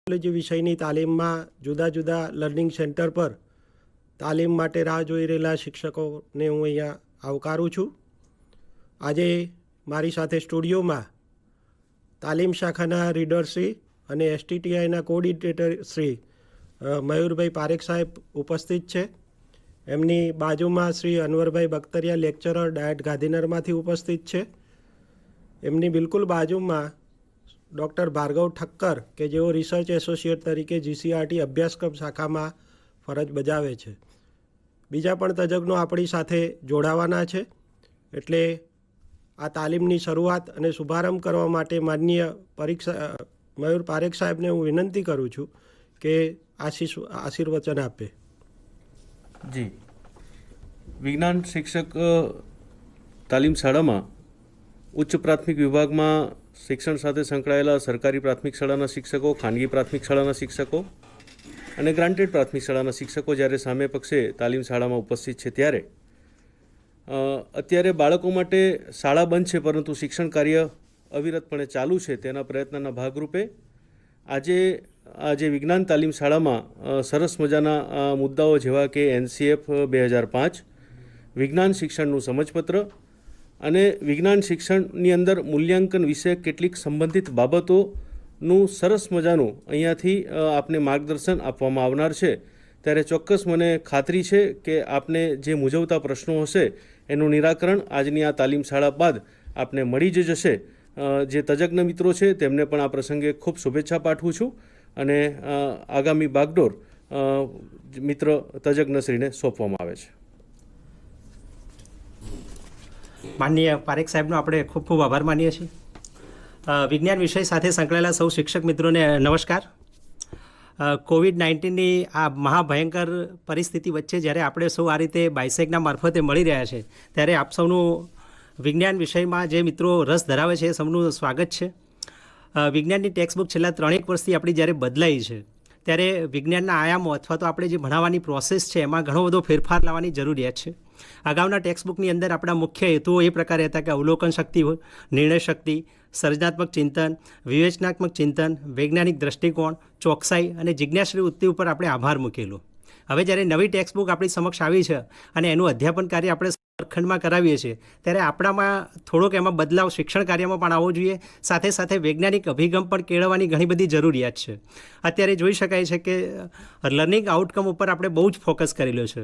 Technology વિષયની તાલીમમાં જુદા જુદા લર્નિંગ સેન્ટર પર તાલીમ માટે રાહ જોઈ રહેલા શિક્ષકોને હું અહીંયા આવકારું છું. આજે મારી સાથે સ્ટુડિયોમાં તાલીમ શાખાના રીડર શ્રી અને એસટીટીઆઈના કોઓર્ડિનેટર શ્રી મયુરભાઈ પારેખ સાહેબ ઉપસ્થિત છે. એમની બાજુમાં શ્રી અનવરભાઈ બખ્તરિયા લેક્ચરર ડાયટ ગાંધીનગરમાંથી ઉપસ્થિત છે. એમની બિલકુલ બાજુમાં ડૉક્ટર ભાર્ગવ ઠક્કર કે જેઓ રિસર્ચ એસોસિએટ તરીકે જીસીઆરટી અભ્યાસક્રમ શાખામાં ફરજ બજાવે છે. બીજા પણ તજજ્ઞો આપણી સાથે જોડાવાના છે. એટલે આ તાલીમની શરૂઆત અને શુભારંભ કરવા માટે માનનીય મયુર પારેખ સાહેબને હું વિનંતી કરું છું કે આશીર્વચન આપે. જી, વિજ્ઞાન શિક્ષક તાલીમ શાળામાં ઉચ્ચ પ્રાથમિક વિભાગમાં શિક્ષણ સાથે સંકળાયેલા સરકારી પ્રાથમિક શાળાના શિક્ષકો, ખાનગી પ્રાથમિક શાળાના શિક્ષકો અને ગ્રાન્ટેડ પ્રાથમિક શાળાના શિક્ષકો જ્યારે સામે પક્ષે તાલીમ શાળામાં ઉપસ્થિત છે ત્યારે અત્યારે બાળકો માટે શાળા બંધ છે પરંતુ શિક્ષણ કાર્ય અવિરતપણે ચાલુ છે. તેના પ્રયત્નના ભાગરૂપે આજે વિજ્ઞાન તાલીમ શાળામાં સરસ મજાના મુદ્દાઓ જેવા કે NCF 2005, વિજ્ઞાન શિક્ષણનું સમજપત્ર અને વિજ્ઞાન શિક્ષણની અંદર મૂલ્યાંકન વિશે કેટલીક સંબંધિત બાબતોનું સરસ મજાનું અહીંયાથી આપને માર્ગદર્શન આપવામાં આવનાર છે. ત્યારે ચોક્કસ મને ખાતરી છે કે આપને જે મૂંઝવતા પ્રશ્નો હશે એનું નિરાકરણ આજની આ તાલીમ શાળા બાદ આપને મળી જ જશે. જે તજજ્ઞ મિત્રો છે તેમને પણ આ પ્રસંગે ખૂબ શુભેચ્છા પાઠવું છું અને આગામી બાગડોર મિત્ર તજજ્ઞશ્રીને સોંપવામાં આવે છે. માનનીય પારેખ સાહેબનો આપણે ખૂબ ખૂબ આભાર માનીએ છીએ. વિજ્ઞાન વિષય સાથે સંકળાયેલા સૌ શિક્ષક મિત્રોને નમસ્કાર. કોવિડ-19ની આ મહાભયંકર પરિસ્થિતિ વચ્ચે જ્યારે આપણે સૌ આ રીતે બાયસેગના મારફતે મળી રહ્યા છે ત્યારે આપ સૌનું વિજ્ઞાન વિષયમાં જે મિત્રો રસ ધરાવે છે એ સૌનું સ્વાગત છે. વિજ્ઞાનની ટેક્સ્ટબુક છેલ્લા 3 વર્ષથી આપણી જ્યારે બદલાઈ છે ત્યારે વિજ્ઞાનના આયામો અથવા તો આપણે જે ભણાવવાની પ્રોસેસ છે એમાં ઘણો બધો ફેરફાર લાવવાની જરૂરિયાત છે. અગાઉના ટેક્સ્ટબુકની અંદર આપણા મુખ્ય હેતુઓ એ પ્રકારે હતા કે અવલોકન શક્તિ હોય, નિર્ણય શક્તિ, સર્જનાત્મક ચિંતન, વિવેચનાત્મક ચિંતન, વૈજ્ઞાનિક દ્રષ્ટિકોણ, ચોકસાઈ અને જિજ્ઞાસા વૃત્તિ ઉપર આપણે આભાર મૂકેલો. હવે જ્યારે નવી ટેક્સ્ટબુક આપણી સમક્ષ આવી છે અને એનું અધ્યાપન કાર્ય આપણે વર્ગખંડમાં કરાવીએ છીએ ત્યારે આપણામાં થોડોક એમાં બદલાવ શિક્ષણ કાર્યમાં પણ આવવો જોઈએ. સાથે સાથે વૈજ્ઞાનિક અભિગમ પણ કેળવવાની ઘણી બધી જરૂરિયાત છે. અત્યારે જોઈ શકાય છે કે લર્નિંગ આઉટકમ ઉપર આપણે બહુ જ ફોકસ કરેલો છે.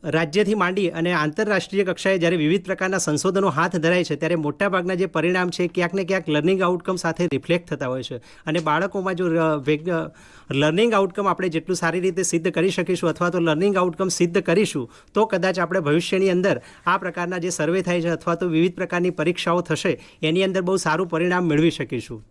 રાજ્યથી માંડી અને આંતરરાષ્ટ્રીય કક્ષાએ જ્યારે વિવિધ પ્રકારના સંશોધનો હાથ ધરાય છે ત્યારે મોટાભાગના જે પરિણામ છે ક્યાંક ને ક્યાંક લર્નિંગ આઉટકમ સાથે રિફ્લેક્ટ થતા હોય છે. અને બાળકોમાં જો લર્નિંગ આઉટકમ આપણે જેટલું સારી રીતે સિદ્ધ કરી શકીશું અથવા તો લર્નિંગ આઉટકમ સિદ્ધ કરીશું તો કદાચ આપણે ભવિષ્યની અંદર આ પ્રકારના જે સર્વે થાય છે અથવા તો વિવિધ પ્રકારની પરીક્ષાઓ થશે એની અંદર બહુ સારું પરિણામ મેળવી શકીશું.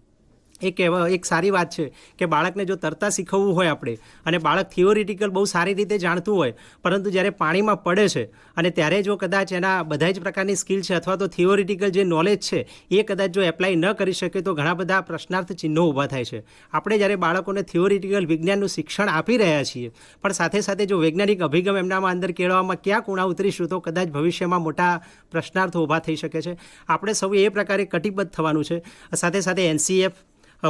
એક સારી વાત છે કે બાળકને જો તરતા શીખવવું હોય આપણે અને બાળક થિયોરિટિકલ બહુ સારી રીતે જાણતું હોય પરંતુ જ્યારે પાણીમાં પડે છે અને ત્યારે જો કદાચ એના બધા જ પ્રકારની સ્કિલ છે અથવા તો થિયોરિટિકલ જે નોલેજ છે એ કદાચ જો એપ્લાય ન કરી શકે તો ઘણા બધા પ્રશ્નાર્થ ચિહ્નો ઊભા થાય છે. આપણે જ્યારે બાળકોને થિયોરિટિકલ વિજ્ઞાનનું શિક્ષણ આપી રહ્યા છીએ પણ સાથે સાથે જો વૈજ્ઞાનિક અભિગમ એમનામાં અંદર કેળવવામાં ક્યાં કુણા ઉતરીશું તો કદાચ ભવિષ્યમાં મોટા પ્રશ્નાર્થો ઊભા થઈ શકે છે. આપણે સૌએ એ પ્રકારે કટિબદ્ધ થવાનું છે. સાથે સાથે NCF,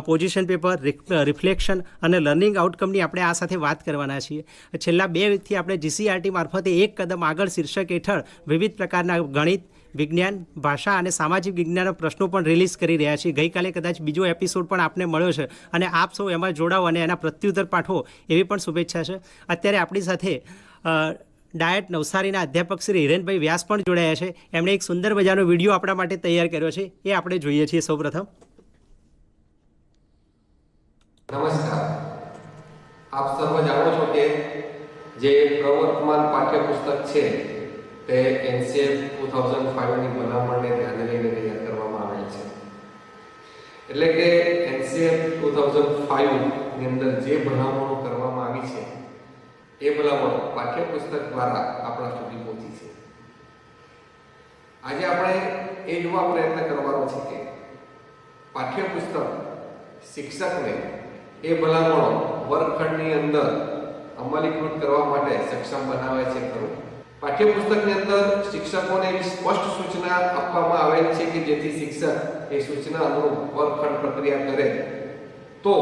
પોઝિશન પેપર, રિફ્લેક્શન અને લર્નિંગ આઉટકમની આપણે આ સાથે વાત કરવાના છીએ. છેલ્લા 2 વીકથી આપણે GCRT મારફતે એક કદમ આગળ શીર્ષક હેઠળ વિવિધ પ્રકારના ગણિત, વિજ્ઞાન, ભાષા અને સામાજિક વિજ્ઞાનના પ્રશ્નો પણ રિલીઝ કરી રહ્યા છીએ. ગઈકાલે કદાચ બીજો એપિસોડ પણ આપને મળ્યો છે અને આપ સૌ એમાં જોડાઓ અને એના પ્રત્યુત્તર પાઠવો એવી પણ શુભેચ્છા છે. અત્યારે આપણી સાથે ડાયટ નવસારીના અધ્યાપક શ્રી હિરેનભાઈ વ્યાસ પણ જોડાયા છે. એમણે એક સુંદર મજાનો વિડીયો આપણા માટે તૈયાર કર્યો છે, એ આપણે જોઈએ છીએ. સૌપ્રથમ નમસ્કાર. આપ સર્વ જાણો છો કે જે પ્રવર્તમાન પાઠ્યપુસ્તક છે તે NCF 2005ની ભલામણને ધ્યાને લઈને તૈયાર કરવામાં આવેલ છે. એટલે કે NCF 2005ની અંદર જે ભલામણો કરવામાં આવી છે એ ભલામણો પાઠ્યપુસ્તક દ્વારા આપણા સુધી પહોંચી છે. આજે આપણે એ જોવા પ્રયત્ન કરવાનો છે કે પાઠ્યપુસ્તક શિક્ષકને એ ભલામણો વર્ગખંડની અંદર અમલીકૃત કરવા માટે સક્ષમ બનાવે છે ખરું. પાઠ્યપુસ્તકની અંદર શિક્ષકોને એવી સ્પષ્ટ સૂચના આપવામાં આવેલ છે કે જેથી શિક્ષક એ સૂચના અનુરૂપ વર્ગખંડ પ્રક્રિયા કરે તો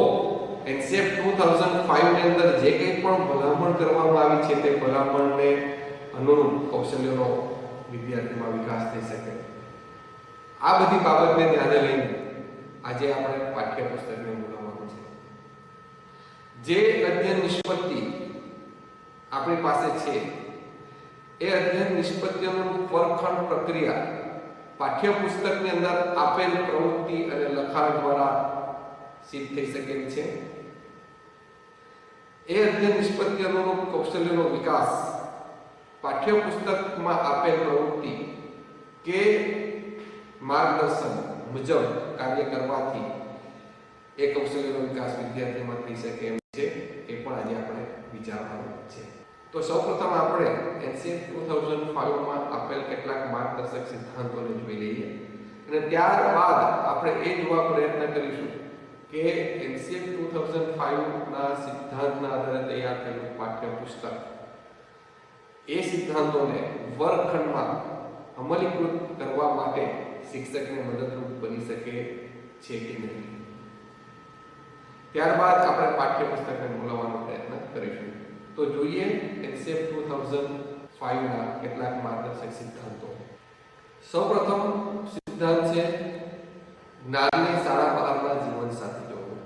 એનસીએફ 2005 ની અંદર જે કંઈ પણ ભલામણ કરવામાં આવી છે તે ભલામણને અનુરૂપ કૌશલ્યોનો વિદ્યાર્થીમાં વિકાસ થઈ શકે. આ બધી બાબતને ધ્યાને લઈને આજે આપણે પાઠ્યપુસ્તકને બોલાવવાનું છે. જે અધ્યયન નિષ્પત્તિ આપણી પાસે છે એ અધ્યયન નિષ્પત્તિઓનું પરખણ પ્રક્રિયા પાઠ્યપુસ્તકની અંદર આપેલ પ્રવૃત્તિ અને લખાણ દ્વારા સિદ્ધ થઈ શકેલ છે. એ અધ્યયન નિષ્પત્તિ અનુરૂપ કૌશલ્યનો વિકાસ પાઠ્યપુસ્તકમાં આપેલ પ્રવૃત્તિ કે માર્ગદર્શન મુજબ કાર્ય કરવાથી એ કૌશલ્યનો વિકાસ વિદ્યાર્થીમાં થઈ શકે એમ છે. એ પણ આજે આપણે વિચારવાનું છે. તો સૌપ્રથમ આપણે એનસીએફ 2005 માં આપેલ કેટલાક માર્ગદર્શક સિદ્ધાંતોને જોઈ લઈએ અને ત્યારબાદ આપણે એ જોવા પ્રયત્ન કરીશું કે એનસીએફ 2005 ના સિદ્ધાંતના આધારે તૈયાર થયેલું પાઠ્યપુસ્તક એ સિદ્ધાંતોને વર્ગખંડમાં અમલીકૃત કરવા માટે શિક્ષકને મદદરૂપ બની શકે છે કે નહીં. ત્યારબાદ આપણે પાઠ્યપુસ્તકને બોલાવવાનો પ્રયત્ન કરીશું. તો જોઈએ એનસીએફ 2005 ના કેટલાક માર્ગદર્શક સિદ્ધાંતો. સૌપ્રથમ સિદ્ધાંત છે જ્ઞાનની શાળા બહારના જીવન સાથે જોડવું.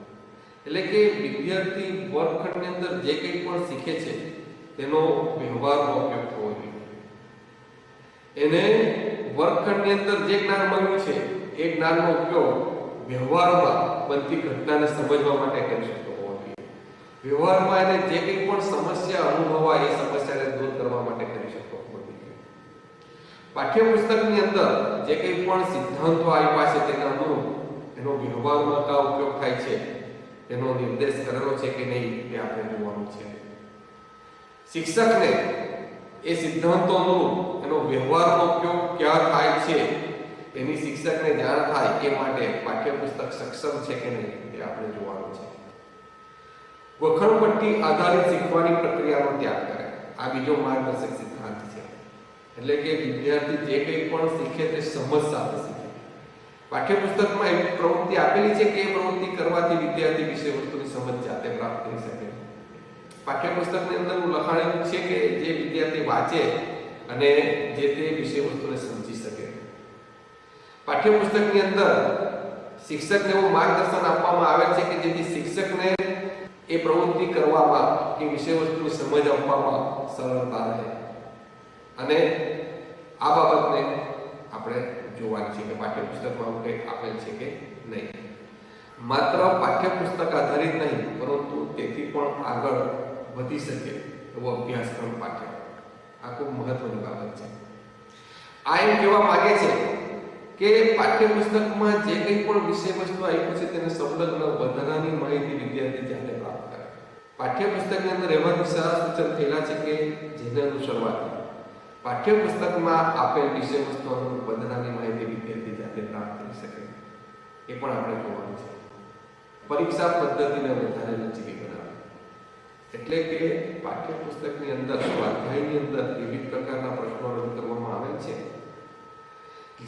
એટલે કે વિદ્યાર્થી વર્ગખંડની અંદર જે કંઈ પણ શીખે છે તેનો વ્યવહારમાં ઉપયોગ થવો જોઈએ. એને વર્ગખંડની અંદર જે જ્ઞાન મળ્યું છે એ જ્ઞાનનો ઉપયોગ વ્યવહારમાં બનતી ઘટનાને સમજવા માટે કરી શકતો હોવો જોઈએ. વ્યવહારમાં એને જે કંઈ પણ સમસ્યા અનુભવાય એ સમસ્યાને દૂર કરવા માટે કરી શકતો હોવો જોઈએ. પાઠ્યપુસ્તકની અંદર જે કંઈ પણ સિદ્ધાંતો આપ્યા છે તેના અનુરૂપ એનો વ્યવહારમાં કા ઉપયોગ થાય છે તેનો નિર્દેશ કરેલો છે કે નહીં તે આપણે જોવાનું છે. શિક્ષકને એ સિદ્ધાંતો અનુરૂપ એનો વ્યવહારનો ઉપયોગ ક્યાં થાય છે એની શિક્ષકને જાણ થાય એ માટે પાઠ્યપુસ્તક સક્ષમ છે કે નહીં તે આપણે જોવાનું છે. વખણપટ્ટી આધારિત શીખવાની પ્રક્રિયાનો ત્યાગ કરે. આ બીજો માર્ગદર્શક સિદ્ધાંત છે. એટલે કે વિદ્યાર્થી જે કંઈ પણ શીખે તે સમજ સાથે શીખે. પાઠ્યપુસ્તકમાં એવી પ્રવૃત્તિ આપેલી છે કે એ પ્રવૃત્તિ કરવાથી વિદ્યાર્થી વિષય વસ્તુની સમજ જાતે પ્રાપ્ત કરી શકે. પાઠ્યપુસ્તકની અંદરનું લખાણ એવું છે કે જે વિદ્યાર્થી વાંચે અને જે તે વિષય વસ્તુને સમજી શકે. પાઠ્યપુસ્તકની અંદર શિક્ષકને એવું માર્ગદર્શન આપવામાં આવે છે કે જેથી શિક્ષકને એ પ્રવૃત્તિ કરવામાં કે વિષય વસ્તુની સમજ આપવામાં સરળતા રહે. અને આ બાબતને આપણે જોવાની છે કે પાઠ્યપુસ્તકમાં કંઈક આપેલ છે કે નહીં. માત્ર પાઠ્યપુસ્તક આધારિત નહીં પરંતુ તેથી પણ આગળ વધી શકે એવો અભ્યાસક્રમ પાઠ્ય. આ ખૂબ મહત્વની બાબત છે. આ એમ કહેવા માંગે છે કે પાઠ્યપુસ્તકમાં જે કંઈ પણ વિષય વસ્તુ આપ્યું છે તેને સંલગ્ન વધારાની માહિતી વિદ્યાર્થી જાતે પ્રાપ્ત કરે. પાઠ્યપુસ્તકની અંદર એવા દિશા સૂચન થયેલા છે કે જેને અનુસરવાથી પાઠ્યપુસ્તકમાં આપેલ વિષય વસ્તુઓનું વધારાની માહિતી વિદ્યાર્થી જાતે પ્રાપ્ત કરી શકે એ પણ આપણે જોવાનું છે. પરીક્ષા પદ્ધતિને વધારે લચીલી બનાવે. એટલે કે પાઠ્યપુસ્તકની અંદર સ્વાધ્યાયની અંદર વિવિધ પ્રકારના પ્રશ્નો રજૂ કરવામાં આવેલ છે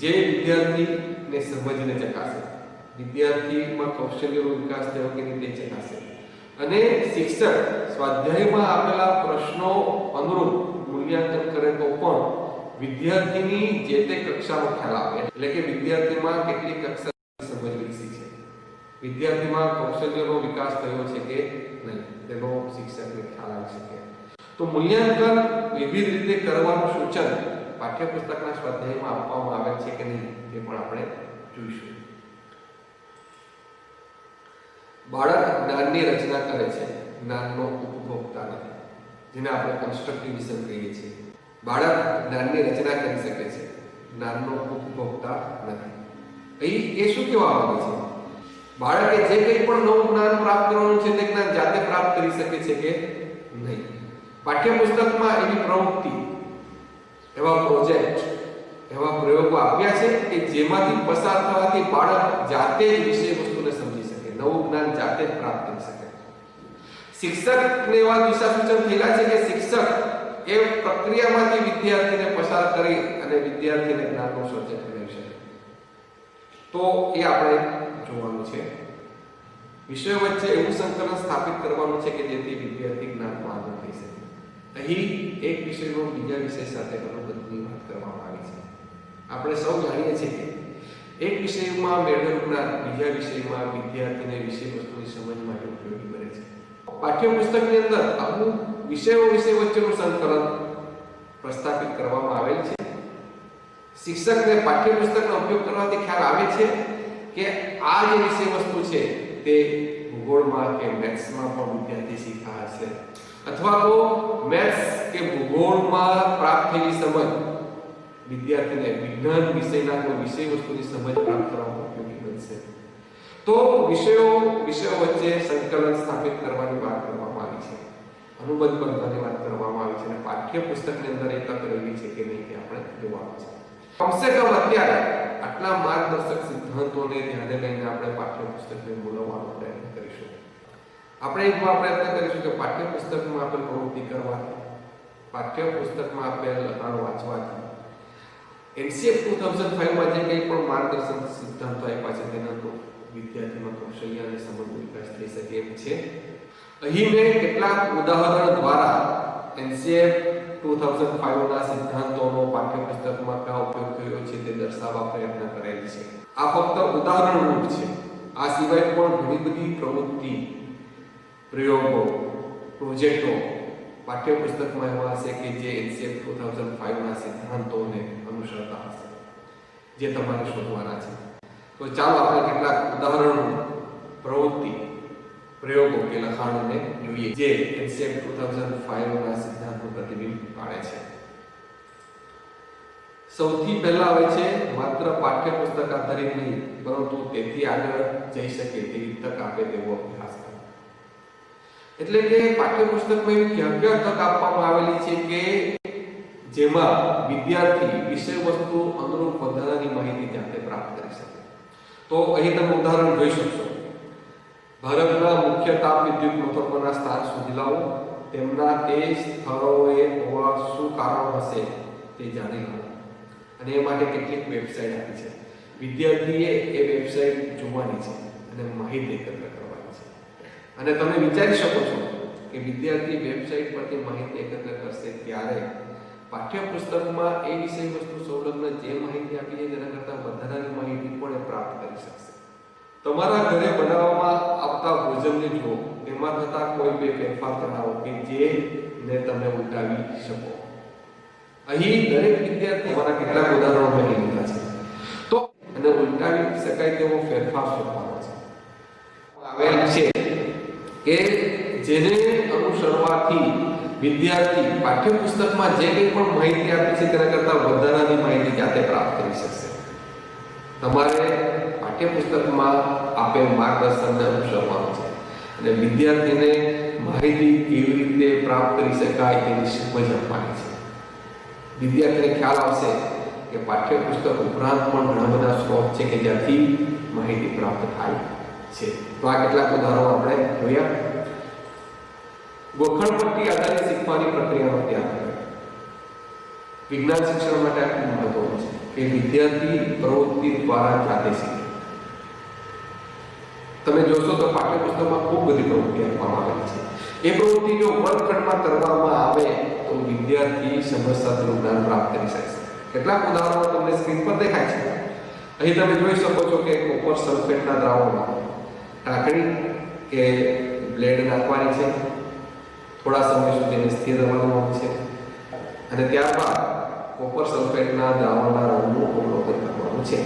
જે વિદ્યાર્થીને સમજીને ચકાસે, વિદ્યાર્થીમાં કૌશલ્યનો વિકાસ થયો કે નહીં તે ચકાસે અને શિક્ષક સ્વાધ્યાયમાં આપેલા પ્રશ્નો અનુરૂપ મૂલ્યાંકન કરે તો પણ વિદ્યાર્થીની જે તે કક્ષાનો ખ્યાલ આપે. એટલે કે વિદ્યાર્થીમાં કેટલી કક્ષા સમજ વિકસી છે, વિદ્યાર્થીમાં કૌશલ્યનો વિકાસ થયો છે કે નહીં તેનો શિક્ષકને ખ્યાલ આવી શકે. તો મૂલ્યાંકન વિવિધ રીતે કરવાનું સૂચન પાઠ્યપુસ્તકના સ્વાધ્યાયમાં આપવામાં આવેલ છે કે નહીં તે પણ આપણે જોઈશું. બાળક જ્ઞાનની રચના કરે છે, જ્ઞાનનો ઉપભોક્તા નથી, જેને આપણે કન્સ્ટ્રક્ટિવિઝમ કહીએ છીએ. બાળક જ્ઞાનની રચના કરી શકે છે, જ્ઞાનનો ઉપભોક્તા નથી. અહીં એ શું કહેવા માંગે છે? બાળકે જે કંઈ પણ નવું જ્ઞાન પ્રાપ્ત કરવાનું છે તે જ્ઞાન જાતે પ્રાપ્ત કરી શકે છે કે નહીં. પાઠ્યપુસ્તકમાં એવી પ્રવૃત્તિ, એવા પ્રોજેક્ટ, એવા પ્રયોગો આપ્યા છે કે જેમાંથી પસાર થવાથી બાળક જાતે જ વિષય વસ્તુને સમજી શકે, નવું જ્ઞાન જાતે જ પ્રાપ્ત કરી શકે. શિક્ષકને એવા દિશા સૂચન થયેલા છે કે શિક્ષક એ પ્રક્રિયામાંથી વિદ્યાર્થીને પસાર કરી અને વિદ્યાર્થીને જ્ઞાનનું સર્જન કરી શકે. તો એ આપણે જોવાનું છે. વિષયો વચ્ચે એવું સંકલન સ્થાપિત કરવાનું છે કે જેથી વિદ્યાર્થી જ્ઞાનમાં આગળ થઈ શકે. અહીં એક વિષયનો બીજા વિષય સાથે અનુબંધની વાત કરવામાં આવી છે. આપણે સૌ જાણીએ છીએ કે એક વિષયમાં મેળવેલું જ્ઞાન બીજા વિષયમાં વિદ્યાર્થીને વિષય વસ્તુની સમજ માટે ઉપયોગી બને છે. પાઠ્યપુસ્તકની અંદર અમુક વિષય વચ્ચેનું સંકલન પ્રસ્થાપિત કરવામાં આવેલ છે. શિક્ષકને પાઠ્યપુસ્તકનો ઉપયોગ કરવાથી ખ્યાલ આવે છે કે આ જે વિષય વસ્તુ છે તે ભૂગોળમાં કે મેથ્સમાં પણ વિદ્યાર્થી શીખા હશે, અથવા તો મેથ્સ કે ભૂગોળમાં પ્રાપ્ત થયેલી સમજ વિદ્યાર્થીને વિજ્ઞાન વિષયના કોઈ વિષય વસ્તુની સમજ પ્રાપ્ત કરવામાં ઉપયોગી બનશે. તો વિષયો વચ્ચે સંકલન સ્થાપિત કરવાની વાત કરવામાં આવી છે, અનુબંધ બંધવાની વાત કરવામાં આવી છે, અને પાઠ્યપુસ્તકની અંદર એ તક રહેલી છે કે નહીં તે આપણે જોવાનું છે. કમસે કમ અત્યારે આટલા માર્ગદર્શક સિદ્ધાંતોને ધ્યાને લઈને આપણે પાઠ્યપુસ્તકને બોલાવવાનો પ્રયત્ન કરીશું. આપણે એમાં પ્રયત્ન કરીશું કે પાઠ્યપુસ્તકમાં આપેલ પ્રવૃત્તિ કરવાથી, પાઠ્યપુસ્તકમાં આપેલ લખાણ વાંચવાથી NCF 2005માં જે કંઈ પણ માર્ગદર્શક સિદ્ધાંતો આપ્યા છે તેના તો વિદ્યાર્થીમાં કૌશલ્ય અને સમજનો વિકાસ થઈ શકે એમ છે. અહીં મેં કેટલાક ઉદાહરણ દ્વારા NCF 2005ના સિદ્ધાંતોનો પાઠ્યપુસ્તકમાં કયા ઉપયોગ થયો છે તે દર્શાવવા પ્રયત્ન કરેલ છે. આ ફક્ત ઉદાહરણ રૂપ છે. આ સિવાય પણ ઘણી બધી પ્રવૃત્તિ, પ્રયોગો, પ્રોજેક્ટો પાઠ્યપુસ્તકમાં એવા હશે કે જે NCF 2005ના સિદ્ધાંતોને અનુસરતા હશે, જે તમારે શોધવાના છે. તો ચાલો આપણે કેટલાક ઉદાહરણો, પ્રવૃત્તિ, પ્રયોગો કે લખાણોને જોઈએ જે NCF 2005ના સિદ્ધાંતનું પ્રતિબિંબ પાડે છે. સૌથી પહેલા હોય છે માત્ર પાઠ્યપુસ્તક આધારિત નહીં, પરંતુ તેથી આગળ જઈ શકે તેવી તક આપે તેવો અભ્યાસ. એટલે કે પાઠ્યપુસ્તકમાં એવી ક્યાં તક આપવામાં આવેલી છે કે જેમાં વિદ્યાર્થી વિષય વસ્તુ અનુરૂપ વધારાની માહિતી જાતે પ્રાપ્ત કરી શકે. તો અહીં તમે ઉદાહરણ જોઈ શકશો. ભારતના મુખ્ય તાપ વિદ્યુત મથકોના સ્થાન સુધી લાવો, તેમના તે સ્થળોએ હોવા શું કારણ હશે તે જાણી લો, અને એ માટે કેટલીક વેબસાઇટ આપી છે. વિદ્યાર્થીએ એ વેબસાઇટ જોવાની છે અને માહિતી એકત્ર કરવાની છે. અને તમે વિચારી શકો છો કે વિદ્યાર્થી વેબસાઇટ પરથી માહિતી એકત્ર કરશે ત્યારે પાઠ્યપુસ્તકમાં એ વિષય વસ્તુ સંલગ્ન જે માહિતી આપી છે તેના કરતાં વધારાની માહિતી પણ એ પ્રાપ્ત કરી શકશે. તમારા ઘરે બનાવવામાં આવતા ભોજનને જુઓ, તેમાં થતા કોઈ બે ફેરફાર બનાવો કે જેને તમે ઉલટાવી શકો. અહીં દરેક વિદ્યાર્થી મારા કેટલાક ઉદાહરણો મેં લીધા છે. તો એને ઉલટાવી શકાય તેવો ફેરફાર શોધવાનો છે. આવેલ છે કે જેને અનુસરવાથી વિદ્યાર્થી પાઠ્યપુસ્તકમાં જે કંઈ પણ માહિતી આપી છે તેના કરતાં વધારાની માહિતી જાતે પ્રાપ્ત કરી શકશે. તમારે પાઠ્યપુસ્તકમાં આપેલ માર્ગદર્શનને અનુસરવાનું છે અને વિદ્યાર્થીને માહિતી કેવી રીતે પ્રાપ્ત કરી શકાય તેની સમજ આપવાની છે. વિદ્યાર્થીને ખ્યાલ આવશે કે પાઠ્યપુસ્તક ઉપરાંત પણ ઘણા બધા સ્ત્રોત છે કે જ્યાંથી માહિતી પ્રાપ્ત થાય છે. તો આ કેટલાક ઉદાહરણો આપણે જોયા. ગોખણપટ્ટી આધારિત શીખવાની પ્રક્રિયાનો ત્યાગ કરે. વિજ્ઞાન શિક્ષણ માટે આ ખૂબ મહત્વનું છે કે વિદ્યાર્થી પ્રવૃત્તિ દ્વારા જાતે શીખે. તમે જોશો તો પાઠ્યપુસ્તકમાં ખૂબ બધી પ્રવૃત્તિ આપવામાં આવેલી છે. એ પ્રવૃત્તિ જો વર્ગખંડમાં કરવામાં આવે તો વિદ્યાર્થી સમજશાસ્ત્રનું જ્ઞાન પ્રાપ્ત કરી શકશે. કેટલાક ઉદાહરણો તમને સ્ક્રીન પર દેખાય છે. અહીં તમે જોઈ શકો છો કે કોપર સલ્ફેટના દ્રાવણમાં ઢાંકણી કે બ્લેડ નાખવાની છે, થોડા સમય સુધી એને સ્થિર રહેવાનું છે, અને ત્યારબાદ કોપર સલ્ફેટના દ્રાવણના રંગનું અવલોકન કરવાનું છે.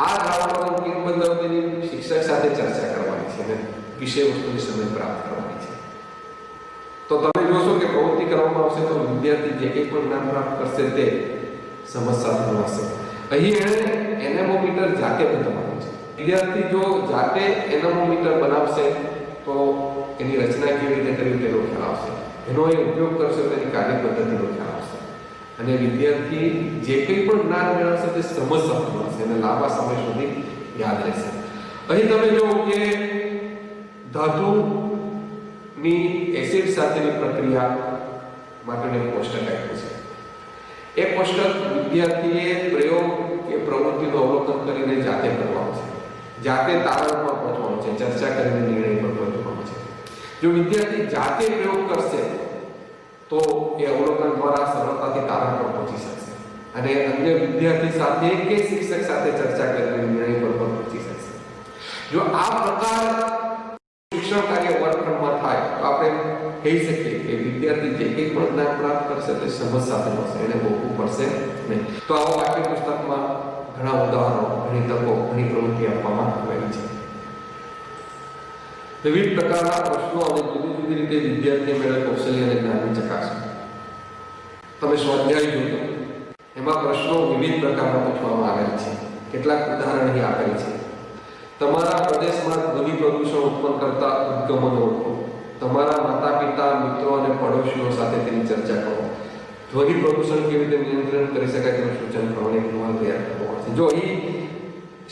આ દ્રાવણનો કેમ બદલાવ તેની શિક્ષક સાથે ચર્ચા કરવાની છે અને વિષય વસ્તુની સમજ પ્રાપ્ત કરવાની છે. તો તમે જોશો કે પ્રવૃત્તિ કરવામાં આવશે તો વિદ્યાર્થી જે કંઈ પણ જ્ઞાન પ્રાપ્ત કરશે તે સમજશાસ્ત્ર હશે. અહીં એણે એનેમોમીટર જાતે બનાવવાનું છે. વિદ્યાર્થી જો જાતે એનેમોમીટર બનાવશે તો એની રચના કેવી રીતે કરવી તેનો ખ્યાલ આવશે, એનો એ ઉપયોગ કરશે તો એની કાર્ય પદ્ધતિનો ખ્યાલ આવશે, અને વિદ્યાર્થી જે કંઈ પણ જ્ઞાન મેળવશે તે સમજશાસ્ત્ર મળશે અને લાંબા સમય સુધી યાદ રહેશે. અહીં તમે જુઓ કે ધાતુની એસિડ સાથેની પ્રક્રિયા માટેનું કોષ્ટક આપ્યું છે. એ કોષ્ટક વિદ્યાર્થીએ પ્રયોગ કે પ્રવૃત્તિનું અવલોકન કરીને જાતે કરવાનું છે. જાતે તારણ પર પહોંચવાનું છે, ચર્ચા કરીને નિર્ણય પર પહોંચવાનું છે. જો વિદ્યાર્થી જાતે પ્રયોગ કરશે તો એ અવલોકન દ્વારા સરળતાથી તારણ પર પહોંચી શકશે અને અન્ય વિદ્યાર્થી સાથે કે શિક્ષક સાથે ચર્ચા કરીને નિર્ણય પર પહોંચી શકશે. જો આ પ્રકાર શિક્ષણ કાર્ય વર્ગખંડમાં થાય તો આપણે કહી શકીએ કે વિદ્યાર્થી જે કંઈ પણ જ્ઞાન પ્રાપ્ત કરશે તે સમજ સાથે મળશે, એને ભોગવું પડશે નહીં. તો આવા પાઠ્યપુસ્તકમાં ઘણા ઉદાહરણો, ઘણી તકો, ઘણી પ્રવૃત્તિ આપવામાં આવેલી છે. વિવિધ પ્રકારના પ્રશ્નો અને જુદી જુદી રીતે વિદ્યાર્થીએ મેળવેલ કૌશલ્ય અને જ્ઞાનની ચકાસણી. તમે સ્વાધ્યાય જોજો, એમાં પ્રશ્નો વિવિધ પ્રકારના પૂછવામાં આવેલા છે. કેટલાક ઉદાહરણ અહીં આપેલ છે. તમારા પ્રદેશમાં ધ્વનિ પ્રદૂષણ ઉત્પન્ન કરતા ઉદ્ગમોને ઓળખો. તમારા માતા પિતા, મિત્રો અને પડોશીઓ સાથે તેની ચર્ચા કરો. ધ્વનિ પ્રદૂષણ કેવી રીતે નિયંત્રણ કરી શકાય તેનું સૂચન કરો અને અહેવાલ તૈયાર કરવો પડશે. જો અહીં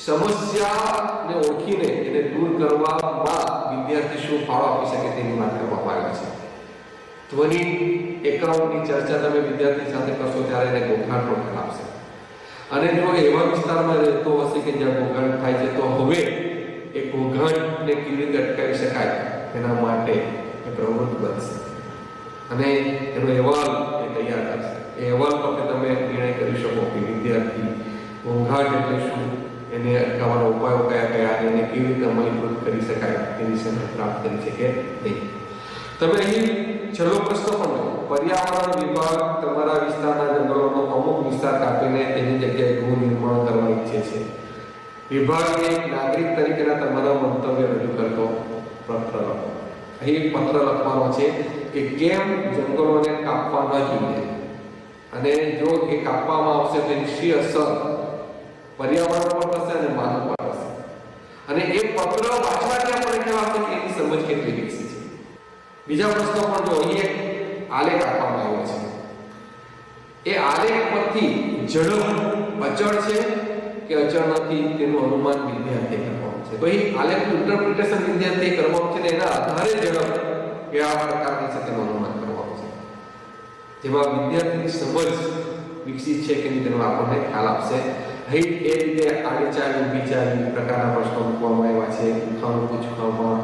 સમસ્યાને ઓળખીને એને દૂર કરવામાં વિદ્યાર્થી શું ફાળો આપી શકે તેની વાત કરવામાં આવી છે. ધ્વનિ એકમની ચર્ચા તમે વિદ્યાર્થી સાથે કરશો ત્યારે એને ગોખાણ પણ આપશે. અને જો એવા વિસ્તારમાં રહેતો હશે કે જ્યાં ઘોઘાટ થાય છે તો હવે એ ઘોઘાટને કેવી રીતે અટકાવી શકાય એના માટે એ પ્રવૃત્તિ બનશે અને એનો અહેવાલ એ તૈયાર કરશે. એ અહેવાલ પર તમે નિર્ણય કરી શકો કે વિદ્યાર્થી ઘોઘાટ એટલે શું, એને અટકાવવાના ઉપાયો કયા કયા અને એને કેવી રીતે અમલીકૃત કરી શકાય તેની સમજ પ્રાપ્ત કરી શકે નહીં. તમે અહીં છેલ્લો પ્રશ્ન પણ લો. પર્યાવરણ વિભાગ તમારા વિસ્તારના જંગલોનો અમુક વિસ્તાર કાપીને તેની જગ્યાએ ગૃહ નિર્માણ કરવા ઈચ્છે છે. વિભાગને એક નાગરિક તરીકેના તમારા મંતવ્ય રજૂ કરતો પત્ર લખો. અહીં પત્ર લખવાનો છે કે કેમ જંગલોને કાપવા ન જોઈએ અને જો એ કાપવામાં આવશે તો એની શી અસર પર્યાવરણ પર થશે અને માનવ પર થશે. અને એ પત્ર વાંચવાથી આપણે કહેવાશે કે એની સમજ કેટલી વિકસી છે. બીજા પ્રશ્નો પણ જો અહીં એક આલેખ આપવામાં આવ્યો છે. એ આલેખ પરથી ઝડપ અચળ છે કે અચળ નથી તેનું અનુમાન વિદ્યાર્થીએ કરવાનું છે. તો અહીં આલેખનું ઇન્ટરપ્રિટેશન વિદ્યાર્થીએ કરવાનું છે અને એના આધારે ઝડપ કેવા પ્રકારની છે તેનું અનુમાન કરવાનું છે. જેમાં વિદ્યાર્થીની સમજ વિકસિત છે કે નહીં તેનો આપણને ખ્યાલ આપશે. અહીં એ રીતે આડી ચાલી, ઊભી ચાલી પ્રકારના પ્રશ્નો મૂકવામાં આવ્યા છે. પૂછવાનું પૂછવામાં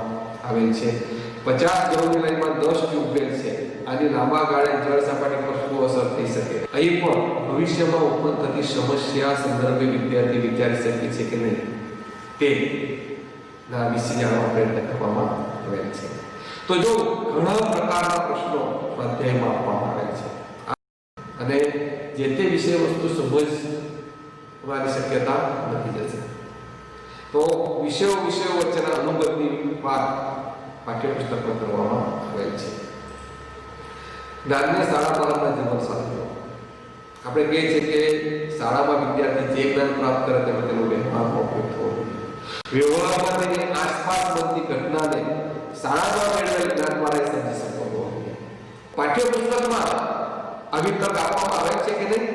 આવેલ છે. 50 ઘરોની લાઈનમાં 10 ટ્યુબવેલ છે. આની લાંબા ગાળે જળ સપાટી પર શું અસર થઈ શકે. અહીં પણ ભવિષ્યમાં ઉત્પન્ન થતી સમસ્યા સંદર્ભે વિદ્યાર્થી વિચારી શકે છે કે નહીં તે ના વિશે જાણવા પ્રયત્ન કરવામાં આવેલ છે. તો જો ઘણા પ્રકારના પ્રશ્નો સ્વાધ્યાયમાં આપવામાં આવેલ છે અને જે તે વિષય વસ્તુ સમજવાની શક્યતા નથી જશે. તો વિષયો વચ્ચેના અનુબંધની વાત પાઠ્યપુસ્તકમાં કરવામાં આવેલ છે. જ્ઞાનને શાળા બાળકના જીવન સાથીઓ. આપણે કહીએ છીએ કે શાળામાં વિદ્યાર્થી જે જ્ઞાન પ્રાપ્ત કરે તેનો વ્યવહારમાં ઉપયોગ થવો જોઈએ. વ્યવહારમાં તેની આસપાસ બનતી ઘટનાને શાળામાં મેળવેલ જ્ઞાન દ્વારા સમજી શકવો જોઈએ. પાઠ્યપુસ્તકમાં આવી તક આપવામાં આવે છે કે નહીં?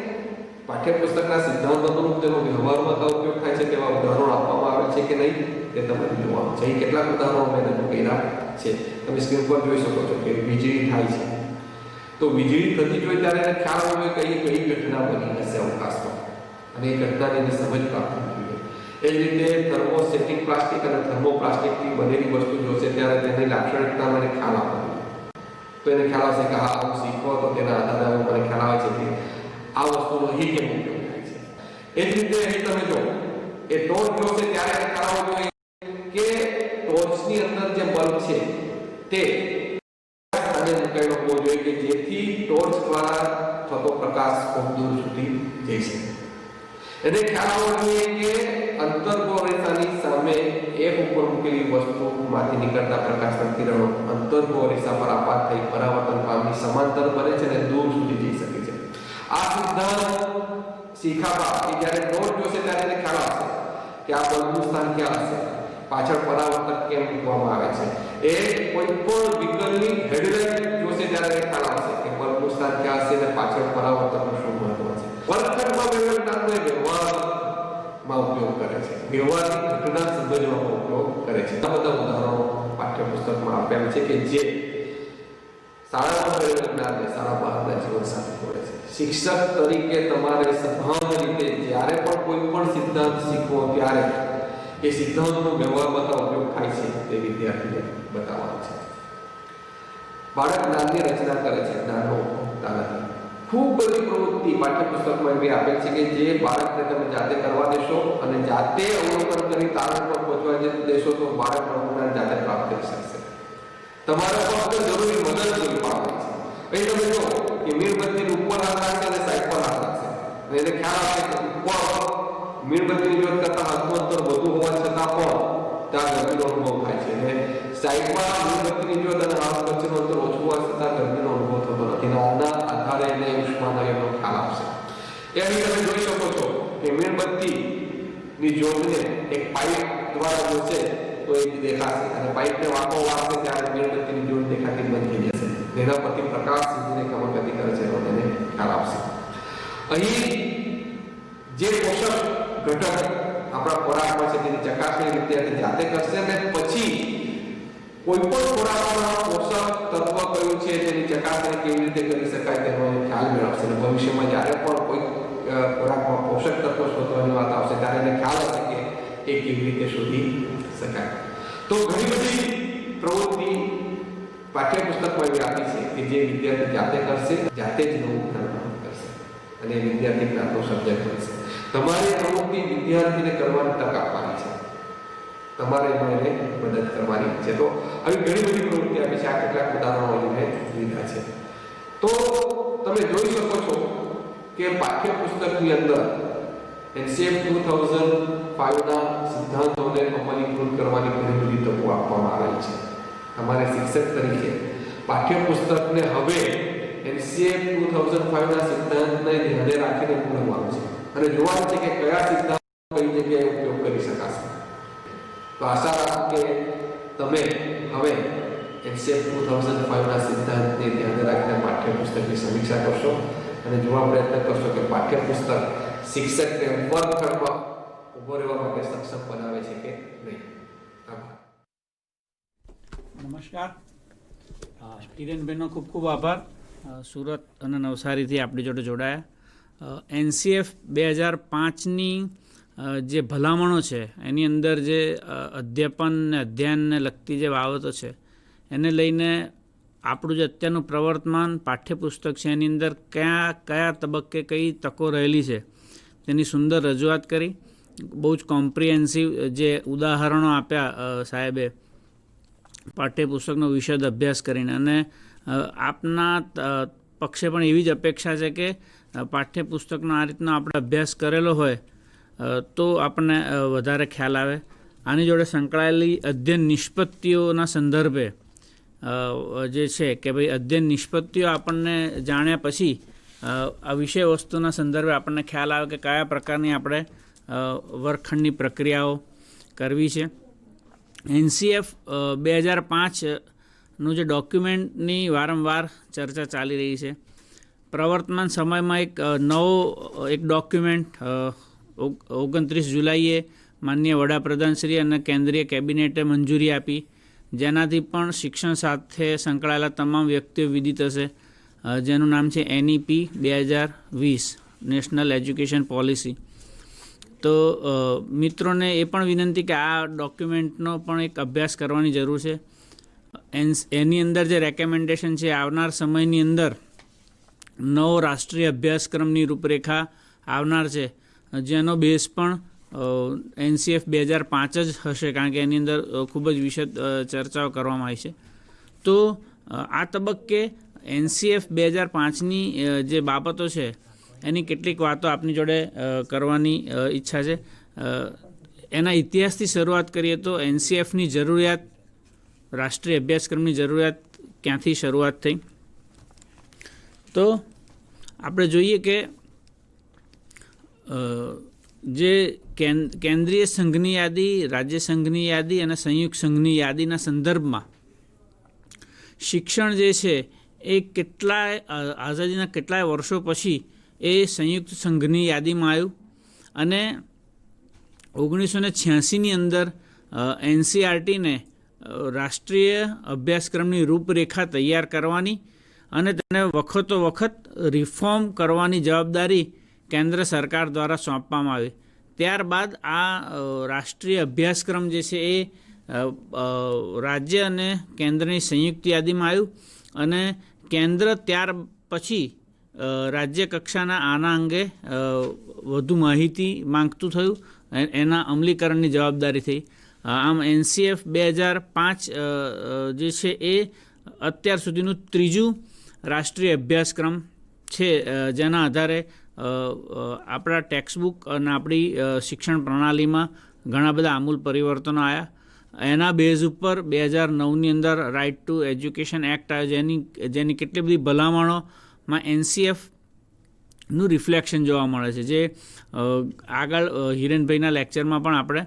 પાઠ્યપુસ્તકના સિદ્ધાંતોનું તેનો વ્યવહારમાં ઉપયોગ થાય છે તેવા ઉદાહરણો આપવામાં આવે છે કે નહીં તે તમારે જોવાનું છે. કેટલાક ઉદાહરણો મેં રજૂ કર્યા છે. તમે સ્ક્રીન પર જોઈ શકો છો કે વીજળી થાય છે તો વીજળી થતી જોઈ ત્યારે એને ખ્યાલ આવે કે કઈ ઘટના બની હશે અવકાશમાં અને એ ઘટનાની સમજ પ્રાપ્ત થવી જોઈએ. એ જ રીતે થર્મોસેટિક પ્લાસ્ટિક અને થર્મોપ્લાસ્ટિકની બનેલી વસ્તુ જોશે ત્યારે તેની લાક્ષણિકતાનો એને ખ્યાલ આપવો જોઈએ. તો એને ખ્યાલ આવશે કે હા હું શીખવો તો તેના આધારે મને ખ્યાલ આવે છે કે આ વસ્તુનો અહીં કેમ ઉપયોગ થાય છે. એ જ રીતે અહીં તમે જો એ ટોર્ચ જોશે ત્યારે એને ખ્યાલ આવવો જોઈએ કે ટોર્ચની અંદર જે બલ્બ છે તે મૂકેલો હોવો જોઈએ કે જેથી ટોર્ચ દ્વારા થતો પ્રકાશ ખૂબ દૂર સુધી જઈ શકે. એને ખ્યાલ આવવો જોઈએ કે અંતર્ગોરેસાની સામે એક ઉપર મૂકેલી વસ્તુમાંથી નીકળતા પ્રકાશના કિરણો અંતર્ગોરેસા પર આપાત થઈ પરાવર્તન પામી સમાંતર બને છે અને દૂર સુધી જઈ શકે છે. આ સિદ્ધાંત શીખાવા કે જ્યારે ટોર્ચ જોશે ત્યારે એને ખ્યાલ આવશે કે આ બલ્બનું સ્થાન ક્યાં હશે, પાછળ પરાવર્તક કેમ મૂકવામાં આવે છે. એ કોઈ પણ વિકલની હેડલાઇટ જોશે ત્યારે ખ્યાલ આવશે કે બલ્બનું સ્થાન ક્યાં હશે અને પાછળ પરાવર્તકનું શું મહત્વ છે. વર્ગખંડમાં મેળવેલ જ્ઞાનનો વ્યવહારમાં ઉપયોગ કરે છે. વ્યવહારની ઘટના સમજવામાં ઉપયોગ કરે છે. આ બધા ઉદાહરણો પાઠ્યપુસ્તકમાં આપેલ છે કે જે શાળામાં મેળવેલ જ્ઞાનને શાળા બહારના જીવન સાથે જોડે છે. શિક્ષક તરીકે તમારે સભાન રીતે જ્યારે પણ કોઈ પણ સિદ્ધાંત શીખવો ત્યારે એ સિદ્ધાંતનો વ્યવહારમાં તો ઉપયોગ થાય છે તે વિદ્યાર્થીને બતાવવાનું છે. બાળક જ્ઞાનની રચના કરે છે, જ્ઞાનનો ઉપભોગતા નથી. ખૂબ બધી પ્રવૃત્તિ પાઠ્યપુસ્તકમાં એવી આપેલ છે કે જે બાળકને તમે જાતે કરવા દેશો અને જાતે અવલોકન કરી તારણ પર પહોંચવા દેશો તો બાળક જ્ઞાન જાતે પ્રાપ્ત કરી શકશે. તમારે ફક્ત જરૂરી મદદ પૂરી પાડવાની છે. અહીં તમે જો કે મીણબત્તીની ઉપર હાથ રાખશે અને સાઈડ પર હાથ રાખશે અને એને ખ્યાલ આવશે કે ઉપર મીણબત્તીની જ્યોત કરતા હાથનું અંતર વધુ હોવા છતાં પણ ત્યાં ગરમીનો અનુભવ થાય છે અને સાઈડમાં મીણબત્તીની જ્યોત અને હાથ વચ્ચેનું અંતર ઓછું હોવા છતાં ગરમીનો અનુભવ થતો નથી. આના આધારે એને ઉષ્માનો એનો ખ્યાલ આવશે. એ અહીં તમે જોઈ શકો છો કે મીણબત્તીની જ્યોતને એક પાઇપ દ્વારા જોશે તો એ દેખાશે અને પાઇપને વાંકો વાળશે ત્યારે મીણબત્તીની જ્યોત દેખાતી બંધ થઈ જશે. એના પરથી પ્રકાશ સીધીને કમર ગતિ કરે છે તો એને ખ્યાલ આવશે. અહીં જે પોષક ઘટક આપણા ખોરાકમાં છે તેની ચકાસણી વિદ્યાર્થી જાતે કરશે અને પછી કોઈ પણ ખોરાકમાં પોષક તત્વ કયું છે તેની ચકાસણી કેવી રીતે કરી શકાય તેનો ખ્યાલ મેળવશે અને ભવિષ્યમાં જ્યારે પણ કોઈ ખોરાકમાં પોષક તત્વ શોધવાની વાત આવશે ત્યારે એને ખ્યાલ હશે કે એ કેવી રીતે શોધી શકાય. તો ઘણી બધી પ્રવૃત્તિ પાઠ્યપુસ્તકમાં એવી આપી છે કે જે વિદ્યાર્થી જાતે કરશે, જાતે જ નવું જ્ઞાન પ્રાપ્ત કરશે અને વિદ્યાર્થી જ્ઞાનનો સર્જન કરશે. તમારે પ્રવૃત્તિ વિદ્યાર્થીને કરવાની તક આપવાની છે, તમારે એને મદદ કરવાની છે. તો આવી ઘણી બધી પ્રવૃત્તિ આપી છે. આ કેટલાક ઉદાહરણો મેં લીધા છે. તો તમે જોઈ શકો છો કે પાઠ્યપુસ્તકની અંદર NCF 2005ના સિદ્ધાંતોને અમલીકૃત કરવાની ઘણી બધી તકો આપવામાં આવેલી છે. તમારે શિક્ષક તરીકે પાઠ્યપુસ્તકને હવે NCF 2005ના સિદ્ધાંતને ધ્યાને રાખીને ભણવાનું છે અને જોવાનું છે કે કયા સિદ્ધાંત કઈ જગ્યાએ ઉપયોગ કરી શકાશે. તો આશા રાખું કે તમે હવે NCF 2005ના સિદ્ધાંતને ધ્યાને રાખીને પાઠ્યપુસ્તકની સમીક્ષા કરશો અને જોવા પ્રયત્ન કરશો કે પાઠ્યપુસ્તક શિક્ષકને વર્ગખંડમાં ઉભો રહેવા માટે સક્ષમ બનાવે છે કે નહીં. આભાર. નમસ્કાર. હિરેનબેનનો ખૂબ ખૂબ આભાર. સુરત અને નવસારીથી આપણી જોડે જોડાયા. NCF 2005ની જે ભલામણો છે એની અંદર જે અધ્યાપન ને અધ્યયનને લગતી જે બાબતો છે એને લઈને આપણું જે અત્યારનું પ્રવર્તમાન પાઠ્યપુસ્તક છે એની અંદર કયા તબક્કે કઈ તકો રહેલી છે તેની સુંદર રજૂઆત કરી. બહુ જ કોમ્પ્રિહેન્સિવ જે ઉદાહરણો આપ્યા સાહેબે પાઠ્યપુસ્તકનો વિશદ અભ્યાસ કરીને અને આપના પક્ષે પણ એવી જ અપેક્ષા છે કે પાઠ્યપુસ્તકનો આ રીતનો આપણે અભ્યાસ કરેલો હોય તો આપણને વધારે ખ્યાલ આવે. આની જોડે સંકળાયેલી અધ્યયન નિષ્પત્તિઓના સંદર્ભે જે છે કે ભાઈ અધ્યયન નિષ્પત્તિઓ આપણને જાણ્યા પછી આ વિષય વસ્તુના સંદર્ભે આપણને ખ્યાલ આવે કે કયા પ્રકારની આપણે વર્ગખંડની પ્રક્રિયાઓ કરવી છે. NCF 2005નું જે ડોક્યુમેન્ટની વારંવાર ચર્ચા ચાલી રહી છે. પ્રવર્તમાન સમયમાં એક ડોક્યુમેન્ટ 29 જુલાઈએ માનનીય વડાપ્રધાનશ્રી અને કેન્દ્રીય કેબિનેટે મંજૂરી આપી, જેનાથી પણ શિક્ષણ સાથે સંકળાયેલા તમામ વ્યક્તિઓ વિદિત હશે, જેનું નામ છે NEP 2020 નેશનલ એજ્યુકેશન પોલિસી. તો મિત્રોને એ પણ વિનંતી કે આ ડોક્યુમેન્ટનો પણ એક અભ્યાસ કરવાની જરૂર છે. એની અંદર જે રેકમેન્ડેશન છે આવનાર સમયની અંદર નવો રાષ્ટ્રીય અભ્યાસક્રમની રૂપરેખા આવનાર છે, જેનો બેઝ પણ NCF 2005 જ હશે, કારણ કે એની અંદર ખૂબ જ વિશદ ચર્ચાઓ કરવામાં આવી છે. તો આ તબક્કે NCF 2005ની જે બાબતો છે એની કેટલીક વાતો આપની જોડે કરવાની ઈચ્છા છે. એના ઇતિહાસથી શરૂઆત કરીએ તો NCFની જરૂરિયાત, રાષ્ટ્રીય અભ્યાસક્રમની જરૂરિયાત ક્યાંથી શરૂઆત થઈ. તો આપણે જોઈએ કે જે કેન્દ્રીય સંઘની યાદી, રાજ્ય સંઘની યાદી અને સંયુક્ત સંઘની યાદીના સંદર્ભમાં શિક્ષણ જે છે એ આઝાદીના કેટલાય વર્ષો પછી એ સંયુક્ત સંઘની યાદીમાં આવ્યું અને 1986ની અંદર NCERTને રાષ્ટ્રીય અભ્યાસક્રમની રૂપરેખા તૈયાર કરવાની અને તેને વખતો વખત રિફોર્મ કરવાની જવાબદારી કેન્દ્ર સરકાર દ્વારા સોંપવામાં આવી. ત્યારબાદ આ રાષ્ટ્રીય અભ્યાસક્રમ જે છે એ રાજ્ય અને કેન્દ્રની સંયુક્ત યાદીમાં આવ્યું અને કેન્દ્ર ત્યાર પછી રાજ્ય કક્ષાના આના અંગે વધુ માહિતી માંગતું થયું, એના અમલીકરણની જવાબદારી થઈ. આમ NCF 2005 જે છે એ અત્યાર સુધીનું ત્રીજું રાષ્ટ્રીય અભ્યાસક્રમ છે, જેના આધારે આપણા ટેક્સ્ટબુક અને આપણી શિક્ષણ પ્રણાલીમાં ઘણા બધા આમૂલ પરિવર્તનો આવ્યા. એના બેઝ ઉપર 2009ની અંદર રાઇટ ટુ એજ્યુકેશન એક્ટ આવ્યો, જેની કેટલી બધી ભલામણોમાં NCFનું રિફ્લેક્શન જોવા મળે છે, જે આગળ હિરેનભાઈના લેક્ચરમાં પણ આપણે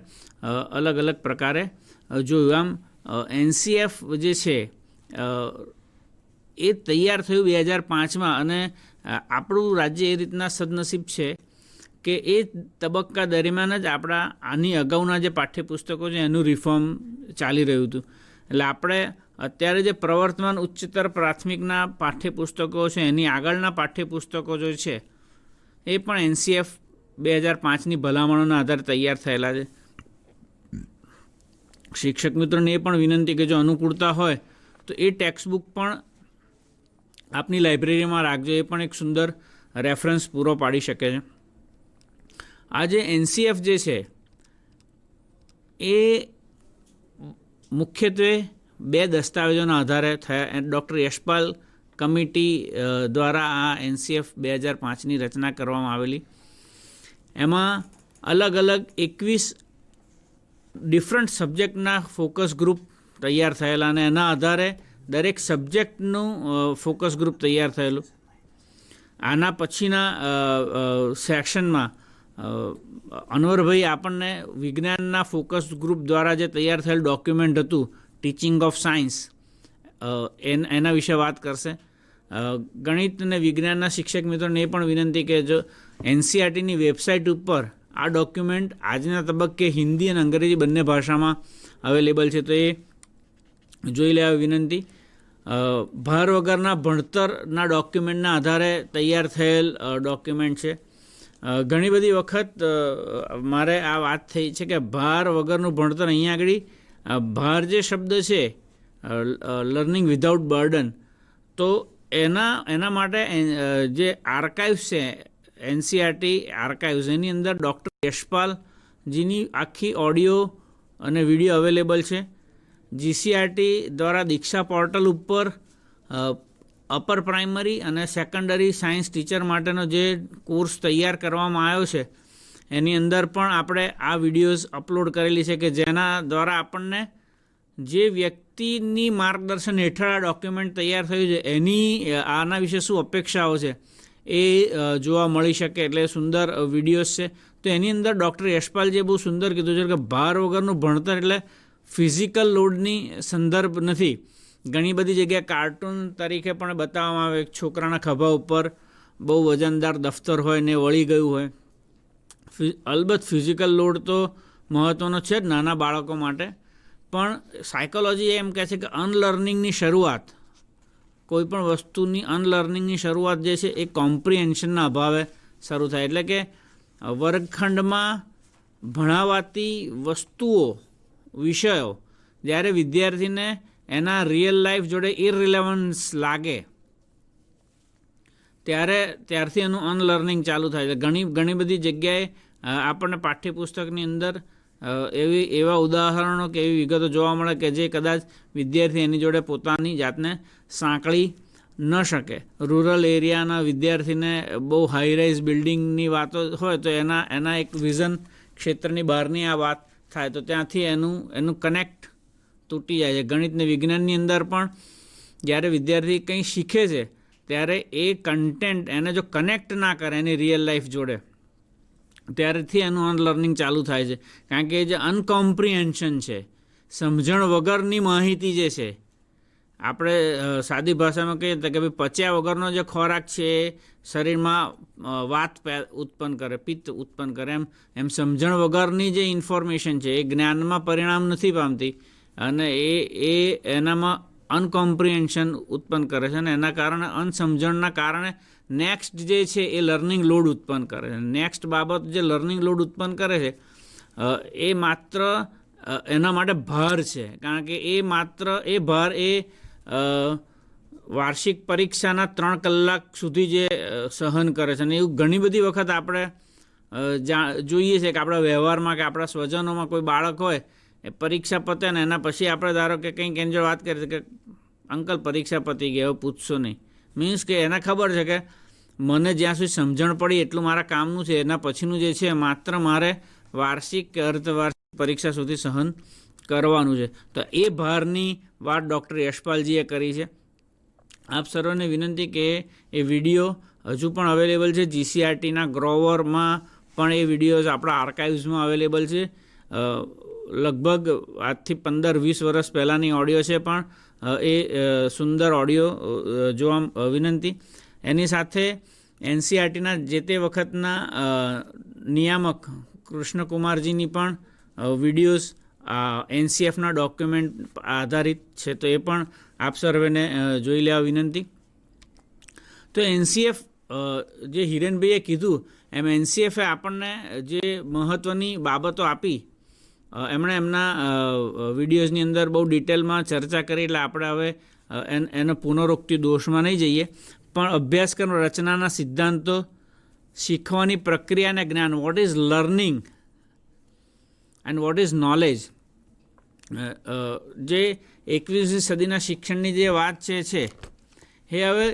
અલગ અલગ પ્રકારે જોયું. આમ NCF જે છે એ તૈયાર થયું 2005માં અને આપણું રાજ્ય એ રીતના સદનસીબ છે કે એ તબક્કા દરમિયાન જ આપણા આની અગાઉના જે પાઠ્યપુસ્તકો છે એનું રિફોર્મ ચાલી રહ્યું હતું. એટલે આપણે અત્યારે જે પ્રવર્તમાન ઉચ્ચતર પ્રાથમિકના પાઠ્યપુસ્તકો છે એની આગળના પાઠ્યપુસ્તકો જે છે એ પણ NCF 2005ની ભલામણોના આધારે તૈયાર થયેલા છે. શિક્ષક મિત્રોને એ પણ વિનંતી કે જો અનુકૂળતા હોય તો એ ટેક્સ્ટબુક પણ આપની લાઇબ્રેરીમાં રાખજો, એ પણ એક સુંદર રેફરન્સ પૂરો પાડી શકે છે. આ જે NCF જે છે એ મુખ્યત્વે બે દસ્તાવેજોના આધારે થયા. ડૉક્ટર યશપાલ કમિટી દ્વારા આ NCF 2005ની રચના કરવામાં આવેલી. એમાં અલગ અલગ 21 ડિફરન્ટ સબ્જેક્ટના ફોકસ ગ્રુપ તૈયાર થયેલા અને એના આધારે દરેક સબ્જેક્ટનું ફોકસ ગ્રુપ તૈયાર થયેલું. આના પછીના સેક્શનમાં અનવરભાઈ આપણને વિજ્ઞાનના ફોકસ ગ્રુપ દ્વારા જે તૈયાર થયેલ ડોક્યુમેન્ટ હતું ટીચિંગ ઓફ સાયન્સ એના વિશે વાત કરશે. ગણિત અને વિજ્ઞાનના શિક્ષક મિત્રોને એ પણ વિનંતી કે જો NCERTની વેબસાઇટ ઉપર આ ડોક્યુમેન્ટ આજના તબક્કે હિન્દી અને અંગ્રેજી બંને ભાષામાં અવેલેબલ છે, તો એ જોઈ લેવા વિનંતી. ભાર વગરના ભણતરના ડોક્યુમેન્ટના આધારે તૈયાર થયેલ ડોક્યુમેન્ટ છે. ઘણી બધી વખત મારે આ વાત થઈ છે કે ભાર વગરનું ભણતર, અહીંયા આગળ ભાર જે શબ્દ છે લર્નિંગ વિધાઉટ બર્ડન, તો એના માટે જે આર્કાઇવ્સ છે NCERT આર્કાઇવ્સ, એની અંદર ડૉક્ટર યશપાલજીની આખી ઓડિયો અને વિડીયો અવેલેબલ છે. GCERT દ્વારા દીક્ષા પોર્ટલ ઉપર અપર પ્રાઇમરી અને સેકન્ડરી સાયન્સ ટીચર માટેનો જે કોર્સ તૈયાર કરવામાં આવ્યો છે એની અંદર પણ આપણે આ વિડીયોઝ અપલોડ કરેલી છે કે જેના દ્વારા આપણને જે વ્યક્તિની માર્ગદર્શન હેઠળ આ ડોક્યુમેન્ટ તૈયાર થયું છે એની આના વિશે શું અપેક્ષાઓ છે એ જોવા મળી શકે. એટલે સુંદર વિડીયોઝ છે. તો એની અંદર ડૉક્ટર યશપાલજીએ બહુ સુંદર કીધું છે કે ભાર વગરનું ભણતર એટલે ફિઝિકલ લોડની સંદર્ભ નથી. ઘણી બધી જગ્યાએ કાર્ટૂન તરીકે પણ બતાવવામાં આવે, છોકરાના ખભા ઉપર બહુ વજનદાર દફતર હોય ને વળી ગયું હોય. અલબત્ત ફિઝિકલ લોડ તો મહત્ત્વનો છે જ નાના બાળકો માટે, પણ સાયકોલોજી એમ કહે છે કે અનલર્નિંગની શરૂઆત, કોઈ પણ વસ્તુની અનલર્નિંગની શરૂઆત જે છે એ કોમ્પ્રિહેન્શનના અભાવે શરૂ થાય. એટલે કે વર્ગખંડમાં ભણાવાતી વસ્તુઓ, વિષયો જ્યારે વિદ્યાર્થીને એના રિયલ લાઈફ જોડે ઇરરિલેવન્સ લાગે ત્યારથી એનું અનલર્નિંગ ચાલુ થાય છે. ઘણી બધી જગ્યાએ આપણને પાઠ્યપુસ્તકની અંદર એવા ઉદાહરણો કે એવી વિગતો જોવા મળે કે જે કદાચ વિદ્યાર્થી એની જોડે પોતાની જાતને સાંકળી ન શકે. રૂરલ એરિયાના વિદ્યાર્થીને બહુ હાઈરાઇઝ બિલ્ડિંગની વાતો હોય તો એના એક વિઝન ક્ષેત્રની બહારની આ વાત થાય તો ત્યાંથી એનું કનેક્ટ તૂટી જાય છે. ગણિત અને વિજ્ઞાનની અંદર પણ જ્યારે વિદ્યાર્થી કંઈ શીખે છે ત્યારે એ કન્ટેન્ટ એને જો કનેક્ટ ના કરે એની રિયલ લાઈફ જોડે ત્યારેથી એનું અનલર્નિંગ ચાલુ થાય છે. કારણ કે જે અનકોમ્પ્રિહેન્શન છે, સમજણ વગરની માહિતી જે છે, આપણે સાદી ભાષામાં કહીએ તો કે ભાઈ પચ્યા વગરનો જે ખોરાક છે એ શરીરમાં વાત ઉત્પન્ન કરે, પિત્ત ઉત્પન્ન કરે. એમ સમજણ વગરની જે ઇન્ફોર્મેશન છે એ જ્ઞાનમાં પરિણામ નથી પામતી અને એ એનામાં અનકોમ્પ્રિહેન્શન ઉત્પન્ન કરે છે અને એના કારણે અનસમજણના કારણે નેક્સ્ટ જે છે એ લર્નિંગ લોડ ઉત્પન્ન કરે છે. નેક્સ્ટ બાબત જે લર્નિંગ લોડ ઉત્પન્ન કરે છે એ માત્ર એના માટે ભાર છે, કારણ કે એ ભાર એ વાર્ષિક પરીક્ષાના 3 કલાક સુધી જે સહન કરે છે. અને એવું ઘણી બધી વખત આપણે જોઈએ છે કે આપણા વ્યવહારમાં કે આપણા સ્વજનોમાં કોઈ બાળક હોય એ પરીક્ષા પતે ને એના પછી આપણે ધારો કે કંઈક એની જોડે વાત કરીએ કે અંકલ પરીક્ષા પતી ગઈ, હવે પૂછશો નહીં. મીન્સ કે એને ખબર છે કે મને જ્યાં સુધી સમજણ પડી એટલું મારા કામનું છે, એના પછીનું જે છે માત્ર મારે વાર્ષિક કે અર્ધવાર્ષિક પરીક્ષા સુધી સહન કરવાનું છે. તો એ ભારની વાત ડૉક્ટર યશપાલજીએ કરી છે. આપ સર્વને વિનંતી કે એ વિડીયો હજુ પણ અવેલેબલ છે. GCRTના ગ્રોવરમાં પણ એ વિડીયોઝ આપણા આર્કાઇવ્સમાં અવેલેબલ છે. લગભગ આજથી 15-20 વર્ષ પહેલાંની ઓડિયો છે, પણ એ સુંદર ઓડિયો જોવા વિનંતી. એની સાથે NCERTના જે તે વખતના નિયામક કૃષ્ણકુમારજીની પણ વિડીયોઝ NCFના ડોક્યુમેન્ટ આધારિત છે, તો એ પણ આપ સર્વેને જોઈ લેવા વિનંતી. તો NCF જે હિરેનભાઈએ કીધું એમ NCFએ આપણને જે મહત્ત્વની બાબતો આપી એમણે એમના વિડીયોઝની અંદર બહુ ડિટેલમાં ચર્ચા કરી, એટલે આપણે હવે એનો પુનરોક્તિ દોષમાં નહીં જઈએ. પણ અભ્યાસક્રમ રચનાના સિદ્ધાંતો, શીખવાની પ્રક્રિયા અને જ્ઞાન, what is learning and what is knowledge, જે 21મી સદીના શિક્ષણની જે વાત છે એ હવે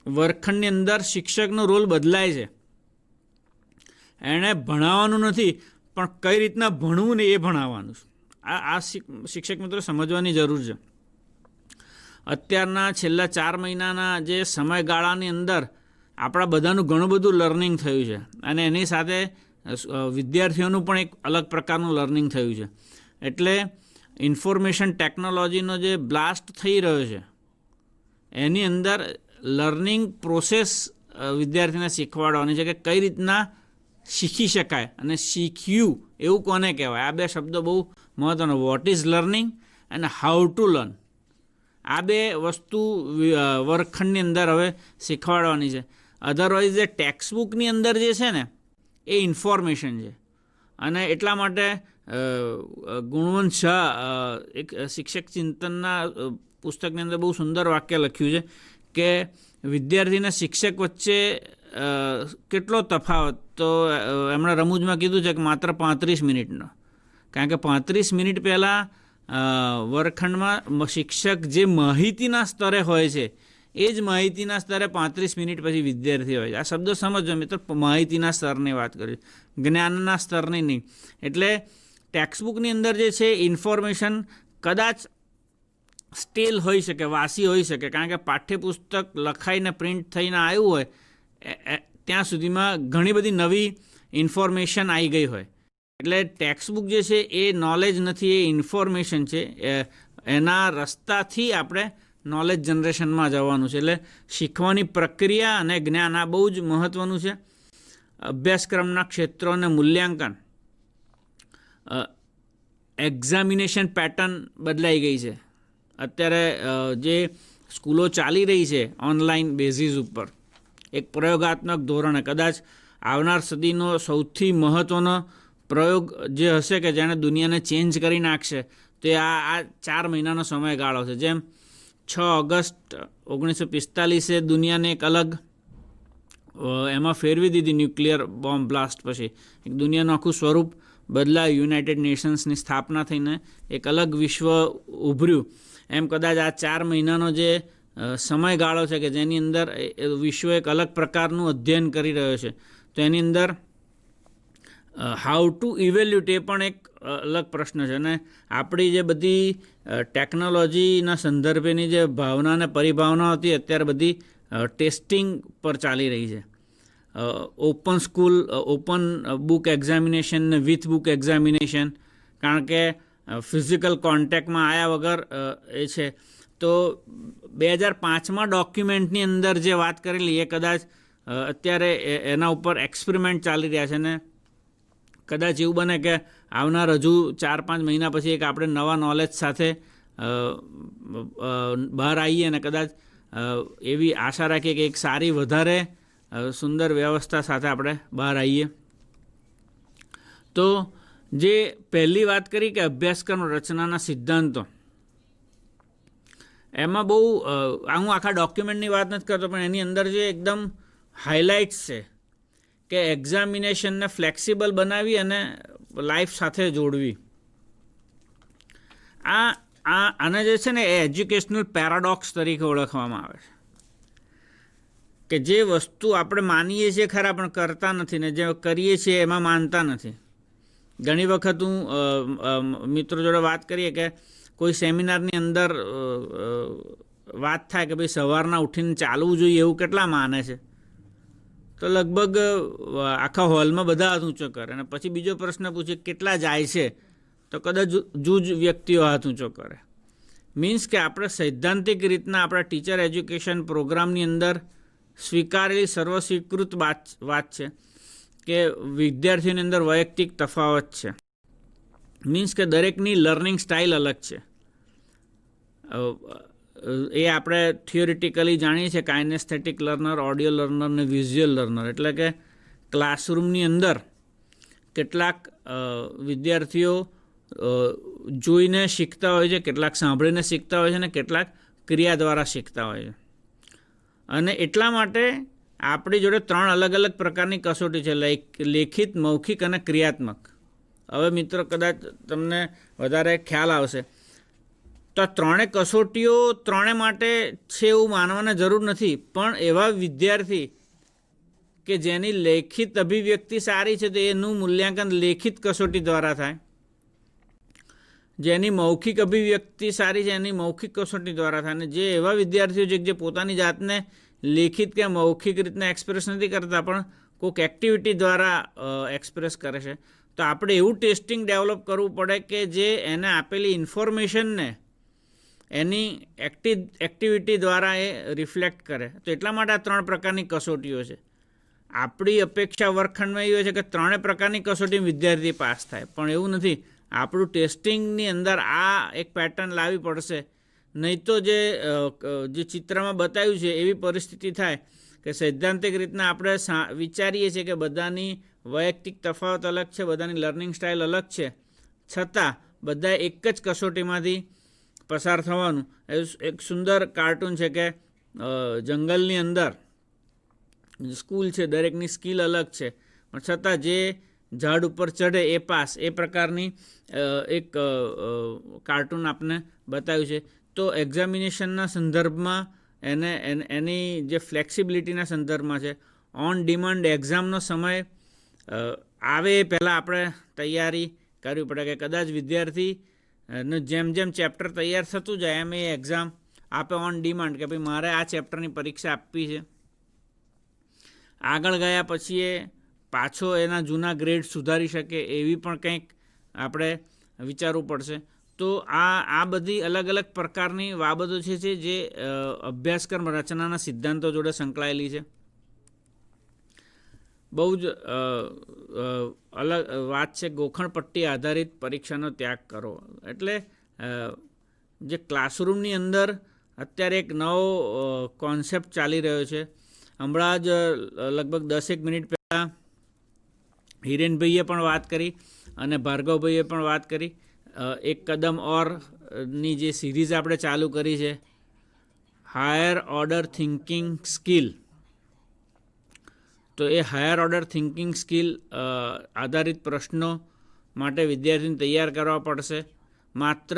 વર્ગખંડની અંદર શિક્ષકનો રોલ બદલાય છે. એણે ભણાવવાનું નથી, પણ કઈ રીતના ભણવું ને એ ભણાવવાનું છે. આ શિક્ષક મિત્રો સમજવાની જરૂર છે. અત્યારના છેલ્લા 4 મહિનાના જે સમયગાળાની અંદર આપણા બધાનું ઘણું બધું લર્નિંગ થયું છે, અને એની સાથે વિદ્યાર્થીઓનું પણ એક અલગ પ્રકારનું લર્નિંગ થયું છે. એટલે ઇન્ફોર્મેશન ટેકનોલોજીનો જે બ્લાસ્ટ થઈ રહ્યો છે એની અંદર લર્નિંગ પ્રોસેસ વિદ્યાર્થીને શીખવાડવાની છે કે કઈ રીતના શીખી શકાય અને શીખ્યું એવું કોને કહેવાય. આ 2 શબ્દો બહુ મહત્ત્વના, વોટ ઇઝ લર્નિંગ અને હાઉ ટુ લર્ન. આ 2 વસ્તુ વર્ગખંડની અંદર હવે શીખવાડવાની છે. અધરવાઇઝ જે ટેક્સ્ટબુકની અંદર જે છે ને એ ઇન્ફોર્મેશન છે. અને એટલા માટે ગુણવંત શાહ એક શિક્ષક ચિંતનના પુસ્તકની અંદર બહુ સુંદર વાક્ય લખ્યું છે કે વિદ્યાર્થીના શિક્ષક વચ્ચે કેટલો તફાવત, તો એમણે રમૂજમાં કીધું છે કે માત્ર 35 મિનિટનો. કારણ કે 35 મિનિટ પહેલાં વર્ગખંડમાં શિક્ષક જે માહિતીના સ્તરે હોય છે એ જ માહિતીના સ્તરે 35 મિનિટ પછી વિદ્યાર્થી હોય છે. આ શબ્દો સમજો મિત્રો, માહિતીના સ્તરની વાત કરી, જ્ઞાનના સ્તરની નહીં. એટલે ટેક્સ્ટબુકની અંદર જે છે ઇન્ફોર્મેશન કદાચ સ્ટેલ હોઈ શકે, વાસી હોઈ શકે, કારણ કે પાઠ્યપુસ્તક લખાઈને પ્રિન્ટ થઈને આવ્યું હોય ત્યાં સુધીમાં ઘણી બધી નવી ઇન્ફોર્મેશન આવી ગઈ હોય. એટલે ટેક્સ્ટબુક જે છે એ નોલેજ નથી, એ ઇન્ફોર્મેશન છે. એના રસ્તાથી આપણે નોલેજ જનરેશનમાં જવાનું છે. એટલે શીખવાની પ્રક્રિયા અને જ્ઞાન આ બહુ જ મહત્ત્વનું છે. અભ્યાસક્રમના ક્ષેત્રો અને મૂલ્યાંકન, એક્ઝામિનેશન પેટર્ન બદલાઈ ગઈ છે. અત્યારે જે સ્કૂલો ચાલી રહી છે ઓનલાઈન બેઝિસ ઉપર એક પ્રયોગાત્મક ધોરણે, કદાચ આવનાર સદીનો સૌથી મહત્ત્વનો પ્રયોગ જે હશે કે જેણે દુનિયાને ચેન્જ કરી નાખશે, તે આ 4 મહિનાનો સમયગાળો છે. જેમ 6 ઓગસ્ટ 1945 દુનિયાને એક અલગ એમાં ફેરવી દીધી ન્યુક્લિયર બોમ્બ બ્લાસ્ટ પછી. એક દુનિયાનું આખું સ્વરૂપ બદલાયું, યુનાઇટેડ નેશન્સની સ્થાપના થઈને એક અલગ વિશ્વ ઉભર્યું. એમ કદાચ આ 4 મહિનાનો જે સમયગાળો છે કે જેની અંદર વિશ્વ એક અલગ પ્રકારનું અધ્યયન કરી રહ્યો છે, તો એની અંદર હાઉ ટુ ઇવેલ્યુટ એ પણ એક અલગ પ્રશ્ન છે. અને આપણી જે બધી ટેકનોલોજીના સંદર્ભેની જે ભાવના અને પરિભાવના હતી અત્યારે બધી ટેસ્ટિંગ પર ચાલી રહી છે. Open school, open book examination ને વિથ બુક એક્ઝામિનેશન, કારણ કે ફિઝિકલ કોન્ટેક્ટમાં આવ્યા વગર એ છે. તો 2005માં ડોક્યુમેન્ટની અંદર જે વાત કરેલી એ કદાચ અત્યારે એના ઉપર એક્સપેરિમેન્ટ ચાલી રહ્યા છે, ને કદાચ એવું બને કે આવનાર હજુ 4-5 મહિના પછી એક આપણે નવા નોલેજ સાથે બહાર આવીએ અને કદાચ એવી આશા રાખીએ કે એક સારી વધારે સુંદર વ્યવસ્થા સાથે આપણે બહાર આવીએ. તો જે પહેલી વાત કરી કે અભ્યાસક્રમ રચનાના સિદ્ધાંતો, એમાં બહુ હું આખા ડોક્યુમેન્ટની વાત નથી કરતો, પણ એની અંદર જે એકદમ હાઇલાઇટ્સ છે કે એક્ઝામિનેશનને ફ્લેક્સિબલ બનાવી અને લાઈફ સાથે જોડવી. આને જે છે ને એ એજ્યુકેશનલ પેરાડોક્સ તરીકે ઓળખવામાં આવે છે કે જે વસ્તુ આપણે માનીએ છીએ ખરા પણ કરતા નથી, ને જે કરીએ છીએ એમાં માનતા નથી. ઘણી વખત હું મિત્રો જોડે વાત કરીએ કે કોઈ સેમિનારની અંદર વાત થાય કે ભાઈ સવારના ઉઠીને ચાલવું જોઈએ એવું કેટલા માને છે, તો લગભગ આખા હોલમાં બધા હાથ ઊંચો કરે. અને પછી બીજો પ્રશ્ન પૂછે કેટલા જાય છે, તો કદાચ જૂજ વ્યક્તિઓ હાથ ઊંચો કરે. મીન્સ કે આપણે સૈદ્ધાંતિક રીતના આપણા ટીચર એજ્યુકેશન પ્રોગ્રામની અંદર સ્વીકારેલી સર્વસ્વીકૃત વાત છે કે વિદ્યાર્થીઓની અંદર વૈયક્તિક તફાવત છે. મીન્સ કે દરેકની લર્નિંગ સ્ટાઇલ અલગ છે. એ આપણે થિયોરિટિકલી જાણીએ છીએ કાઇનેસ્થેટિક લર્નર, ઓડિયો લર્નર ને વિઝ્યુઅલ લર્નર. એટલે કે ક્લાસરૂમની અંદર કેટલાક વિદ્યાર્થીઓ જોઈને શીખતા હોય છે, કેટલાક સાંભળીને શીખતા હોય છે અને કેટલાક ક્રિયા દ્વારા શીખતા હોય છે. અને એટલા માટે આપણી જોડે 3 અલગ અલગ પ્રકારની કસોટી છે, લેખિત, મૌખિક અને ક્રિયાત્મક. હવે મિત્રો કદાચ તમને વધારે ખ્યાલ આવશે તો આ 3 કસોટીઓ 3 માટે છે એવું માનવાની જરૂર નથી, પણ એવા વિદ્યાર્થી કે જેની લેખિત અભિવ્યક્તિ સારી છે તો એનું મૂલ્યાંકન લેખિત કસોટી દ્વારા થાય, જેની મૌખિક અભિવ્યક્તિ સારી છે એની મૌખિક કસોટી દ્વારા થાય, અને જે એવા વિદ્યાર્થીઓ છે જે પોતાની જાતને લેખિત કે મૌખિક રીતના એક્સપ્રેસ નથી કરતા પણ કોઈક એક્ટિવિટી દ્વારા એક્સપ્રેસ કરે છે, તો આપણે એવું ટેસ્ટિંગ ડેવલપ કરવું પડે કે જે એને આપેલી ઇન્ફોર્મેશનને એની એક્ટિવિટી દ્વારા એ રિફ્લેક્ટ કરે. તો એટલા માટે આ 3 પ્રકારની કસોટીઓ છે. આપણી અપેક્ષા વર્ગખંડમાં એવી હોય છે કે 3 પ્રકારની કસોટી વિદ્યાર્થી પાસ થાય, પણ એવું નથી. આપણું ટેસ્ટિંગની અંદર આ એક પેટર્ન લાવવી પડશે, નહીં તો જે ચિત્રમાં બતાવ્યું છે એવી પરિસ્થિતિ થાય કે સૈદ્ધાંતિક રીતના આપણે વિચારીએ છીએ કે બધાની વૈયક્તિક તફાવત અલગ છે, બધાની લર્નિંગ સ્ટાઇલ અલગ છે, છતાં બધા એક જ કસોટીમાંથી પસાર થવાનું. એક સુંદર કાર્ટૂન છે કે જંગલની અંદર સ્કૂલ છે, દરેકની સ્કિલ અલગ છે, પણ છતાં જે ઝાડ ઉપર ચઢે એ પાસ, એ પ્રકારની એક કાર્ટૂન આપને બતાવ્યું છે. તો એક્ઝામિનેશનના સંદર્ભમાં એની જે ફ્લેક્સિબિલિટીના સંદર્ભમાં છે, ઓન ડિમાન્ડ એક્ઝામનો સમય આવે એ પહેલાં આપણે તૈયારી કરવી પડે કે કદાચ વિદ્યાર્થી જેમ જેમ ચેપ્ટર તૈયાર થતું જાય એમ એ એક્ઝામ આપે ઓન ડિમાન્ડ કે ભાઈ મારે આ ચેપ્ટરની પરીક્ષા આપવી છે. આગળ ગયા પછી એ પાછો એના જૂના ગ્રેડ સુધારી શકે એવી પણ કંઈક આપણે વિચારવું પડશે. તો આ બધી અલગ અલગ પ્રકારની બાબતો છે જે અભ્યાસક્રમ રચનાના સિદ્ધાંતો જોડે સંકળાયેલી છે. બહુ જ અલગ વાત છે ગોખણપટ્ટી આધારિત પરીક્ષાનો ત્યાગ કરો. એટલે જે ક્લાસરૂમની અંદર અત્યારે એક નવો કોન્સેપ્ટ ચાલી રહ્યો છે. હમણાં જ લગભગ 10 મિનિટ પહેલાં હિરેનભાઈએ પણ વાત કરી અને ભાર્ગવભાઈએ પણ વાત કરી. એક કદમ ઓરની જે સિરીઝ આપણે ચાલુ કરી છે, હાયર ઓર્ડર થિંકિંગ સ્કિલ. તો એ હાયર ઓર્ડર થિંકિંગ સ્કિલ આધારિત પ્રશ્નો માટે વિદ્યાર્થીને તૈયાર કરવા પડશે. માત્ર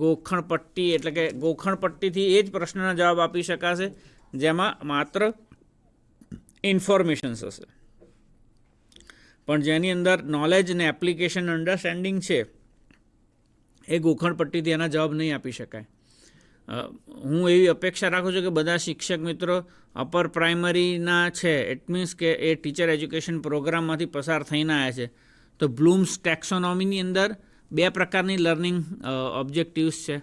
ગોખણપટ્ટી એટલે કે ગોખણપટ્ટીથી એ જ પ્રશ્નના જવાબ આપી શકાશે જેમાં માત્ર ઇન્ફોર્મેશન્સ હશે, પણ જેની અંદર નોલેજ અને એપ્લિકેશન અન્ડરસ્ટેન્ડિંગ છે એ ગોખણપટ્ટીથી એના જવાબ નહીં આપી શકાય. હું એવી અપેક્ષા રાખું છું કે બધા શિક્ષક મિત્રો અપર પ્રાઇમરીના છે, ઇટ મીન્સ કે એ ટીચર એજ્યુકેશન પ્રોગ્રામમાંથી પસાર થઈને આવ્યા છે. તો બ્લૂમ્સ ટેક્સોનોમીની અંદર 2 પ્રકારની લર્નિંગ ઓબ્જેક્ટિવ્સ છે,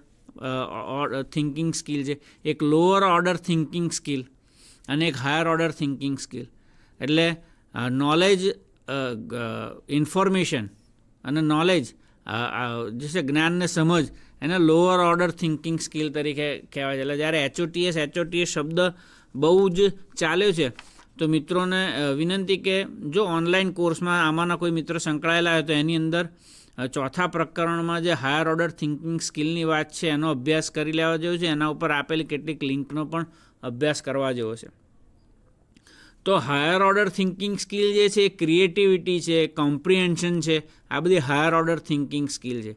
થિંકિંગ સ્કિલ છે. એક લોઅર ઓર્ડર થિંકિંગ સ્કિલ અને એક હાયર ઓર્ડર થિંકિંગ સ્કિલ. એટલે નોલેજ, ઇન્ફોર્મેશન અને નોલેજ જે છે જ્ઞાનને સમજ એને લોઅર ઓર્ડર થિંકિંગ સ્કિલ તરીકે કહેવાય છે. એટલે જ્યારે HOTS શબ્દ બહુ જ ચાલ્યો છે, તો મિત્રોને વિનંતી કે જો ઓનલાઈન કોર્સમાં આમાંના કોઈ મિત્રો સંકળાયેલા હોય તો એની અંદર ચોથા પ્રકરણમાં જે હાયર ઓર્ડર થિંકિંગ સ્કિલની વાત છે એનો અભ્યાસ કરી લેવા જેવો છે. એના ઉપર આપેલી કેટલીક લિંકનો પણ અભ્યાસ કરવા જેવો છે. તો હાયર ઓર્ડર થિંકિંગ સ્કિલ જે છે એ ક્રિએટિવિટી છે, કોમ્પ્રિહેન્શન છે, આ બધી હાયર ઓર્ડર થિંકિંગ સ્કિલ છે.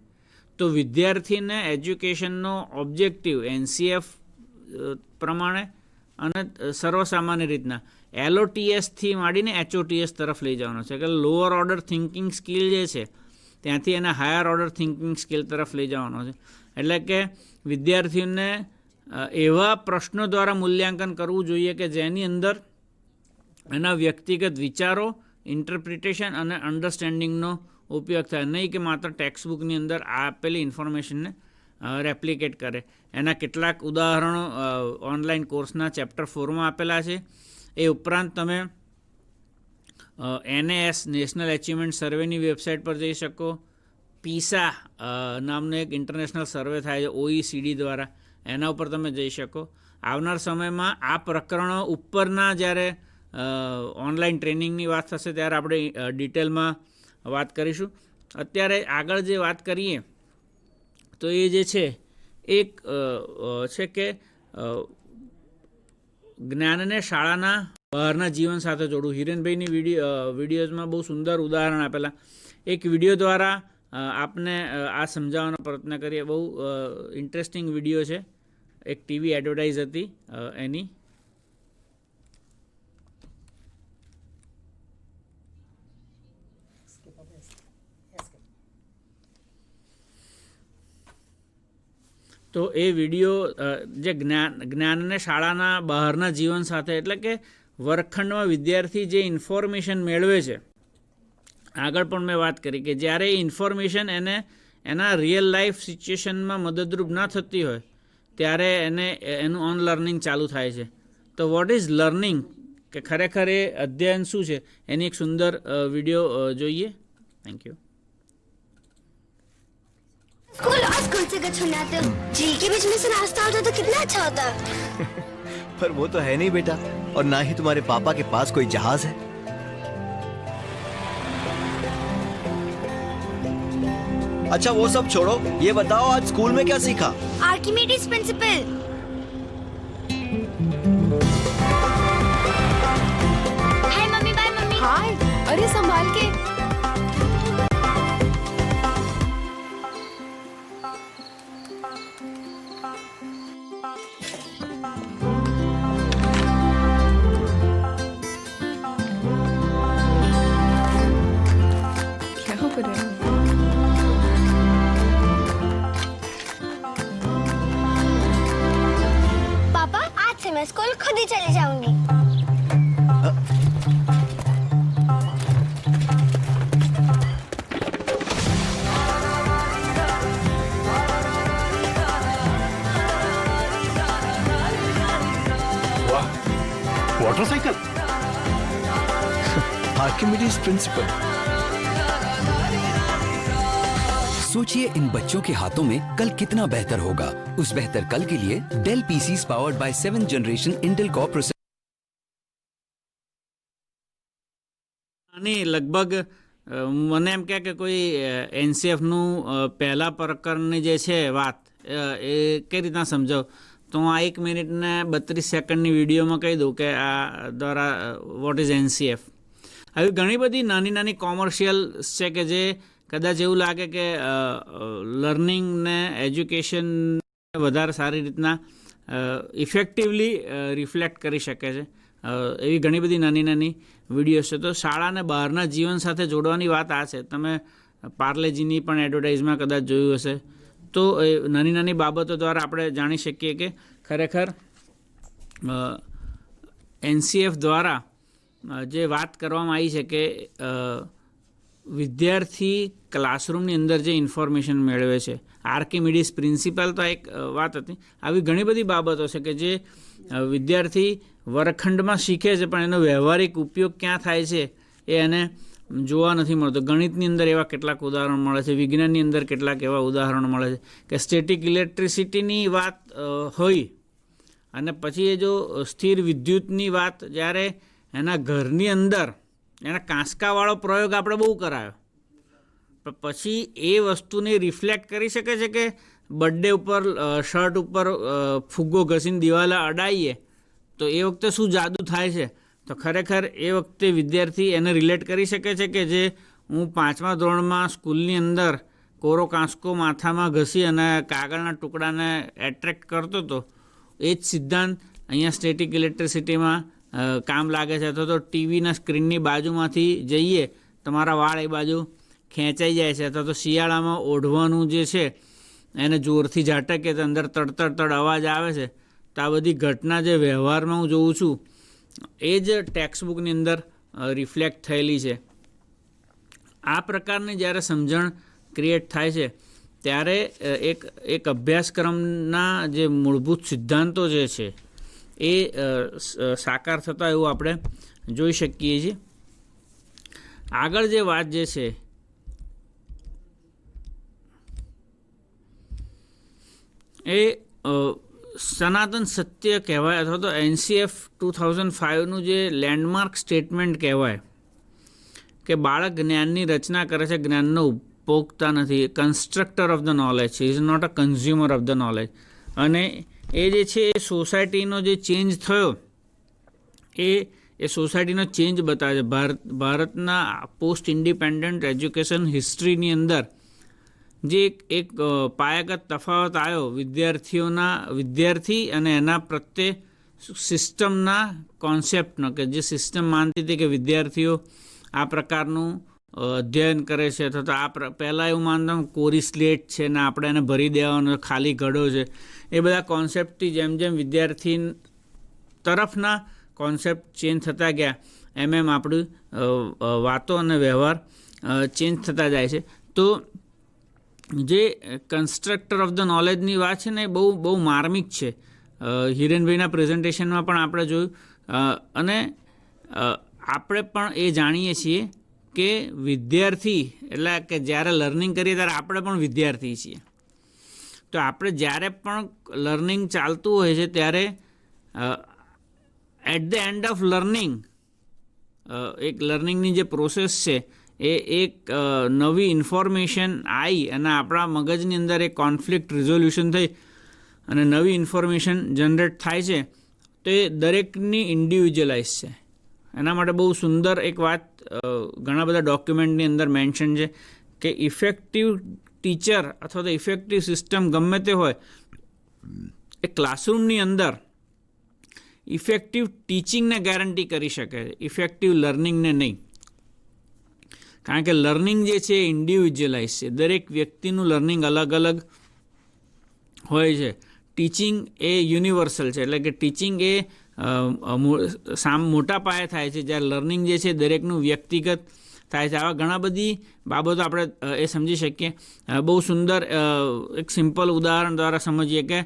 તો વિદ્યાર્થીને એજ્યુકેશનનો ઓબ્જેક્ટિવ NCF પ્રમાણે અને સર્વસામાન્ય રીતના LOTSથી માંડીને HOTS તરફ લઈ જવાનો છે કે લોઅર ઓર્ડર થિંકિંગ સ્કિલ જે છે ત્યાંથી એને હાયર ઓર્ડર થિંકિંગ સ્કિલ તરફ લઈ જવાનો છે. એટલે કે વિદ્યાર્થીઓને એવા પ્રશ્નો દ્વારા મૂલ્યાંકન કરવું જોઈએ કે જેની અંદર એના વ્યક્તિગત વિચારો, ઇન્ટરપ્રિટેશન અને અન્ડરસ્ટેન્ડિંગનો ઉપયોગ થાય, નહીં કે માત્ર ટેક્સ્ટબુકની અંદર આપેલી ઇન્ફોર્મેશનને રેપ્લિકેટ કરે. એના કેટલાક ઉદાહરણો ઓનલાઈન કોર્સના ચેપ્ટર 4માં આપેલા છે. એ ઉપરાંત તમે NAS નેશનલ એચિવમેન્ટ સર્વેની વેબસાઇટ પર જઈ શકો. PISA નામનો એક ઇન્ટરનેશનલ સર્વે થાય છે OECD દ્વારા, એના ઉપર તમે જઈ શકો. આવનાર સમયમાં આ પ્રકરણો ઉપરના જ્યારે ઓનલાઈન ટ્રેનિંગની વાત થશે ત્યારે આપણે ડિટેલમાં વાત કરીશું. અત્યારે આગળ જે વાત કરીએ તો એ જે છે એક છે કે જ્ઞાનને શાળાના બહારના જીવન સાથે જોડવું. હિરેનભાઈની વિડીયોઝમાં બહુ સુંદર ઉદાહરણ આપેલા. એક વિડીયો દ્વારા આપને આ સમજાવવાનો પ્રયત્ન કરીએ. બહુ ઇન્ટરેસ્ટિંગ વિડીયો છે. એક ટીવી એડવર્ટાઇઝ હતી એની. તો એ વિડીયો જે જ્ઞાનને શાળાના બહારના જીવન સાથે, એટલે કે વર્ગખંડમાં વિદ્યાર્થી જે ઇન્ફોર્મેશન મેળવે છે, આગળ પણ મેં વાત કરી કે જ્યારે એ ઇન્ફોર્મેશન એને એના રિયલ લાઈફ સિચ્યુએશનમાં મદદરૂપ ના થતી હોય ત્યારે એનું ઓન લર્નિંગ ચાલુ થાય છે. તો વોટ ઇઝ લર્નિંગ, કે ખરેખર એ અધ્યયન શું છે, એની એક સુંદર વિડીયો જોઈએ. Thank you. स्कूल और स्कूल से कब छोड़ने आते हो? जी के बीच में से रास्ता होता तो कितना अच्छा होता. पर वो तो है नहीं बेटा, और ना ही तुम्हारे पापा के पास कोई जहाज है. अच्छा वो सब छोड़ो, ये बताओ आज स्कूल में क्या सीखा? Archimedes principle. Hi mummy. Bye mummy. Hi. अरे संभाल के. पापा आज से मैं स्कूल खुद ही चली जाऊंगी. मोटरसाइकिल. Archimedes principal. सोचिए इन बच्चों के हाथों में कल कितना बेहतर होगा. उस बेहतर कल के लिए Dell PCs powered by 7th generation Intel core processor. આની લગભગ મને એમ કહે કે કોઈ NCFનું પહેલા પ્રકરણની જે છે વાત એ કઈ રીતના સમજાવ, તો હું આ 1 મિનિટ ને 32 સેકન્ડની વિડીયોમાં કહી દઉં કે આ દ્વારા વોટ ઇઝ NCF. આવી ઘણી બધી નાની નાની કોમર્શિયલ છે કે જે કદાચ એવું લાગે કે લર્નિંગ ને એજ્યુકેશન વધારે સારી રીતના ઇફેક્ટિવલી રિફ્લેક્ટ કરી શકે છે. એવી ઘણી બધી નાની નાની વિડીયોઝ છે. તો શાળાને બહારના જીવન સાથે જોડવાની વાત આ છે. તમે પાર્લેજીની પણ એડવર્ટાઇઝમાં કદાચ જોયું હશે. તો એ નાની નાની બાબતો દ્વારા આપણે જાણી શકીએ કે ખરેખર NCF દ્વારા જે વાત કરવામાં આવી છે કે વિદ્યાર્થી ક્લાસરૂમની અંદર જે ઇન્ફોર્મેશન મેળવે છે, આર્કિમિડીઝ પ્રિન્સિપલ તો એક વાત હતી. આવી ઘણી બધી બાબતો છે કે જે વિદ્યાર્થી વર્ગખંડમાં શીખે છે પણ એનો વ્યવહારિક ઉપયોગ ક્યાં થાય છે એ એને જોવા નથી મળતો. ગણિતની અંદર એવા કેટલાક ઉદાહરણો મળે છે, વિજ્ઞાનની અંદર કેટલાક એવા ઉદાહરણો મળે છે કે સ્ટેટિક ઇલેક્ટ્રિસિટીની વાત હોય અને પછી એ જો સ્થિર વિદ્યુતની વાત જ્યારે એના ઘરની અંદર એના કાંસકાવાળો પ્રયોગ આપણે બહુ કરાયો, પણ પછી એ વસ્તુને રિફ્લેક્ટ કરી શકે છે કે બર્થડે ઉપર શર્ટ ઉપર ફુગ્ગો ઘસીને દિવાલે અડાઈએ તો એ વખતે શું જાદુ થાય છે? તો ખરેખર એ વખતે વિદ્યાર્થી એને રિલેટ કરી શકે છે કે જે હું 5મા ધોરણમાં સ્કૂલની અંદર કોરો કાંસકો માથામાં ઘસી અને કાગળના ટુકડાને એટ્રેક્ટ કરતો હતો, એ જ સિદ્ધાંત અહીંયા સ્ટેટિક ઇલેક્ટ્રિસિટીમાં કામ લાગે છે. અથવા તો ટીવીના સ્ક્રીનની બાજુમાંથી જઈએ તમારા વાળ એ બાજુ ખેંચાઈ જાય છે, અથવા તો શિયાળામાં ઓઢવાનું જે છે એને જોરથી ઝાટકે તો અંદર તડ અવાજ આવે છે. તો આ બધી ઘટના જે વ્યવહારમાં હું જોઉં છું એ જ ટેક્સ્ટબુકની અંદર રિફ્લેક્ટ થયેલી છે. આ પ્રકારની જ્યારે સમજણ ક્રિએટ થાય છે ત્યારે એક અભ્યાસક્રમના જે મૂળભૂત સિદ્ધાંતો જે છે એ સાકાર થતા એવું આપણે જોઈ શકીએ છીએ. આગળ જે વાત જે છે એ સનાતન સત્ય કહેવાય, અથવા તો NCF 2005નું જે લેન્ડમાર્ક સ્ટેટમેન્ટ કહેવાય કે બાળક જ્ઞાનની રચના કરે છે, જ્ઞાનનો ઉપભોગતા નથી. કન્સ્ટ્રક્ટર ઓફ ધ નોલેજ છે, is not a consumer of the knowledge. અને એ જે છે એ સોસાયટીનો જે ચેન્જ થયો એ સોસાયટીનો ચેન્જ બતાવે છે. ભારતના પોસ્ટ ઇન્ડિપેન્ડન્ટ એજ્યુકેશન હિસ્ટ્રીની અંદર જે એક પાયાગત તફાવત આવ્યો વિદ્યાર્થી અને એના પ્રત્યે સિસ્ટમના કોન્સેપ્ટનો, કે જે સિસ્ટમ માનતી હતી કે વિદ્યાર્થીઓ આ પ્રકારનું અધ્યયન કરે છે, અથવા તો પહેલાં એવું માનતા કોરી સ્લેટ છે ને આપણે એને ભરી દેવાનો ખાલી ઘડો છે. એ બધા કોન્સેપ્ટથી જેમ જેમ વિદ્યાર્થી તરફના કોન્સેપ્ટ ચેન્જ થતા ગયા એમ આપણી વાતો અને વ્યવહાર ચેન્જ થતા જાય છે. તો જે કન્સ્ટ્રક્ટર ઓફ ધ નોલેજની વાત છે ને એ બહુ માર્મિક છે. હિરેનભાઈના પ્રેઝન્ટેશનમાં પણ આપણે જોયું અને આપણે પણ એ જાણીએ છીએ કે વિદ્યાર્થી એટલે કે જ્યારે લર્નિંગ કરીએ ત્યારે આપણે પણ વિદ્યાર્થી છીએ. તો આપણે જ્યારે પણ લર્નિંગ ચાલતું હોય છે ત્યારે at the end of learning એક લર્નિંગની જે પ્રોસેસ છે એ એક નવી ઇન્ફોર્મેશન આવી અને આપણા મગજની અંદર એક કોન્ફ્લિક્ટ રિઝોલ્યુશન થઈ અને નવી ઇન્ફોર્મેશન જનરેટ થાય છે. તો એ દરેકની ઇન્ડિવિજ્યુઅલાઇઝ છે. એના માટે બહુ સુંદર એક વાત ઘણા બધા ડોક્યુમેન્ટની અંદર મેન્શન છે કે ઇફેક્ટિવ ટીચર અથવા તો ઇફેક્ટિવ સિસ્ટમ ગમે તે હોય એ ક્લાસરૂમની અંદર ઇફેક્ટિવ ટીચિંગને ગેરંટી કરી શકે છે, ઇફેક્ટિવ લર્નિંગને નહીં. કારણ કે લર્નિંગ જે છે એ ઇન્ડિવિજ્યુઅલાઇઝ છે. દરેક વ્યક્તિનું લર્નિંગ અલગ અલગ હોય છે. ટીચિંગ એ યુનિવર્સલ છે, એટલે કે ટીચિંગ એ મોટા પાયે થાય છે, જ્યારે લર્નિંગ જે છે દરેકનું વ્યક્તિગત થાય છે. આવા ઘણા બધી બાબતો આપણે એ સમજી શકીએ. બહુ સુંદર એક સિમ્પલ ઉદાહરણ દ્વારા સમજીએ કે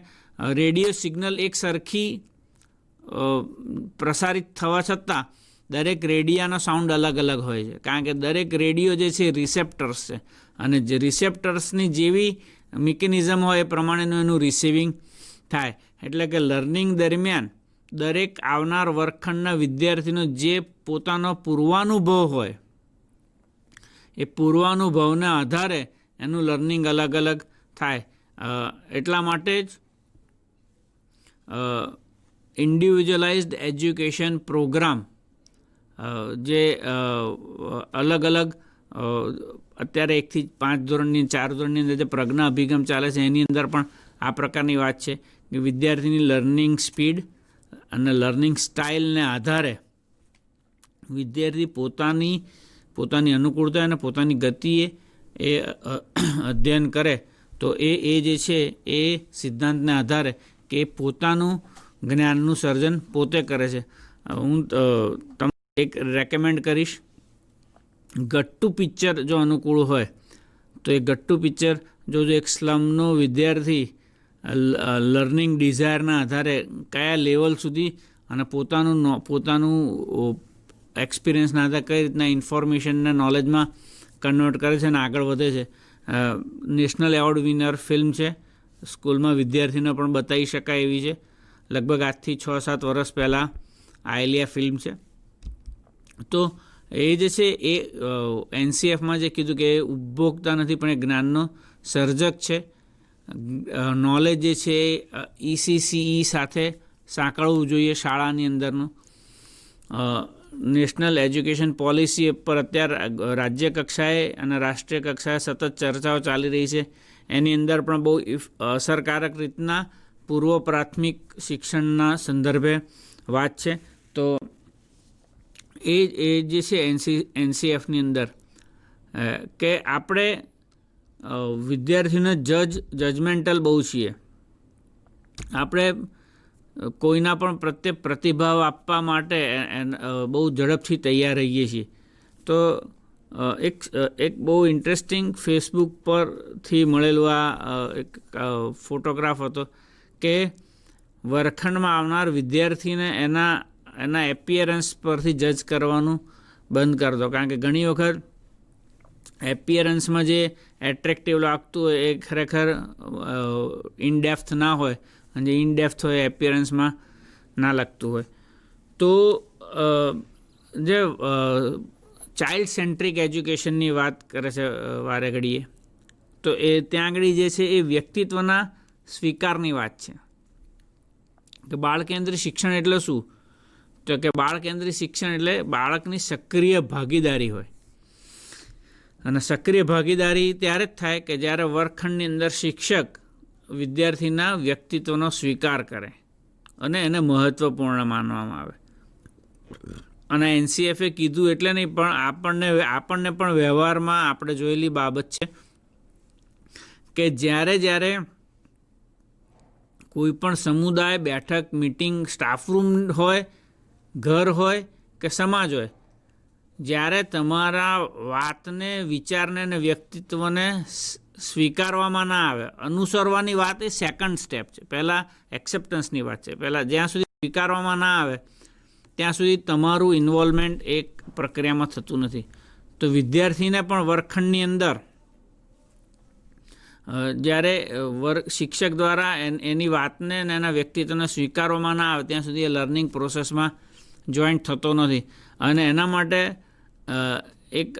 રેડિયો સિગ્નલ એક સરખી પ્રસારિત થવા છતાં દરેક રેડિયાનો સાઉન્ડ અલગ અલગ હોય છે, કારણ કે દરેક રેડિયો જે છે રિસેપ્ટર્સ છે અને જે રિસેપ્ટર્સની જેવી મિકેનિઝમ હોય એ પ્રમાણેનું એનું રિસીવિંગ થાય. એટલે કે લર્નિંગ દરમિયાન દરેક આવનાર વર્ગખંડના વિદ્યાર્થીનો જે પોતાનો પૂર્વાનુભવ હોય એ પૂર્વાનુભવના આધારે એનું લર્નિંગ અલગ અલગ થાય. એટલા માટે જ ઇન્ડિવિજ્યુઅલાઇઝ્ડ એજ્યુકેશન પ્રોગ્રામ જે અલગ અલગ અત્યારે 1 થી 5 ધોરણની 4 ધોરણની અંદર જે પ્રજ્ઞા અભિગમ ચાલે છે એની અંદર પણ આ પ્રકારની વાત છે કે વિદ્યાર્થીની લર્નિંગ સ્પીડ અને લર્નિંગ સ્ટાઇલને આધારે વિદ્યાર્થી પોતાની અનુકૂળતા અને પોતાની ગતિએ એ અધ્યયન કરે તો એ જે છે એ સિદ્ધાંતને આધારે કે પોતાનું જ્ઞાનનું સર્જન પોતે કરે છે. હું તમને એક રેકમેન્ડ કરીશ, ગટ્ટુ પિક્ચર જો અનુકૂળ હોય તો એ ગટ્ટુ પિક્ચર જો એક સ્લમનો વિદ્યાર્થી લર્નિંગ ડિઝાયરના આધારે કયા લેવલ સુધી અને પોતાનું એક્સપિરિયન્સના આધારે કઈ રીતના ઇન્ફોર્મેશનને નોલેજમાં કન્વર્ટ કરે છે અને આગળ વધે છે. નેશનલ એવોર્ડ વિનર ફિલ્મ છે, સ્કૂલમાં વિદ્યાર્થીને પણ બતાવી શકાય એવી છે. લગભગ આજથી 6-7 વર્ષ પહેલાં આવેલી આ ફિલ્મ છે. તો એ જે છે એ એનસીએફમાં જે કીધું કે એ ઉપભોક્તા નથી પણ એ જ્ઞાનનો સર્જક છે. નોલેજ જે છે એ ECCE સાથે સાંકળવું જોઈએ શાળાની અંદરનું. નેશનલ એજ્યુકેશન પોલિસી પર અત્યારે રાજ્ય કક્ષાએ અને રાષ્ટ્રીય કક્ષાએ સતત ચર્ચાઓ ચાલી રહી છે. એની અંદર પણ બહુ અસરકારક રીતના પૂર્વ પ્રાથમિક શિક્ષણના સંદર્ભે વાત છે. તો એ જે છે એનસીએફની અંદર કે આપણે વિદ્યાર્થીઓને જજમેન્ટલ બહુ છીએ. આપણે કોઈના પણ પ્રત્યે પ્રતિભાવ આપવા માટે બહુ ઝડપથી તૈયાર રહીએ છીએ. તો એક બહુ ઇન્ટરેસ્ટિંગ ફેસબુક પરથી મળેલું આ એક ફોટોગ્રાફ હતો કે વર્ગખંડમાં આવનાર વિદ્યાર્થીને એના એપિયરન્સ પરથી જજ કરવાનું બંધ કરી દો. કારણ કે ઘણી વખત એપિયરન્સમાં જે એટ્રેક્ટિવ લાગતું હોય એ ખરેખર ઇનડેપ્થ ના હોય અને જે ઇનડેપ્થ હોય એપિયરન્સમાં ના લાગતું હોય. તો જે ચાઇલ્ડ સેન્ટ્રિક એજ્યુકેશનની વાત કરે છે વારે ઘડીએ, તો એ ત્યાં આગળ જે છે એ વ્યક્તિત્વના સ્વીકારની વાત છે કે બાળકેન્દ્રી શિક્ષણ એટલે શું? તો કે બાળકેન્દ્રી શિક્ષણ એટલે બાળકની સક્રિય ભાગીદારી હોય. અને સક્રિય ભાગીદારી ત્યારે જ થાય કે જ્યારે વર્ગખંડની અંદર શિક્ષક વિદ્યાર્થીના વ્યક્તિત્વનો સ્વીકાર કરે અને એને મહત્ત્વપૂર્ણ માનવામાં આવે. અને એનસીએફે કીધું એટલે નહીં, પણ આપણને પણ વ્યવહારમાં આપણે જોયેલી બાબત છે કે જ્યારે કોઈ પણ સમુદાય બેઠક, મિટિંગ, સ્ટાફરૂમ હોય, ઘર હોય કે સમાજ હોય, જ્યારે તમારા વાતને, વિચારને અને વ્યક્તિત્વને સ્વીકારવામાં ના આવે, અનુસરવાની વાત એ સેકન્ડ સ્ટેપ છે. પહેલાં એક્સેપ્ટન્સની વાત છે. પહેલાં જ્યાં સુધી સ્વીકારવામાં ના આવે ત્યાં સુધી તમારું ઇન્વોલ્વમેન્ટ એક પ્રક્રિયામાં થતું નથી. તો વિદ્યાર્થીને પણ વર્ગખંડની અંદર જ્યારે શિક્ષક દ્વારા એની વાતને અને એના વ્યક્તિત્વને સ્વીકારવામાં ના આવે ત્યાં સુધી એ લર્નિંગ પ્રોસેસમાં જોઈન્ટ થતો નથી. અને એના માટે એક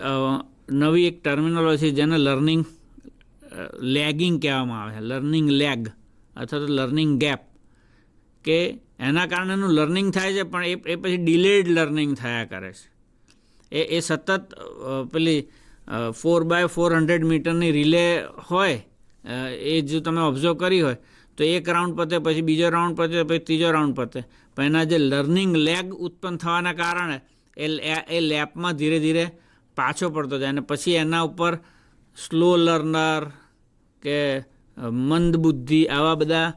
નવી એક ટર્મિનોલોજી જેને લર્નિંગ લેગિંગ કહેવામાં આવે છે, લર્નિંગ લેગ અથવા તો લર્નિંગ ગેપ, કે એના કારણે એનું લર્નિંગ થાય છે પણ એ પછી ડિલેડ લર્નિંગ થયા કરે છે. એ સતત પેલી 4x400 મીટરની રિલે હોય એ જો તમે ઓબ્ઝર્વ કરી હોય તો એક રાઉન્ડ પતે, પછી બીજો રાઉન્ડ પતે, પછી ત્રીજો રાઉન્ડ પતે, પણ એના જે લર્નિંગ લેગ ઉત્પન્ન થવાના કારણે એ લેપમાં ધીરે ધીરે પાછો પડતો જાય અને પછી એના ઉપર સ્લો લર્નર કે મંદ બુદ્ધિ આવા બધા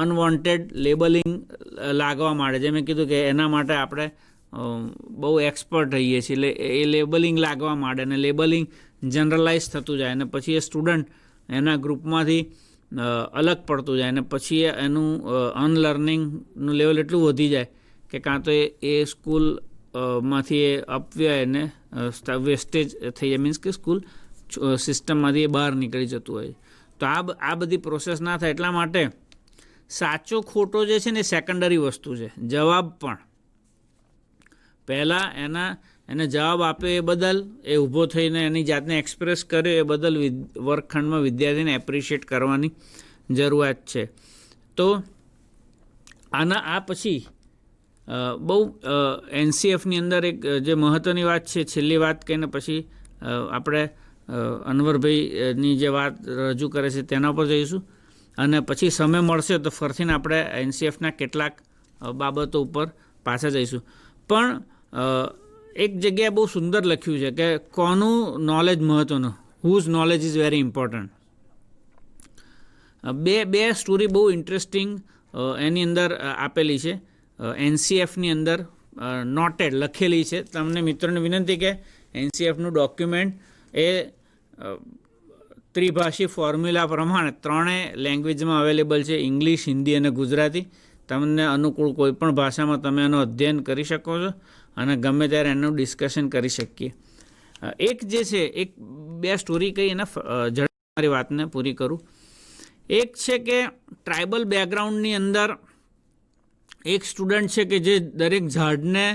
અનવોન્ટેડ લેબલિંગ લાગવા માંડે. જેમ મેં કીધું કે એના માટે આપણે બહુ એક્સપર્ટ રહીએ છીએ. એટલે એ લેબલિંગ લાગવા માંડે અને લેબલિંગ જનરલાઇઝ થતું જાય અને પછી એ સ્ટુડન્ટ એના ગ્રુપમાંથી અલગ પડતું જાય અને પછી એનું અનલર્નિંગનું લેવલ એટલું વધી જાય કે કાં તો એ સ્કૂલમાંથી એ અપવ્યય અને વેસ્ટેજ થઈ જાય, મીન્સ કે સ્કૂલ સિસ્ટમમાંથી એ બહાર નીકળી જતું હોય. તો આ બધી પ્રોસેસ ના થાય એટલા માટે સાચો ખોટો જે છે ને એ સેકન્ડરી વસ્તુ છે. જવાબ પણ પહેલાં એને જવાબ આપ્યો એ બદલ, એ ઊભો થઈને એની જાતને એક્સપ્રેસ કર્યો એ બદલ વર્ગખંડમાં વિદ્યાર્થીને એપ્રિશિએટ કરવાની જરૂરિયાત છે. તો આ પછી બહુ એનસીએફની અંદર એક જે મહત્ત્વની વાત છે, છેલ્લી વાત કહીને પછી આપણે અનવરભાઈની જે વાત રજૂ કરે છે તેના પર જઈશું અને પછી સમય મળશે તો ફરીથી આપણે એનસીએફના કેટલાક બાબતો ઉપર પાછા જઈશું. પણ એક જગ્યાએ બહુ સુંદર લખ્યું છે કે કોનું નોલેજ મહત્ત્વનું, whose knowledge is very important. બે સ્ટોરી બહુ ઇન્ટરેસ્ટિંગ એની અંદર આપેલી છે, એનસીએફની અંદર નોટેડ લખેલી છે. તમને મિત્રોને વિનંતી કે એનસીએફનું ડોક્યુમેન્ટ એ ત્રિભાષી ફોર્મ્યુલા પ્રમાણે 3 લેંગ્વેજમાં અવેલેબલ છે, ઇંગ્લિશ, હિન્દી અને ગુજરાતી. તમને અનુકૂળ કોઈ પણ ભાષામાં તમે એનું અધ્યયન કરી શકો છો અને ગમે ત્યારે એનું ડિસ્કશન કરી શકીએ. એક જે છે એક બે સ્ટોરી કહી અને ઝડપ મારી વાતને પૂરી કરું. એક છે કે ટ્રાઇબલ બેકગ્રાઉન્ડની અંદર એક સ્ટુડન્ટ છે કે જે દરેક ઝાડને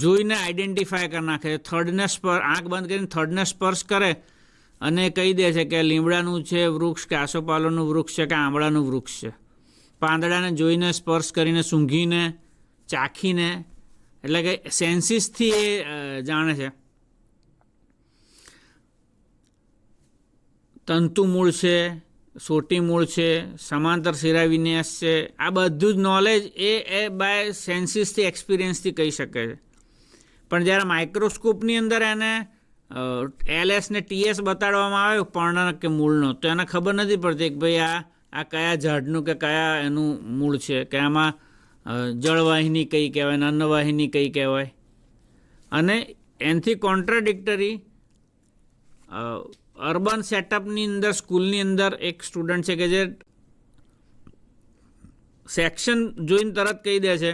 જોઈને આઈડેન્ટિફાય કરી નાખે. થર્ડને આંખ બંધ કરીને થર્ડને સ્પર્શ કરે અને કહી દે છે કે લીમડાનું છે વૃક્ષ કે આસોપાલવનું વૃક્ષ છે કે આંબળાનું વૃક્ષ છે. પાંદડાને જોઈને સ્પર્શ કરીને સૂંઘીને ચાખીને એટલે કે સેન્સીસથી એ જાણે છે. તંતુ મૂળ છે, સોટી મૂળ છે, સમાંતર શિરા વિન્યાસ છે, આ બધું જ નોલેજ એ બાય સેન્સીસથી એક્સપિરિયન્સથી કહી શકે છે. પણ જ્યારે માઇક્રોસ્કોપની અંદર એને LS ને TS બતાડવામાં આવે પર્ણ કે મૂળનો, તો એને ખબર નથી પડતી કે ભાઈ આ કયા ઝાડનું કે કયા એનું મૂળ છે, કે આમાં જળવાહિની કઈ કહેવાય ને અન્નવાહિની કઈ કહેવાય. અને એનાથી કોન્ટ્રાડિક્ટરી અર્બન સેટઅપની અંદર સ્કૂલની અંદર એક સ્ટુડન્ટ છે કે જે સેક્શન જોઈને તરત કહી દે છે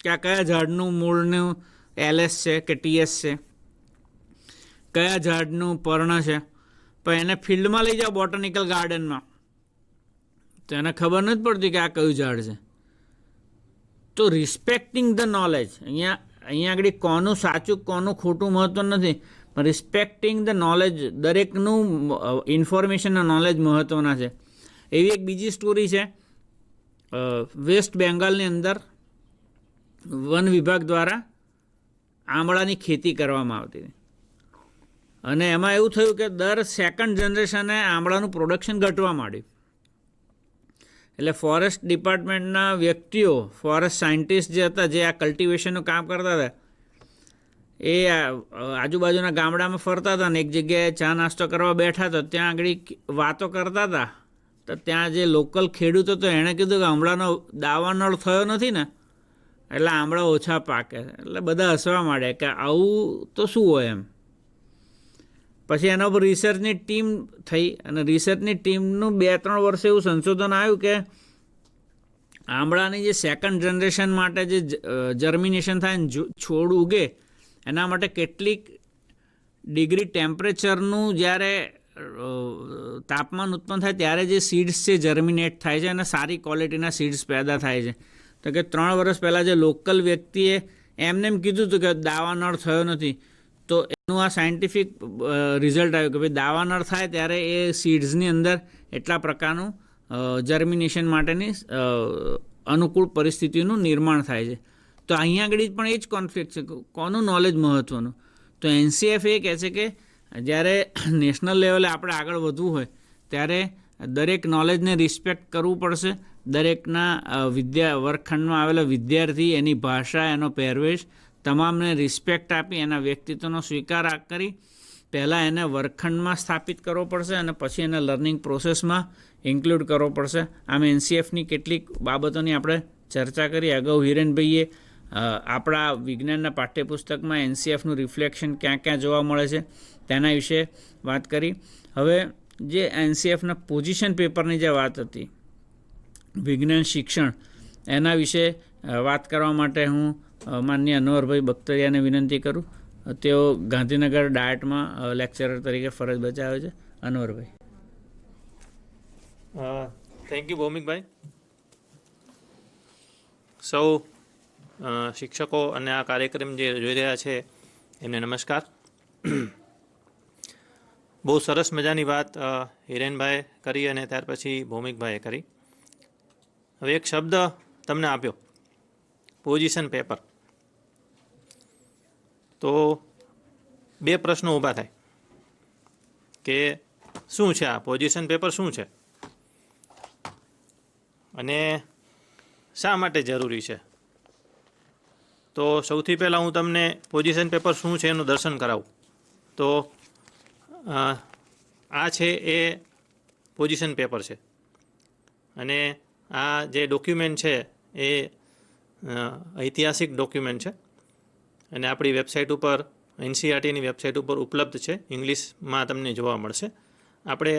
કે આ કયા ઝાડનું મૂળનું LS છે કે TS છે, કયા ઝાડનું પર્ણ છે. પણ એને ફિલ્ડમાં લઈ જાઓ બોટનિકલ ગાર્ડનમાં તો એને ખબર નથી પડતી કે આ કયું ઝાડ છે. તો રિસ્પેક્ટિંગ ધ નોલેજ, અહીંયા આગળ કોનું સાચું કોનું ખોટું મહત્વ નથી, પણ રિસ્પેક્ટિંગ ધ નોલેજ, દરેકનું ઇન્ફોર્મેશન નોલેજ મહત્ત્વના છે. એવી એક બીજી સ્ટોરી છે વેસ્ટ બેંગાલની અંદર વન વિભાગ દ્વારા આંબળાની ખેતી કરવામાં આવતી હતી અને એમાં એવું થયું કે દર સેકન્ડ જનરેશને આંબળાનું પ્રોડક્શન ઘટવા માંડ્યું. એટલે ફોરેસ્ટ ડિપાર્ટમેન્ટના વ્યક્તિઓ, ફોરેસ્ટ સાયન્ટિસ્ટ જે હતા, જે આ કલ્ટિવેશનનું કામ કરતા હતા, એ આજુબાજુના ગામડામાં ફરતા હતા ને એક જગ્યાએ ચા નાસ્તો કરવા બેઠા હતા, ત્યાં આગળ વાતો કરતા હતા. તો ત્યાં જે લોકલ ખેડૂત હતો એણે કીધું કે હમણાંનો દાવાનળ થયો નથી ને એટલે આંબળા ઓછા પાકે. એટલે બધા હસવા માંડ્યા કે આવું તો શું હોય એમ. પછી એના ઉપર રિસર્ચની ટીમ થઈ અને રિસર્ચની ટીમનું 2-3 વર્ષે એવું સંશોધન આવ્યું કે આંબળાની જે સેકન્ડ જનરેશન માટે જે જર્મિનેશન થાય ને છોડ ઉગે એના માટે કેટલીક ડિગ્રી ટેમ્પરેચરનું જ્યારે તાપમાન ઉત્પન્ન થાય ત્યારે જે સીડ્સ છે જર્મિનેટ થાય છે અને સારી ક્વોલિટીના સીડ્સ પેદા થાય છે. તો કે 3 વર્ષ પહેલાં જે લોકલ વ્યક્તિએ એમને એમ કીધું હતું કે દાવાનળ થયો નથી, તો એનું આ સાયન્ટિફિક રિઝલ્ટ આવ્યું કે ભાઈ દાવાનળ થાય ત્યારે એ સીડ્સની અંદર એટલા પ્રકારનું જર્મિનેશન માટેની અનુકૂળ પરિસ્થિતિનું નિર્માણ થાય છે. તો અહીંયા આગળ પણ એ જ કોન્ફ્લિક્ટ છે, કોનું નોલેજ મહત્ત્વનું. તો NCF એ કહે છે કે જ્યારે નેશનલ લેવલે આપણે આગળ વધવું હોય ત્યારે દરેક નોલેજને રિસ્પેક્ટ કરવું પડશે. દરેકના વર્ગખંડમાં આવેલા વિદ્યાર્થી, એની ભાષા, એનો પહેરવેશ, તમામને રિસ્પેક્ટ આપી એના વ્યક્તિત્વનો સ્વીકાર કરી પહેલાં એને વર્ગખંડમાં સ્થાપિત કરવો પડશે અને પછી એને લર્નિંગ પ્રોસેસમાં ઇન્ક્લુડ કરવો પડશે. આમ NCFની કેટલીક બાબતોની આપણે ચર્ચા કરી. અગાઉ હિરેનભાઈએ આપણા વિજ્ઞાનના પાઠ્યપુસ્તકમાં NCFનું રિફ્લેક્શન ક્યાં ક્યાં જોવા મળે છે તેના વિશે વાત કરી. હવે જે NCFના પોઝિશન પેપરની જે વાત હતી વિજ્ઞાન શિક્ષણ, એના વિશે વાત કરવા માટે હું માનનીય અનવરભાઈ બખ્તરિયાને વિનંતી કરું. તેઓ ગાંધીનગર ડાયટમાં લેક્ચરર તરીકે ફરજ બજાવે છે. અનવરભાઈ. થેન્ક યુ ભૌમિકભાઈ. સૌ શિક્ષકો અને આ કાર્યક્રમ જે જોઈ રહ્યા છે એમને નમસ્કાર. બહુ સરસ મજાની વાત હિરેનભાઈએ કરી અને ત્યાર પછી ભૌમિકભાઈએ કરી. હવે એક શબ્દ તમને આપ્યો, પોઝિશન પેપર. તો 2 પ્રશ્નો ઊભા થાય કે શું છે આ પોઝિશન પેપર, શું છે અને શા માટે જરૂરી છે. તો સૌથી પહેલાં હું તમને પોઝિશન પેપર શું છે એનું દર્શન કરાવું. તો આ છે એ પોઝિશન પેપર છે અને આ જે ડોક્યુમેન્ટ છે એ ઐતિહાસિક ડોક્યુમેન્ટ છે અને આપણી વેબસાઇટ ઉપર NCERTની વેબસાઇટ ઉપર ઉપલબ્ધ છે. ઇંગ્લિશમાં તમને જોવા મળશે. આપણે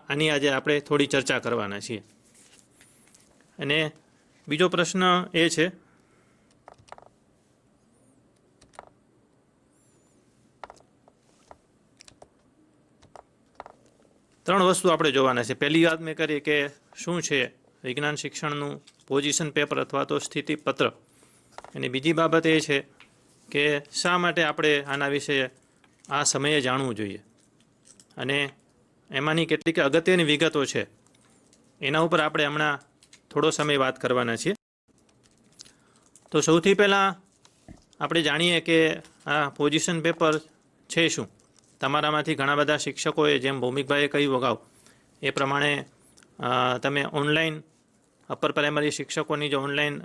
આની આજે આપણે થોડી ચર્ચા કરવાના છીએ. અને બીજો પ્રશ્ન એ છે ત્રણ વસ્તુ આપણે જોવાના છે. પહેલી વાત મેં કરી કે શું છે વિજ્ઞાન શિક્ષણનું પોઝિશન પેપર અથવા તો સ્થિતિપત્ર, અને બીજી બાબત એ છે કે શા માટે આપણે આના વિશે આ સમયે જાણવું જોઈએ, અને એમાંની કેટલીક અગત્યની વિગતો છે એના ઉપર આપણે હમણાં થોડો સમય વાત કરવાના છીએ. તો સૌથી પહેલાં આપણે જાણીએ કે આ પોઝિશન પેપર છે શું. તમારામાંથી ઘણા બધા શિક્ષકોએ, જેમ ભૌમિકભાઈએ કહ્યું અગાઉ એ પ્રમાણે તમે ઓનલાઈન અપર પ્રાઇમરી શિક્ષકોની જે ઓનલાઈન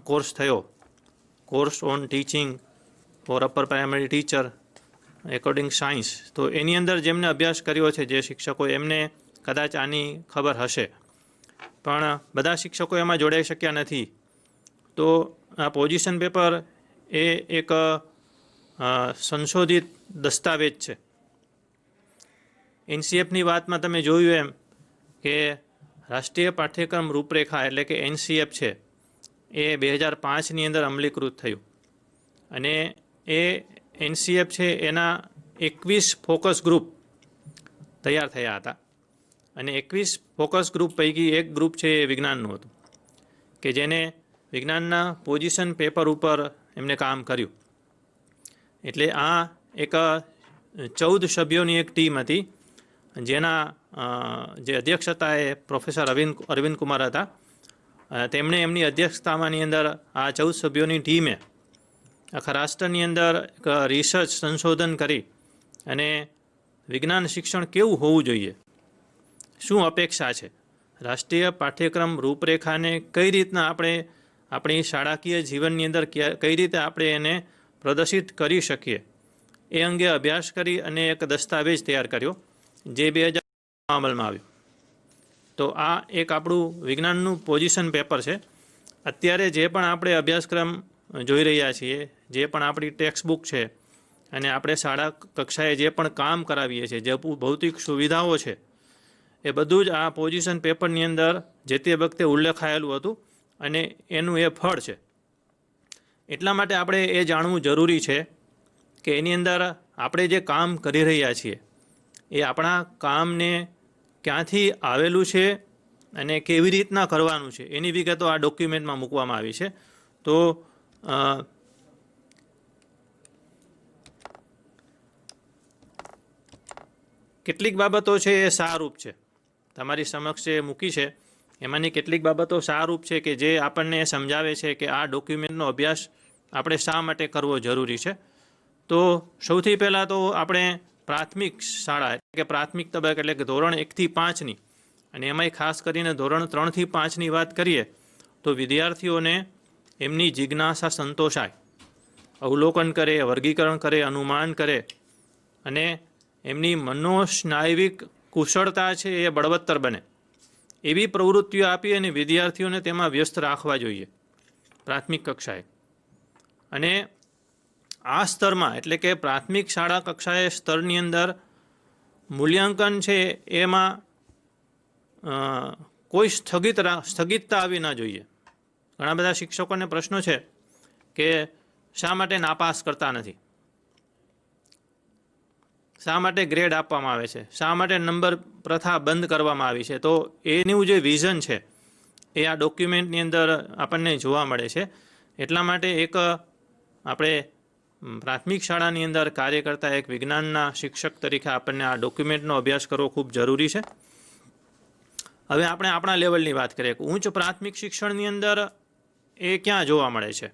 કોર્સ થયો, course on teaching for upper primary teacher according science, તો એની અંદર જેમને અભ્યાસ કર્યો છે જે શિક્ષકો, એમને કદાચ આની ખબર હશે, પણ બધા શિક્ષકો એમાં જોડાઈ શક્યા નથી. તો આ પોઝિશન પેપર એ એક સંશોધિત દસ્તાવેજ છે. એનસીએફની વાતમાં તમે જોયું એમ કે રાષ્ટ્રીય પાઠ્યક્રમ રૂપરેખા એટલે કે એનસીએફ છે એ 2005ની અંદર અમલીકૃત થયું, અને એ એનસીએફ છે એના 21 ફોકસ ગ્રુપ તૈયાર થયા હતા, અને 21 ફોકસ ગ્રુપ પૈકી એક ગ્રુપ છે એ વિજ્ઞાનનું હતું કે જેને વિજ્ઞાનના પોઝિશન પેપર ઉપર એમને કામ કર્યું. એટલે આ એક 14 સભ્યોની એક ટીમ હતી, જેના જે અધ્યક્ષ હતા એ પ્રોફેસર અરવિંદ કુમાર હતા. તેમણે એમની અધ્યક્ષતામાંની અંદર આ 14 સભ્યોની ટીમે આખા રાષ્ટ્રની અંદર એક રિસર્ચ સંશોધન કરી અને વિજ્ઞાન શિક્ષણ કેવું હોવું જોઈએ, શું અપેક્ષા છે, રાષ્ટ્રીય પાઠ્યક્રમ રૂપરેખાને કઈ રીતના આપણે આપણી શાળાકીય જીવનની અંદર કઈ રીતે આપણે એને પ્રદર્શિત કરી શકીએ, એ અંગે અભ્યાસ કરી અને એક દસ્તાવેજ તૈયાર કર્યો જે 2000 અમલમાં આવ્યું. તો આ એક આપણું વિજ્ઞાનનું પોઝિશન પેપર છે. અત્યારે જે પણ આપણે અભ્યાસક્રમ જોઈ રહ્યા છીએ, જે પણ આપણી ટેક્સ્ટ બુક છે, અને આપણે શાળા કક્ષાએ જે પણ કામ કરાવીએ છીએ, જે ભૌતિક સુવિધાઓ છે, એ બધું જ આ પોઝિશન પેપરની અંદર જે તે વખતે ઉલ્લેખાયેલું હતું, અને એનું એ ફળ છે. એટલા માટે આપણે એ જાણવું જરૂરી છે કે એની અંદર આપણે જે કામ કરી રહ્યા છીએ એ આપણા કામને ક્યાંથી આવેલું છે અને કેવી રીતના કરવાનું છે એની વિગતો આ ડોક્યુમેન્ટમાં મૂકવામાં આવી છે. તો કેટલીક બાબતો છે એ સારરૂપ છે, તમારી સમક્ષ એ મૂકી છે. એમાંની કેટલીક બાબતો સારરૂપ છે કે જે આપણને સમજાવે છે કે આ ડોક્યુમેન્ટનો અભ્યાસ આપણે શા માટે કરવો જરૂરી છે. તો સૌથી પહેલાં તો આપણે પ્રાથમિક શાળા એટલે કે પ્રાથમિક તબક્કે એટલે કે ધોરણ 1 થી 5ની, અને એમાંય ખાસ કરીને ધોરણ 3 થી 5ની વાત કરીએ તો વિદ્યાર્થીઓને એમની જિજ્ઞાસા સંતોષાય, અવલોકન કરે, વર્ગીકરણ કરે, અનુમાન કરે, અને એમની મનોસ્નાયવિક કુશળતા છે એ બળવત્તર બને, એવી પ્રવૃત્તિઓ આપી અને વિદ્યાર્થીઓને તેમાં વ્યસ્ત રાખવા જોઈએ પ્રાથમિક કક્ષાએ. અને આ સ્તરમાં એટલે કે પ્રાથમિક શાળા કક્ષાએ સ્તરની અંદર મૂલ્યાંકન છે એમાં કોઈ સ્થગિતતા આવી ના જોઈએ. ઘણા બધા શિક્ષકોને પ્રશ્નો છે કે શા માટે નાપાસ કરતા નથી, શા માટે ગ્રેડ આપવામાં આવે છે, શા માટે નંબર પ્રથા બંધ કરવામાં આવી છે. તો એનું જે વિઝન છે એ આ ડોક્યુમેન્ટની અંદર આપણને જોવા મળે છે. એટલા માટે એક આપણે પ્રાથમિક શાળાની અંદર કાર્ય કરતા એક વિજ્ઞાનના શિક્ષક તરીકે આપણને આ ડોક્યુમેન્ટનો અભ્યાસ કરવો ખૂબ જરૂરી છે. હવે આપણે આપણા લેવલની વાત કરીએ કે ઉચ્ચ પ્રાથમિક શિક્ષણની અંદર એ ક્યાં જોવા મળે છે.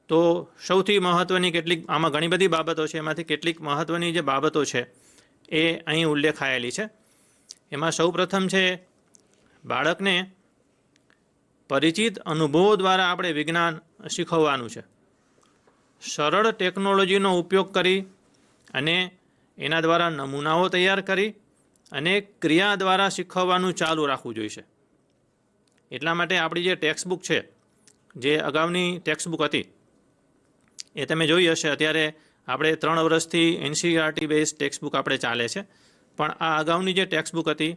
તો સૌથી મહત્ત્વની કેટલીક, આમાં ઘણી બધી બાબતો છે, એમાંથી કેટલીક મહત્ત્વની જે બાબતો છે એ અહીં ઉલ્લેખાયેલી છે. એમાં સૌ પ્રથમ છે બાળકને પરિચિત અનુભવો દ્વારા આપણે વિજ્ઞાન શીખવવાનું છે. સરળ ટેકનોલોજીનો ઉપયોગ કરી અને એના દ્વારા નમૂનાઓ તૈયાર કરી અને ક્રિયા દ્વારા શીખવવાનું ચાલુ રાખવું જોઈશે. એટલા માટે આપણી જે ટેક્સ્ટ બુક છે, જે અગાઉની ટેક્સ્ટ બુક હતી એ તમે જોઈ હશે, અત્યારે આપણે 3 વર્ષથી એનસીઈઆરટી બેઝ ટેક્સ્ટ બુક આપણે ચાલે છે, પણ આ અગાઉની જે ટેક્સ્ટ બુક હતી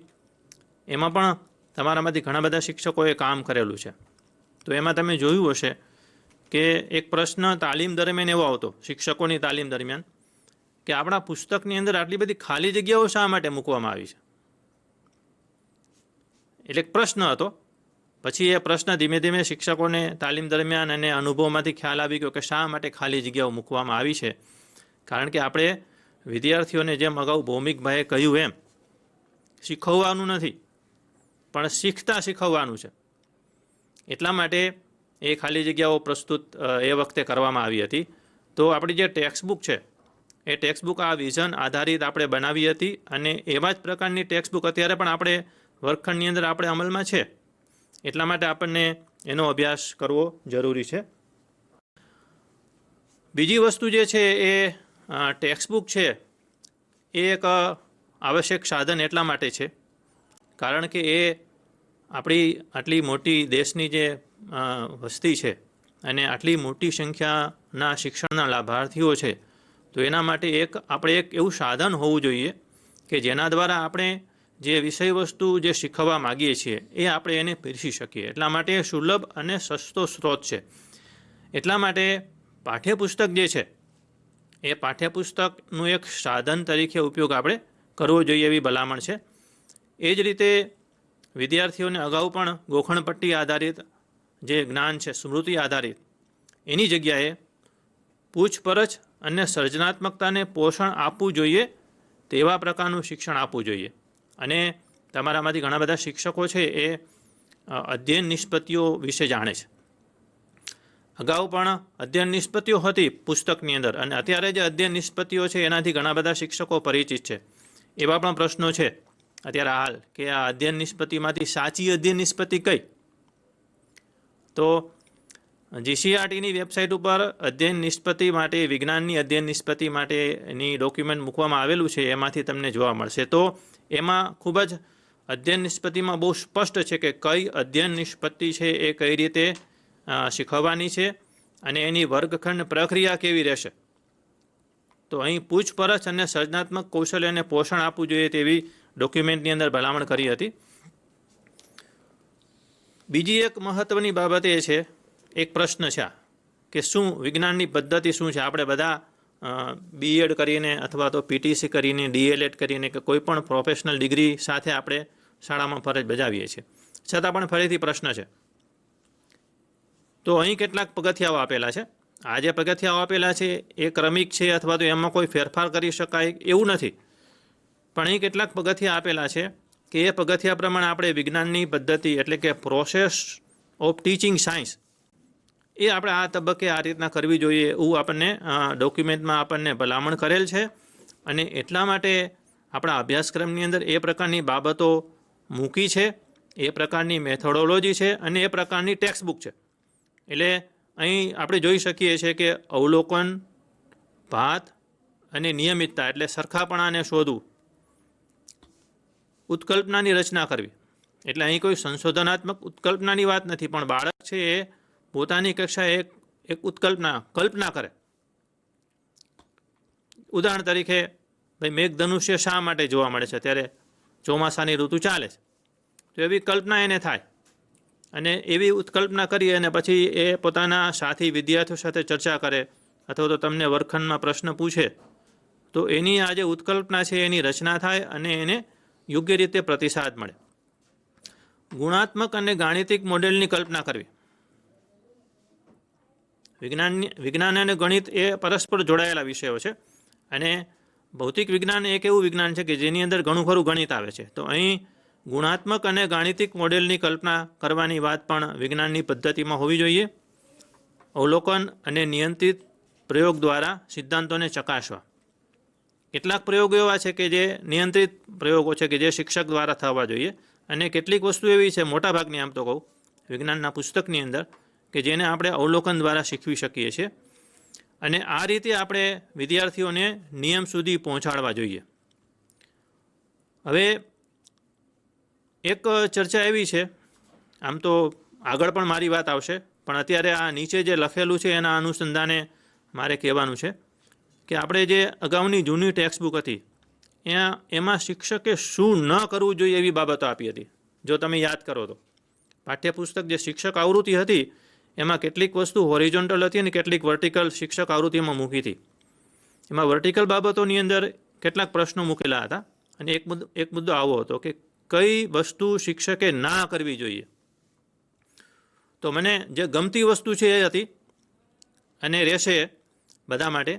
એમાં પણ તમારામાંથી ઘણા બધા શિક્ષકોએ કામ કરેલું છે. તો એમાં તમે જોયું હશે કે એક પ્રશ્ન તાલીમ દરમિયાન એવો આવતો, શિક્ષકોની તાલીમ દરમિયાન, કે આપણા પુસ્તકની અંદર આટલી બધી ખાલી જગ્યાઓ શા માટે મૂકવામાં આવી છે. એટલે એક પ્રશ્ન હતો. પછી એ પ્રશ્ન ધીમે ધીમે શિક્ષકોને તાલીમ દરમિયાન અને અનુભવમાંથી ખ્યાલ આવી ગયો કે શા માટે ખાલી જગ્યાઓ મૂકવામાં આવી છે. કારણ કે આપણે વિદ્યાર્થીઓને જેમ અગાઉ ભૌમિકભાઈએ કહ્યું એમ શીખવવાનું નથી, પણ શીખતા શીખવવાનું છે. એટલા માટે એ ખાલી જગ્યાઓ પ્રસ્તુત એ વખતે કરવામાં આવી હતી. તો આપણી જે ટેક્સ્ટબુક છે એ ટેક્સ્ટબુક આ વિઝન આધારિત આપણે બનાવી હતી અને એવા જ પ્રકારની ટેક્સ્ટબુક અત્યારે પણ આપણે વર્ગખંડની અંદર આપણે અમલમાં છે. એટલા માટે આપણને એનો અભ્યાસ કરવો જરૂરી છે. બીજી વસ્તુ જે છે એ ટેક્સ્ટબુક છે એ એક આવશ્યક સાધન એટલા માટે છે કારણ કે એ આપણી આટલી મોટી દેશની જે વસ્તી છે અને આટલી મોટી સંખ્યાના શિક્ષણના લાભાર્થીઓ છે, તો એના માટે આપણે એક એવું સાધન હોવું જોઈએ કે જેના દ્વારા આપણે જે વિષય વસ્તુ જે શીખવવા માગીએ છીએ એ આપણે એને પીરસી શકીએ. એટલા માટે સુલભ અને સસ્તો સ્ત્રોત છે. એટલા માટે પાઠ્યપુસ્તક જે છે એ પાઠ્યપુસ્તકનું એક સાધન તરીકે ઉપયોગ આપણે કરવો જોઈએ એવી ભલામણ છે. એ જ રીતે વિદ્યાર્થીઓને અગાઉ પણ ગોખણપટ્ટી આધારિત જે જ્ઞાન છે, સ્મૃતિ આધારિત, એની જગ્યાએ પૂછપરછ અને સર્જનાત્મકતાને પોષણ આપવું જોઈએ તેવા પ્રકારનું શિક્ષણ આપવું જોઈએ. અને તમારામાંથી ઘણા બધા શિક્ષકો છે એ અધ્યયન નિષ્પત્તિઓ વિશે જાણે છે. અગાઉ પણ અધ્યયન નિષ્પત્તિઓ હતી પુસ્તકની અંદર અને અત્યારે જે અધ્યયન નિષ્પત્તિઓ છે એનાથી ઘણા બધા શિક્ષકો પરિચિત છે. એવા પણ પ્રશ્નો છે અત્યારે હાલ કે આ અધ્યયન નિષ્પત્તિમાંથી સાચી અધ્યયન નિષ્પત્તિ કઈ? તો જીસીઆરટીની વેબસાઇટ ઉપર અધ્યયન નિષ્પત્તિ માટે, વિજ્ઞાનની અધ્યયન નિષ્પત્તિ માટેની ડોક્યુમેન્ટ મૂકવામાં આવેલું છે, એમાંથી તમને જોવા મળશે. તો એમાં ખૂબ જ અધ્યયન નિષ્પત્તિમાં બહુ સ્પષ્ટ છે કે કઈ અધ્યયન નિષ્પત્તિ છે એ કઈ રીતે શીખવવાની છે અને એની વર્ગખંડ પ્રક્રિયા કેવી રહેશે. તો અહીં પૂછપરછ અને સર્જનાત્મક કૌશલ્યને પોષણ આપવું જોઈએ તેવી ડોક્યુમેન્ટની અંદર ભલામણ કરી હતી. બીજી એક મહત્વની બાબત એ છે, એક પ્રશ્ન છે કે શું વિજ્ઞાનની પદ્ધતિ શું છે? આપણે બધા બીએડ કરીને અથવા તો પીટીસી કરીને, ડીએલએડ કરીને કે કોઈ પણ પ્રોફેશનલ ડિગ્રી સાથે આપણે શાળામાં ફરજ બજાવીએ છીએ, છતાં પણ ફરીથી પ્રશ્ન છે. તો અહીં કેટલાક પગથિયાઓ આપેલા છે. આ જે પગથિયાઓ આપેલા છે એ ક્રમિક છે અથવા તો એમાં કોઈ ફેરફાર કરી શકાય એવું નથી, પણ અહીં કેટલાક પગથિયા આપેલા છે કે એ પગથિયા પ્રમાણે આપણે વિજ્ઞાનની પદ્ધતિ એટલે કે પ્રોસેસ ઓફ ટીચિંગ સાયન્સ એ આપણે આ તબક્કે આ રીતના કરવી જોઈએ એવું આપણને ડોક્યુમેન્ટમાં આપણને ભલામણ કરેલ છે. અને એટલા માટે આપણા અભ્યાસક્રમની અંદર એ પ્રકારની બાબતો મૂકી છે, એ પ્રકારની મેથોડોલોજી છે અને એ પ્રકારની ટેક્સ્ટબુક છે. એટલે અહીં આપણે જોઈ શકીએ છીએ કે અવલોકન, ભાત અને નિયમિતતા એટલે સરખાપણાને શોધવું, ઉત્કલ્પનાની રચના કરવી. એટલે અહીં કોઈ સંશોધનાત્મક ઉત્કલ્પનાની વાત નથી, પણ બાળક છે એ પોતાની કક્ષાએ એક કલ્પના કરે. ઉદાહરણ તરીકે ભાઈ મેઘધનુષ્ય શા માટે જોવા મળે છે? અત્યારે ચોમાસાની ઋતુ ચાલે છે, તો એવી કલ્પના એને થાય અને એવી ઉત્કલ્પના કરી અને પછી એ પોતાના સાથી વિદ્યાર્થીઓ સાથે ચર્ચા કરે અથવા તો તમને વર્ગખંડમાં પ્રશ્ન પૂછે તો એની આ જે ઉત્કલ્પના છે એની રચના થાય અને એને યોગ્ય રીતે પ્રતિસાદ મળે. ગુણાત્મક અને ગાણિતિક મોડેલની કલ્પના કરવી. વિજ્ઞાન અને ગણિત એ પરસ્પર જોડાયેલા વિષયો છે અને ભૌતિક વિજ્ઞાન એક એવું વિજ્ઞાન છે કે જેની અંદર ઘણું ખરું ગણિત આવે છે. તો અહીં ગુણાત્મક અને ગાણિતિક મોડેલની કલ્પના કરવાની વાત પણ વિજ્ઞાનની પદ્ધતિમાં હોવી જોઈએ. અવલોકન અને નિયંત્રિત પ્રયોગ દ્વારા સિદ્ધાંતોને ચકાસવા. કેટલાક પ્રયોગો એવા છે કે જે નિયંત્રિત પ્રયોગો છે કે જે શિક્ષક દ્વારા થવા જોઈએ અને કેટલીક વસ્તુ એવી છે, મોટાભાગની આમ તો કહું વિજ્ઞાનના પુસ્તકની અંદર, કે જેને આપણે અવલોકન દ્વારા શીખવી શકીએ છીએ. અને આ રીતે આપણે વિદ્યાર્થીઓને નિયમ સુધી પહોંચાડવા જોઈએ. હવે એક ચર્ચા એવી છે, આમ તો આગળ પણ મારી વાત આવશે, પણ અત્યારે આ નીચે જે લખેલું છે એના અનુસંધાને મારે કહેવાનું છે કે આપણે જે અગાઉની જૂની ટેક્સ્ટબુક હતી એમાં શિક્ષકે શું ન કરવું જોઈએ એવી બાબતો આપી હતી. જો તમે યાદ કરો તો પાઠ્યપુસ્તક જે શિક્ષક આવૃત્તિ હતી એમાં કેટલીક વસ્તુ હોરિઝોન્ટલ હતી અને કેટલીક વર્ટિકલ શિક્ષક આવૃત્તિમાં મૂકી હતી. એમાં વર્ટિકલ બાબતોની અંદર કેટલાક પ્રશ્નો મૂકેલા હતા અને એક મુદ્દો આવો હતો કે કઈ વસ્તુ શિક્ષકે ના કરવી જોઈએ. તો મને જે ગમતી વસ્તુ છે એ હતી અને રહેશે બધા માટે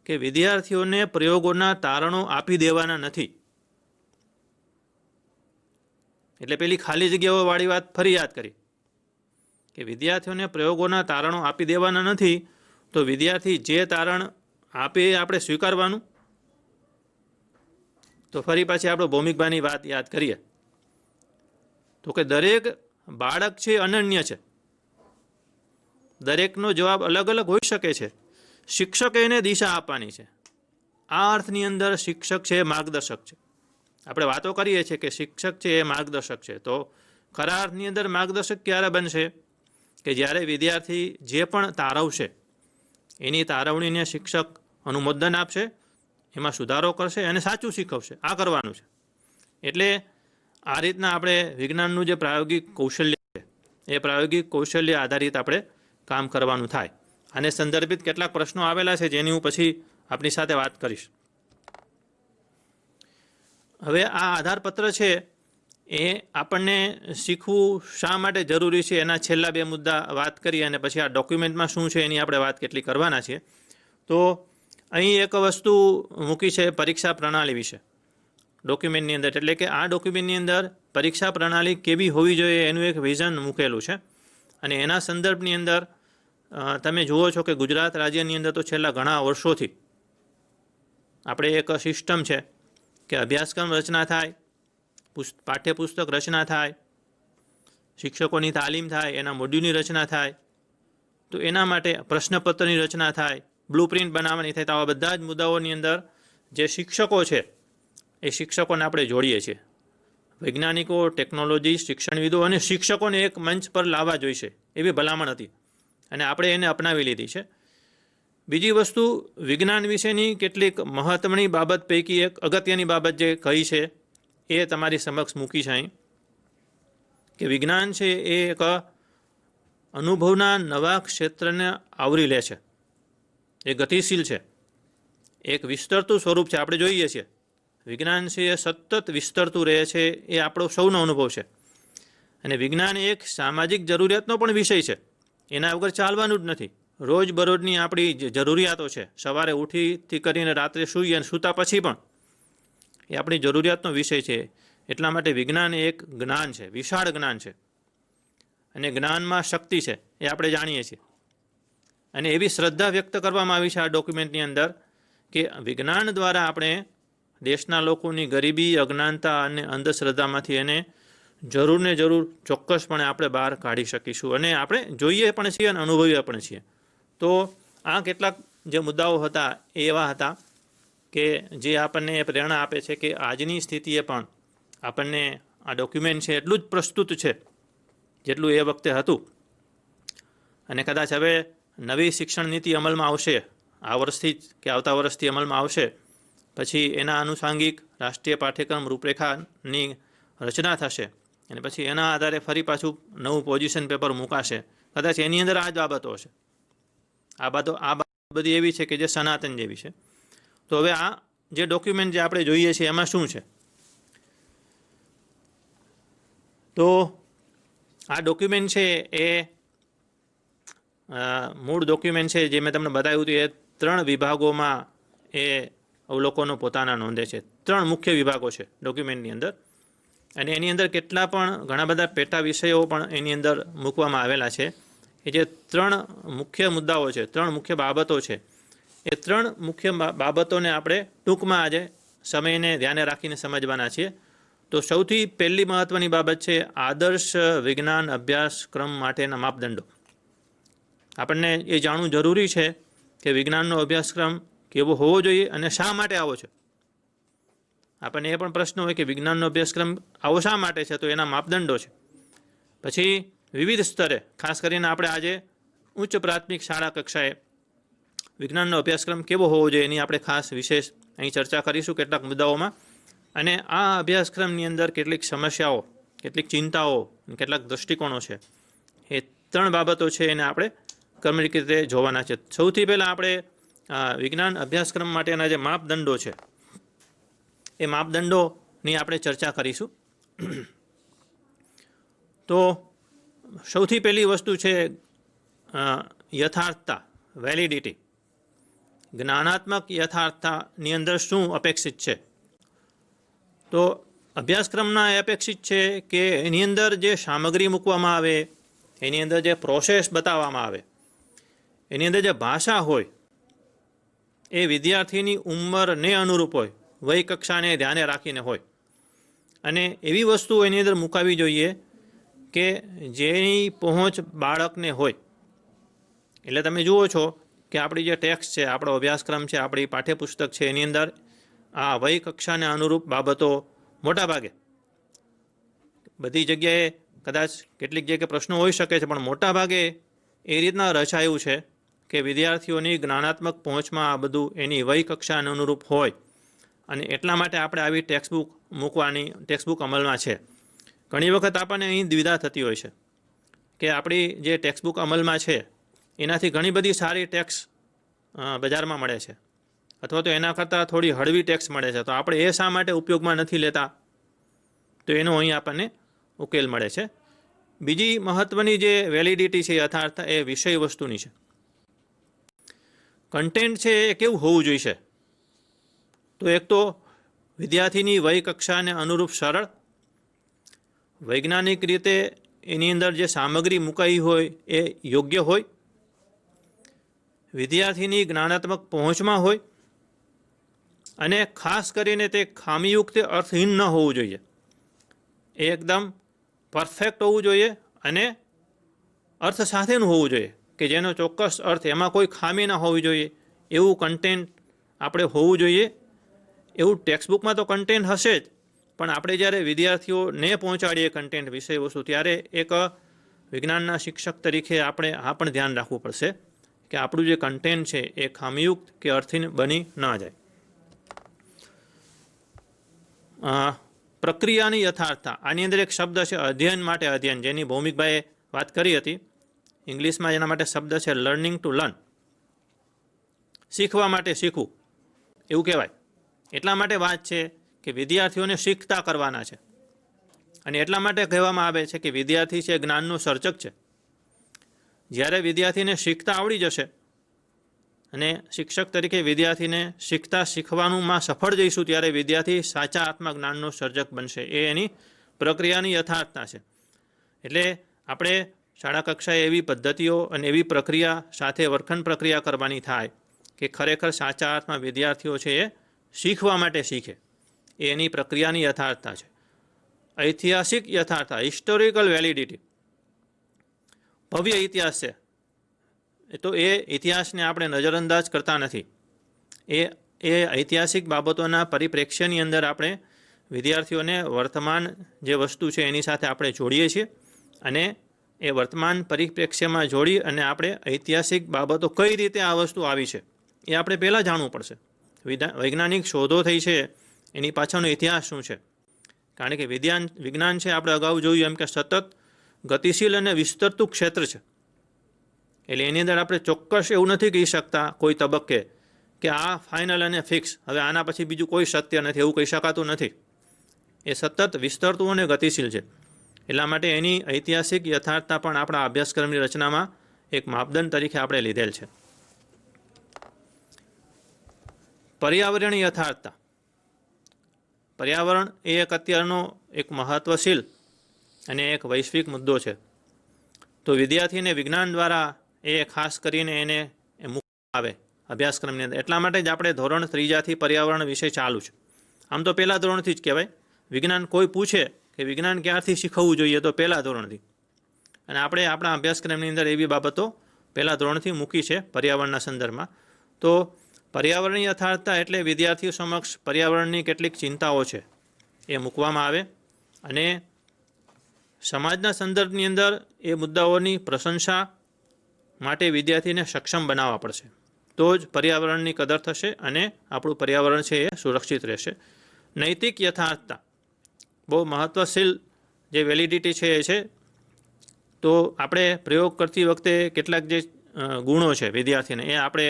કે વિદ્યાર્થીઓને પ્રયોગોના તારણો આપી દેવાના નથી. એટલે પેલી ખાલી જગ્યાઓવાળી વાત ફરી યાદ કરી કે વિદ્યાર્થીઓને પ્રયોગોના તારણો આપી દેવાના નથી. તો વિદ્યાર્થી જે તારણ આપે એ આપણે સ્વીકારવાનું. તો ફરી પાછી આપણે ભૌમિકભાઈની વાત યાદ કરીએ તો કે દરેક બાળક છે અનન્ય છે, દરેકનો જવાબ અલગ અલગ હોઈ શકે છે. શિક્ષકે એને દિશા આપવાની છે. આ અર્થની અંદર શિક્ષક છે એ માર્ગદર્શક છે. આપણે વાતો કરીએ છીએ કે શિક્ષક છે એ માર્ગદર્શક છે, તો ખરા અર્થની અંદર માર્ગદર્શક ક્યારે બનશે કે જ્યારે વિદ્યાર્થી જે પણ તારવશે એની તારવણીને શિક્ષક અનુમોદન આપશે, એમાં સુધારો કરશે અને સાચું શીખવશે. આ કરવાનું છે. એટલે આ રીતના આપણે વિજ્ઞાનનું જે પ્રાયોગિક કૌશલ્ય છે એ પ્રાયોગિક કૌશલ્ય આધારિત આપણે કામ કરવાનું થાય. આને સંદર્ભિત કેટલાક પ્રશ્નો આવેલા છે જેની હું પછી આપની સાથે વાત કરીશ. હવે આ આધારપત્ર છે એ આપણને શીખવું શા માટે જરૂરી છે એના છેલ્લા 2 મુદ્દા વાત કરી અને પછી આ ડોક્યુમેન્ટમાં શું છે એની આપણે વાત કેટલી કરવાના છીએ. તો અહીં એક વસ્તુ મૂકી છે પરીક્ષા પ્રણાલી વિશે ડોક્યુમેન્ટની અંદર. એટલે કે આ ડોક્યુમેન્ટની અંદર પરીક્ષા પ્રણાલી કેવી હોવી જોઈએ એનું એક વિઝન મૂકેલું છે અને એના સંદર્ભની અંદર તમે જુઓ છો કે ગુજરાત રાજ્યની અંદર તો છેલ્લા ઘણા વર્ષોથી આપણે એક સિસ્ટમ છે કે અભ્યાસક્રમ રચના થાય, પાઠ્યપુસ્તક રચના થાય, શિક્ષકોની તાલીમ થાય, એના મોડ્યુલની રચના થાય, તો એના માટે પ્રશ્નપત્રની રચના થાય, બ્લુપ્રિન્ટ બનાવવાની થાય. તો આવા બધા જ મુદ્દાઓની અંદર જે શિક્ષકો છે એ શિક્ષકોને આપણે જોડીએ છીએ. વૈજ્ઞાનિકો, ટેકનોલોજી, શિક્ષણવિદો અને શિક્ષકોને એક મંચ પર લાવવા જોઈશે એવી ભલામણ હતી અને આપણે એને અપનાવી લીધી છે. બીજી વસ્તુ વિજ્ઞાન વિશેની કેટલીક મહત્વની બાબત પૈકી એક અગત્યની બાબત જે કહી છે એ તમારી સમક્ષ મૂકી છે અહીં કે વિજ્ઞાન છે એ એક અનુભવના નવા ક્ષેત્રને આવરી લે છે. એ ગતિશીલ છે, એક વિસ્તરતું સ્વરૂપ છે. આપણે જોઈએ છીએ વિજ્ઞાન છે એ સતત વિસ્તરતું રહે છે, એ આપણો સૌનો અનુભવ છે. અને વિજ્ઞાન એક સામાજિક જરૂરિયાતનો પણ વિષય છે, એના વગર ચાલવાનું જ નથી. રોજબરોજની આપણી જે જરૂરિયાતો છે, સવારે ઉઠીથી કરીને રાત્રે સૂઈએ અને સૂતા પછી પણ એ આપણી જરૂરિયાતનો વિષય છે. એટલા માટે વિજ્ઞાન એ એક જ્ઞાન છે, વિશાળ જ્ઞાન છે અને જ્ઞાનમાં શક્તિ છે એ આપણે જાણીએ છીએ. અને એવી શ્રદ્ધા વ્યક્ત કરવામાં આવી છે આ ડોક્યુમેન્ટની અંદર કે વિજ્ઞાન દ્વારા આપણે દેશના લોકોની ગરીબી, અજ્ઞાનતા અને અંધશ્રદ્ધામાંથી એને જરૂર ને જરૂર ચોક્કસપણે આપણે બહાર કાઢી શકીશું અને આપણે જોઈએ પણ છીએ અને અનુભવીએ પણ છીએ. તો આ કેટલાક જે મુદ્દાઓ હતા એ એવા હતા કે જે આપણને પ્રેરણા આપે છે કે આજની સ્થિતિએ પણ આપણને આ ડોક્યુમેન્ટ છે એટલું જ પ્રસ્તુત છે જેટલું એ વખતે હતું. અને કદાચ હવે નવી શિક્ષણ નીતિ અમલમાં આવશે, આ વર્ષથી જ કે આવતા વર્ષથી અમલમાં આવશે, પછી એના આનુષાંગિક રાષ્ટ્રીય પાઠ્યક્રમ રૂપરેખાની રચના થશે અને પછી એના આધારે ફરી પાછું નવું પોઝિશન પેપર મુકાશે. કદાચ એની અંદર આ જ બાબતો હશે. આ બાબત બધી એવી છે કે જે સનાતન જેવી છે. તો હવે આ જે ડોક્યુમેન્ટ જે આપણે જોઈએ છીએ એમાં શું છે, તો આ ડોક્યુમેન્ટ છે એ મૂળ ડોક્યુમેન્ટ છે જે મેં તમને બતાવ્યું હતું એ 3 વિભાગોમાં એ અવલોકનો પોતાના નોંધે છે. 3 મુખ્ય વિભાગો છે ડોક્યુમેન્ટની અંદર અને એની અંદર કેટલા પણ ઘણા બધા પેટા વિષયો પણ એની અંદર મૂકવામાં આવેલા છે. એ જે 3 મુખ્ય મુદ્દાઓ છે, 3 મુખ્ય બાબતો છે, એ 3 મુખ્ય બાબતોને આપણે ટૂંકમાં આજે સમયને ધ્યાને રાખીને સમજવાના છીએ. તો સૌથી પહેલી મહત્ત્વની બાબત છે આદર્શ વિજ્ઞાન અભ્યાસક્રમ માટેના માપદંડો. આપણને એ જાણવું જરૂરી છે કે વિજ્ઞાનનો અભ્યાસક્રમ કેવો હોવો જોઈએ અને શા માટે આવો છે. આપણને એ પણ પ્રશ્ન હોય કે વિજ્ઞાનનો અભ્યાસક્રમ આવો શા માટે છે, તો એના માપદંડો છે. પછી વિવિધ સ્તરે, ખાસ કરીને આપણે આજે ઉચ્ચ પ્રાથમિક શાળા કક્ષાએ વિજ્ઞાનનો અભ્યાસક્રમ કેવો હોવો જોઈએ એની આપણે ખાસ વિશેષ અહીં ચર્ચા કરીશું કેટલાક મુદ્દાઓમાં. અને આ અભ્યાસક્રમની અંદર કેટલીક સમસ્યાઓ, કેટલીક ચિંતાઓ, કેટલાક દૃષ્ટિકોણો છે, એ 3 બાબતો છે એને આપણે ક્રમિક રીતે જોવાના છે. સૌથી પહેલાં આપણે વિજ્ઞાન અભ્યાસક્રમ માટેના જે માપદંડો છે એ માપદંડોની આપણે ચર્ચા કરીશું. તો સૌથી પહેલી વસ્તુ છે યથાર્થતા, વેલિડિટી. જ્ઞાનાત્મક યથાર્થતાની અંદર શું અપેક્ષિત છે? તો અભ્યાસક્રમના એ અપેક્ષિત છે કે એની અંદર જે સામગ્રી મૂકવામાં આવે, એની અંદર જે પ્રોસેસ બતાવવામાં આવે, એની અંદર જે ભાષા હોય એ વિદ્યાર્થીની ઉંમરને અનુરૂપ હોય, વય કક્ષાને ધ્યાને રાખીને હોય, અને એવી વસ્તુ એની અંદર મુકાવી જોઈએ કે જેની પહોંચ બાળકને હોય. એટલે તમે જુઓ છો કે આપણી જે ટેક્સ્ટ છે, આપણો અભ્યાસક્રમ છે, આપણી પાઠ્યપુસ્તક છે, એની અંદર આ વય કક્ષાને અનુરૂપ બાબતો મોટાભાગે, બધી જગ્યાએ કદાચ કેટલીક જગ્યાએ પ્રશ્નો હોઈ શકે છે, પણ મોટાભાગે એ રીતના રચાયું છે કે વિદ્યાર્થીઓની જ્ઞાનાત્મક પહોંચમાં આ બધું એની વય કક્ષાને અનુરૂપ હોય, અને એટલા માટે આપણે આવી ટેક્સ્ટબુક મૂકવાની, ટેક્સ્ટબુક અમલમાં છે. ઘણી વખત આપણને અહીં દ્વિધા થતી હોય છે કે આપણી જે ટેક્સ્ટબુક અમલમાં છે એનાથી ઘણી બધી સારી ટેક્સ્ટ બજારમાં મળે છે, અથવા તો એના કરતાં થોડી હળવી ટેક્સ્ટ મળે છે, તો આપણે એ શા માટે ઉપયોગમાં નથી લેતા? તો એનો અહીં આપણને ઉકેલ મળે છે. બીજી મહત્ત્વની જે વેલિડિટી છે, યથાર્થતા, એ વિષય વસ્તુની છે. કન્ટેન્ટ છે એ કેવું હોવું જોઈએ? તો એક તો વિદ્યાર્થીની વય કક્ષાને અનુરૂપ સરળ, વૈજ્ઞાનિક રીતે એની અંદર જે સામગ્રી મુકાઈ હોય એ યોગ્ય હોય, વિદ્યાર્થીની જ્ઞાનાત્મક પહોંચમાં હોય, અને ખાસ કરીને તે ખામીયુક્ત અર્થહીન ન હોવું જોઈએ. એ એકદમ પરફેક્ટ હોવું જોઈએ અને અર્થ સાથેનું હોવું જોઈએ, કે જેનો ચોક્કસ અર્થ, એમાં કોઈ ખામી ના હોવી જોઈએ, એવું કન્ટેન્ટ આપણે હોવું જોઈએ. એવું ટેક્સ્ટબુકમાં તો કન્ટેન્ટ હશે જ, પણ આપણે જ્યારે વિદ્યાર્થીઓને પહોંચાડીએ કન્ટેન્ટ, વિષય વસ્તુ, ત્યારે એક વિજ્ઞાનના શિક્ષક તરીકે આપણે આ પણ ધ્યાન રાખવું પડશે કે આપણું જે કન્ટેન્ટ છે એ ખામીયુક્ત કે અર્થહીન બની ન જાય. પ્રક્રિયાની યથાર્થતા, આની અંદર એક શબ્દ છે અધ્યયન માટે અધ્યયન, જેની ભૌમિકભાઈએ વાત કરી હતી. ઇંગ્લિશમાં એના માટે શબ્દ છે લર્નિંગ ટુ લર્ન. શીખવા માટે શીખવું એવું કહેવાય. એટલા માટે વાત છે કે વિદ્યાર્થીઓને શીખતા કરવાના છે, અને એટલા માટે કહેવામાં આવે છે કે વિદ્યાર્થી છે જ્ઞાનનો સર્જક છે. જ્યારે વિદ્યાર્થીને શીખતા આવડી જશે અને શિક્ષક તરીકે વિદ્યાર્થીને શીખવાનુંમાં સફળ જઈશું, ત્યારે વિદ્યાર્થી સાચા આત્મજ્ઞાનનો સર્જક બનશે. એ એની પ્રક્રિયાની યથાર્થતા છે. એટલે આપણે શાળા કક્ષાએ એવી પદ્ધતિઓ અને એવી પ્રક્રિયા સાથે વર્તન પ્રક્રિયા કરવાની થાય કે ખરેખર સાચા અર્થમાં વિદ્યાર્થીઓ છે એ શીખવા માટે શીખે. એ એની પ્રક્રિયાની યથાર્થતા છે. ઐતિહાસિક યથાર્થતા, હિસ્ટોરિકલ વેલિડિટી. ભવ્ય ઇતિહાસ છે, તો એ ઇતિહાસને આપણે નજરઅંદાજ કરતા નથી. એ ઐતિહાસિક બાબતોના પરિપ્રેક્ષ્યની અંદર આપણે વિદ્યાર્થીઓને વર્તમાન જે વસ્તુ છે એની સાથે આપણે જોડીએ છીએ, અને એ વર્તમાન પરિપ્રેક્ષ્યમાં જોડી અને આપણે ઐતિહાસિક બાબતો કઈ રીતે આ વસ્તુ આવી છે એ આપણે પહેલાં જાણવું પડશે. વૈજ્ઞાનિક શોધો થઈ છે એની પાછળનો ઇતિહાસ શું છે? કારણ કે વિજ્ઞાન છે, આપણે અગાઉ જોયું એમ કે સતત ગતિશીલ અને વિસ્તરતું ક્ષેત્ર છે. એટલે એની અંદર આપણે ચોક્કસ એવું નથી કહી શકતા કોઈ તબક્કે કે આ ફાઇનલ અને ફિક્સ, હવે આના પછી બીજું કોઈ સત્ય નથી, એવું કહી શકાતું નથી. એ સતત વિસ્તરતું અને ગતિશીલ છે. એટલા માટે એની ઐતિહાસિક યથાર્થતા પણ આપણા અભ્યાસક્રમની રચનામાં એક માપદંડ તરીકે આપણે લીધેલ છે. પર્યાવરણીય યથાર્થતા. પર્યાવરણ એ એક અત્યારનો એક મહત્વશીલ અને એક વૈશ્વિક મુદ્દો છે. તો વિદ્યાર્થીને વિજ્ઞાન દ્વારા એ ખાસ કરીને એને મૂકવામાં આવે અભ્યાસક્રમની અંદર. એટલા માટે જ આપણે ધોરણ 3થી પર્યાવરણ વિષય ચાલુ છે. આમ તો પહેલા ધોરણથી જ કહેવાય. વિજ્ઞાન કોઈ પૂછે કે વિજ્ઞાન ક્યારથી શીખવવું જોઈએ, તો પહેલા ધોરણથી. અને આપણે આપણા અભ્યાસક્રમની અંદર એવી બાબતો પહેલા ધોરણથી મૂકી છે પર્યાવરણના સંદર્ભમાં. તો પર્યાવરણીય યથાર્થતા એટલે વિદ્યાર્થીઓ સમક્ષ પર્યાવરણની કેટલીક ચિંતાઓ છે એ મૂકવામાં આવે, અને સમાજના સંદર્ભની અંદર એ મુદ્દાઓની પ્રશંસા માટે વિદ્યાર્થીને સક્ષમ બનાવવા પડશે. તો જ પર્યાવરણની કદર થશે અને આપણું પર્યાવરણ છે એ સુરક્ષિત રહેશે. નૈતિક યથાર્થતા બહુ મહત્વશીલ જે વેલિડિટી છે એ છે. તો આપણે પ્રયોગ કરતી વખતે કેટલાક જે ગુણો છે વિદ્યાર્થીને, એ આપણે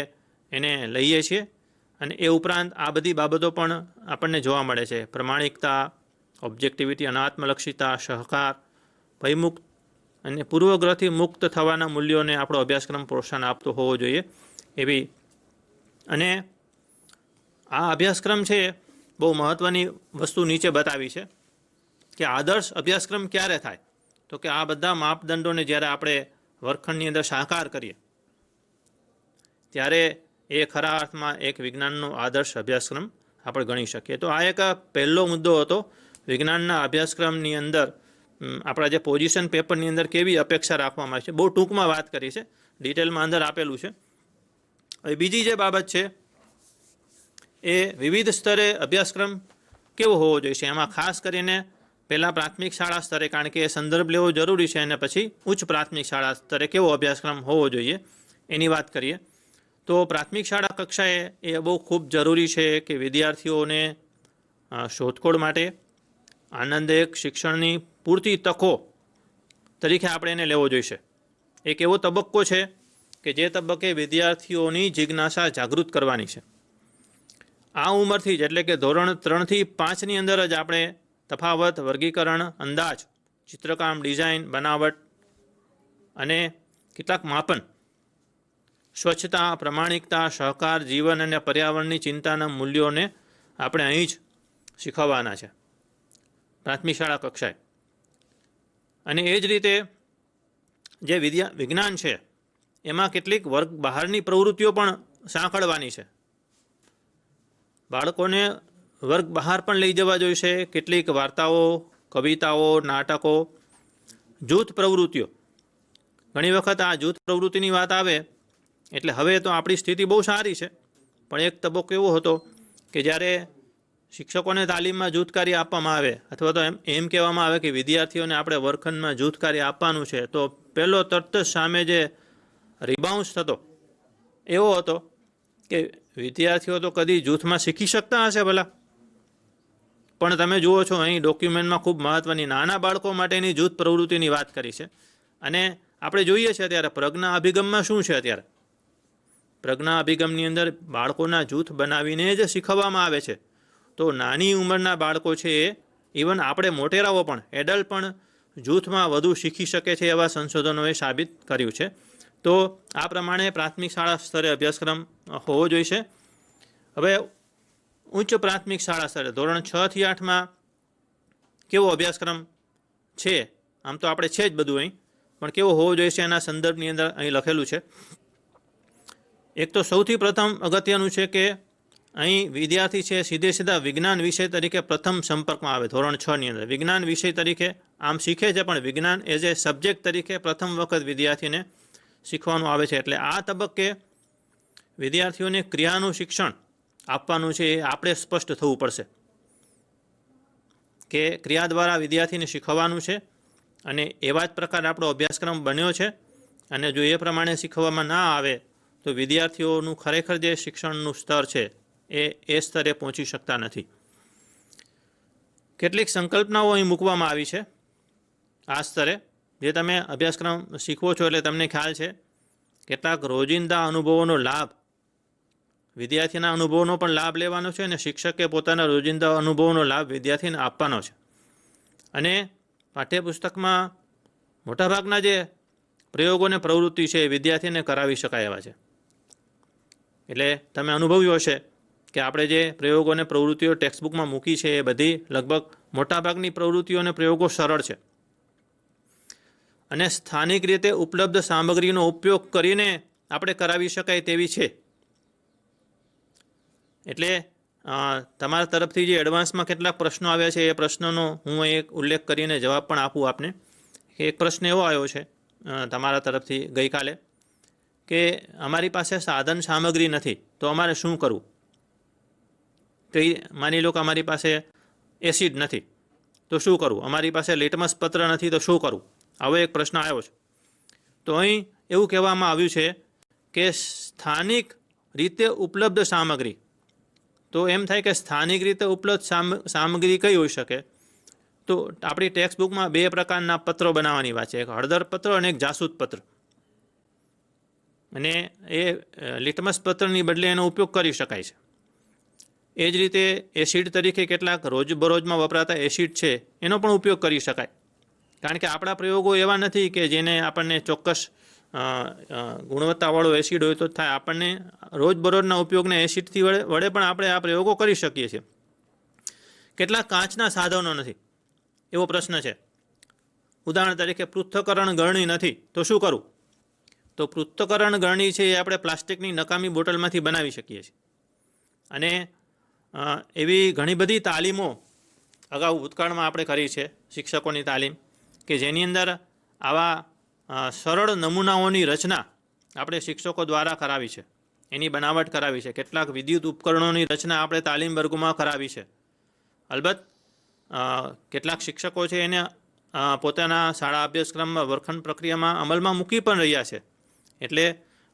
એને લઈએ છીએ. અને એ ઉપરાંત આ બધી બાબતો પણ આપણને જોવા મળે છે. પ્રમાણિકતા, ઓબ્જેક્ટિવિટી, અનાત્મલક્ષિતા, સહકાર, ભયમુક્ત અને પૂર્વગ્રહથી મુક્ત થવાના મૂલ્યોને આપણો અભ્યાસક્રમ પ્રોત્સાહન આપતો હોવો જોઈએ એવી. અને આ અભ્યાસક્રમ છે બહુ મહત્ત્વની વસ્તુ નીચે બતાવી છે કે આદર્શ અભ્યાસક્રમ ક્યારે થાય, તો કે આ બધા માપદંડોને જ્યારે આપણે વર્ગખંડની અંદર સાકાર કરીએ ત્યારે એ ખરા અર્થમાં એક વિજ્ઞાનનો આદર્શ અભ્યાસક્રમ આપણે ગણી શકીએ. તો આ એક પહેલો મુદ્દો હતો વિજ્ઞાનના અભ્યાસક્રમની અંદર આપણા જે પોઝિશન પેપરની અંદર કેવી અપેક્ષા રાખવામાં આવે છે. બહુ ટૂંકમાં વાત કરી છે, ડિટેલમાં અંદર આપેલું છે. હવે બીજી જે બાબત છે એ વિવિધ સ્તરે અભ્યાસક્રમ કેવો હોવો જોઈએ. એમાં ખાસ કરીને પહેલાં પ્રાથમિક શાળા સ્તરે, કારણ કે એ સંદર્ભ લેવો જરૂરી છે, અને પછી ઉચ્ચ પ્રાથમિક શાળા સ્તરે કેવો અભ્યાસક્રમ હોવો જોઈએ એની વાત કરીએ. તો પ્રાથમિક શાળા કક્ષાએ એ બહુ ખૂબ જરૂરી છે કે વિદ્યાર્થીઓને શોધખોળ માટે આનંદદાયક શિક્ષણની પૂરતી તકો તરીકે આપણે એને લેવો જોઈશે. એક એવો તબક્કો છે કે જે તબક્કે વિદ્યાર્થીઓની જિજ્ઞાસા જાગૃત કરવાની છે. આ ઉંમરથી જ, એટલે કે ધોરણ 3 થી 5ની અંદર જ આપણે તફાવત, વર્ગીકરણ, અંદાજ, ચિત્રકામ, ડિઝાઇન, બનાવટ અને કેટલાક માપન, સ્વચ્છતા, પ્રમાણિકતા, સહકાર, જીવન અને પર્યાવરણની ચિંતાના મૂલ્યોને આપણે અહીં જ શીખવવાના છે પ્રાથમિક શાળા કક્ષાએ. અને એ જ રીતે જે વિજ્ઞાન છે એમાં કેટલીક વર્ગ બહારની પ્રવૃત્તિઓ પણ સાંકળવાની છે. બાળકોને વર્ગ બહાર પણ લઈ જવા જોઈશે. કેટલીક વાર્તાઓ, કવિતાઓ, નાટકો, જૂથ પ્રવૃત્તિઓ. ઘણી વખત આ જૂથ પ્રવૃત્તિની વાત આવે એટલે હવે તો આપણી સ્થિતિ બહુ સારી છે, પણ એક તબક્કો એવો હતો કે જ્યારે શિક્ષકોને તાલીમમાં જૂથ કાર્ય આપવામાં આવે, અથવા તો એમ કહેવામાં આવે કે વિદ્યાર્થીઓને આપણે વર્ગખંડમાં જૂથ કાર્ય આપવાનું છે, તો પહેલો તરત જ સામે જે રિબાઉન્સ થતો એવો હતો કે વિદ્યાર્થીઓ તો કદી જૂથમાં શીખી શકતા હશે ભલા. પણ તમે જુઓ છો અહીં ડોક્યુમેન્ટમાં ખૂબ મહત્ત્વની નાના બાળકો માટેની જૂથ પ્રવૃત્તિની વાત કરી છે. અને આપણે જોઈએ છીએ અત્યારે પ્રજ્ઞા અભિગમમાં શું છે. અત્યારે પ્રજ્ઞા અભિગમની અંદર બાળકોના જૂથ બનાવીને જ શીખવવામાં આવે છે. તો નાની ઉંમરના બાળકો છે એ, ઇવન આપણે મોટેરાઓ પણ, એડલ્ટ પણ જૂથમાં વધુ શીખી શકે છે એવા સંશોધનોએ સાબિત કર્યું છે. તો આ પ્રમાણે પ્રાથમિક શાળા સ્તરે અભ્યાસક્રમ હોવો જોઈશે. હવે ઉચ્ચ પ્રાથમિક શાળા સ્તરે ધોરણ 6 થી 8માં કેવો અભ્યાસક્રમ છે, આમ તો આપણે છે જ બધું અહીં, પણ કેવો હોવો જોઈએ એના સંદર્ભની અંદર અહીં લખેલું છે. એક તો સૌથી પ્રથમ અગત્યનું છે કે અહીં વિદ્યાર્થી છે સીધા વિજ્ઞાન વિષય તરીકે પ્રથમ સંપર્કમાં આવે. ધોરણ 6ની અંદર વિજ્ઞાન વિષય તરીકે આમ શીખે છે, પણ વિજ્ઞાન એઝ એ સબ્જેક્ટ તરીકે પ્રથમ વખત વિદ્યાર્થીને શીખવાનું આવે છે. એટલે આ તબક્કે વિદ્યાર્થીઓને ક્રિયાનું શિક્ષણ આપવાનું છે એ આપણે સ્પષ્ટ થવું પડશે કે ક્રિયા દ્વારા વિદ્યાર્થીને શીખવવાનું છે, અને એવા જ પ્રકારે આપણો અભ્યાસક્રમ બન્યો છે. અને જો એ પ્રમાણે શીખવવામાં ના આવે તો વિદ્યાર્થીઓનું ખરેખર જે શિક્ષણનું સ્તર છે એ સ્તરે પહોંચી શકતા નથી. કેટલીક સંકલ્પનાઓ અહીં મૂકવામાં આવી છે આ સ્તરે, જે તમે અભ્યાસક્રમ શીખવો છો એટલે તમને ખ્યાલ છે. કેટલાક રોજિંદા અનુભવોનો લાભ, વિદ્યાર્થીના અનુભવોનો પણ લાભ લેવાનો છે, અને શિક્ષકે પોતાના રોજિંદા અનુભવોનો લાભ વિદ્યાર્થીને આપવાનો છે. અને પાઠ્યપુસ્તકમાં મોટાભાગના જે પ્રયોગોને પ્રવૃત્તિ છે એ વિદ્યાર્થીને કરાવી શકાય એવા છે. એટલે તમે અનુભવ્યું હશે કે આપણે જે પ્રયોગો અને પ્રવૃત્તિઓ ટેક્સ્ટબુકમાં મૂકી છે એ બધી લગભગ મોટાભાગની પ્રવૃત્તિઓ અને પ્રયોગો સરળ છે, અને સ્થાનિક રીતે ઉપલબ્ધ સામગ્રીનો ઉપયોગ કરીને આપણે કરાવી શકાય તેવી છે. એટલે તમારા તરફથી જે એડવાન્સમાં કેટલાક પ્રશ્નો આવ્યા છે એ પ્રશ્નોનો હું એક ઉલ્લેખ કરીને જવાબ પણ આપું આપને. એક પ્રશ્ન એવો આવ્યો છે તમારા તરફથી ગઈકાલે કે અમારી પાસે સાધન સામગ્રી નથી તો અમારે શું કરવું. તો માની લો કે અમારી પાસે એસિડ નથી તો શું કરવું, અમારી પાસે લિટમસ પત્ર નથી તો શું કરવું, આવો એક પ્રશ્ન આવ્યો છે. તો અહીં એવું કહેવામાં આવ્યું છે કે સ્થાનિક રીતે ઉપલબ્ધ સામગ્રી, તો એમ થાય કે સ્થાનિક રીતે ઉપલબ્ધ સામગ્રી કઈ હોઈ શકે. તો આપણી ટેક્સ્ટ બુકમાં 2 પ્રકારના પત્રો બનાવવાની વાત છે, એક હળદર પત્ર અને એક જાસૂદ પત્ર. અને એ લિટમસ પત્રની બદલે એનો ઉપયોગ કરી શકાય છે. એ જ રીતે એસિડ તરીકે કેટલાક રોજબરોજમાં વપરાતા એસિડ છે એનો પણ ઉપયોગ કરી શકાય, કારણ કે આપણા પ્રયોગો એવા નથી કે જેને આપણને ચોક્કસ ગુણવત્તાવાળો એસિડ હોય તો થાય. આપણને રોજબરોજના ઉપયોગને એસિડથી વડે પણ આપણે આ પ્રયોગો કરી શકીએ છીએ. કેટલાક કાચના સાધનો નથી એવો પ્રશ્ન છે. ઉદાહરણ તરીકે પૃથ્થકરણ ગળણી નથી તો શું કરવું? તો પૃથ્થકરણ ગળણી છે એ આપણે પ્લાસ્ટિકની નકામી બોટલમાંથી બનાવી શકીએ છીએ. અને એવી ઘણી બધી તાલીમો અગાઉ ભૂતકાળમાં આપણે કરી છે, શિક્ષકોની તાલીમ, કે જેની અંદર આવા સરળ નમૂનાઓની રચના આપણે શિક્ષકો દ્વારા કરાવી છે, એની બનાવટ કરાવી છે. કેટલાક વિદ્યુત ઉપકરણોની રચના આપણે તાલીમ વર્ગોમાં કરાવી છે. અલબત્ત કેટલાક શિક્ષકો છે એને પોતાના શાળા અભ્યાસક્રમમાં વર્ગખંડ પ્રક્રિયામાં અમલમાં મૂકી પણ રહ્યા છે. એટલે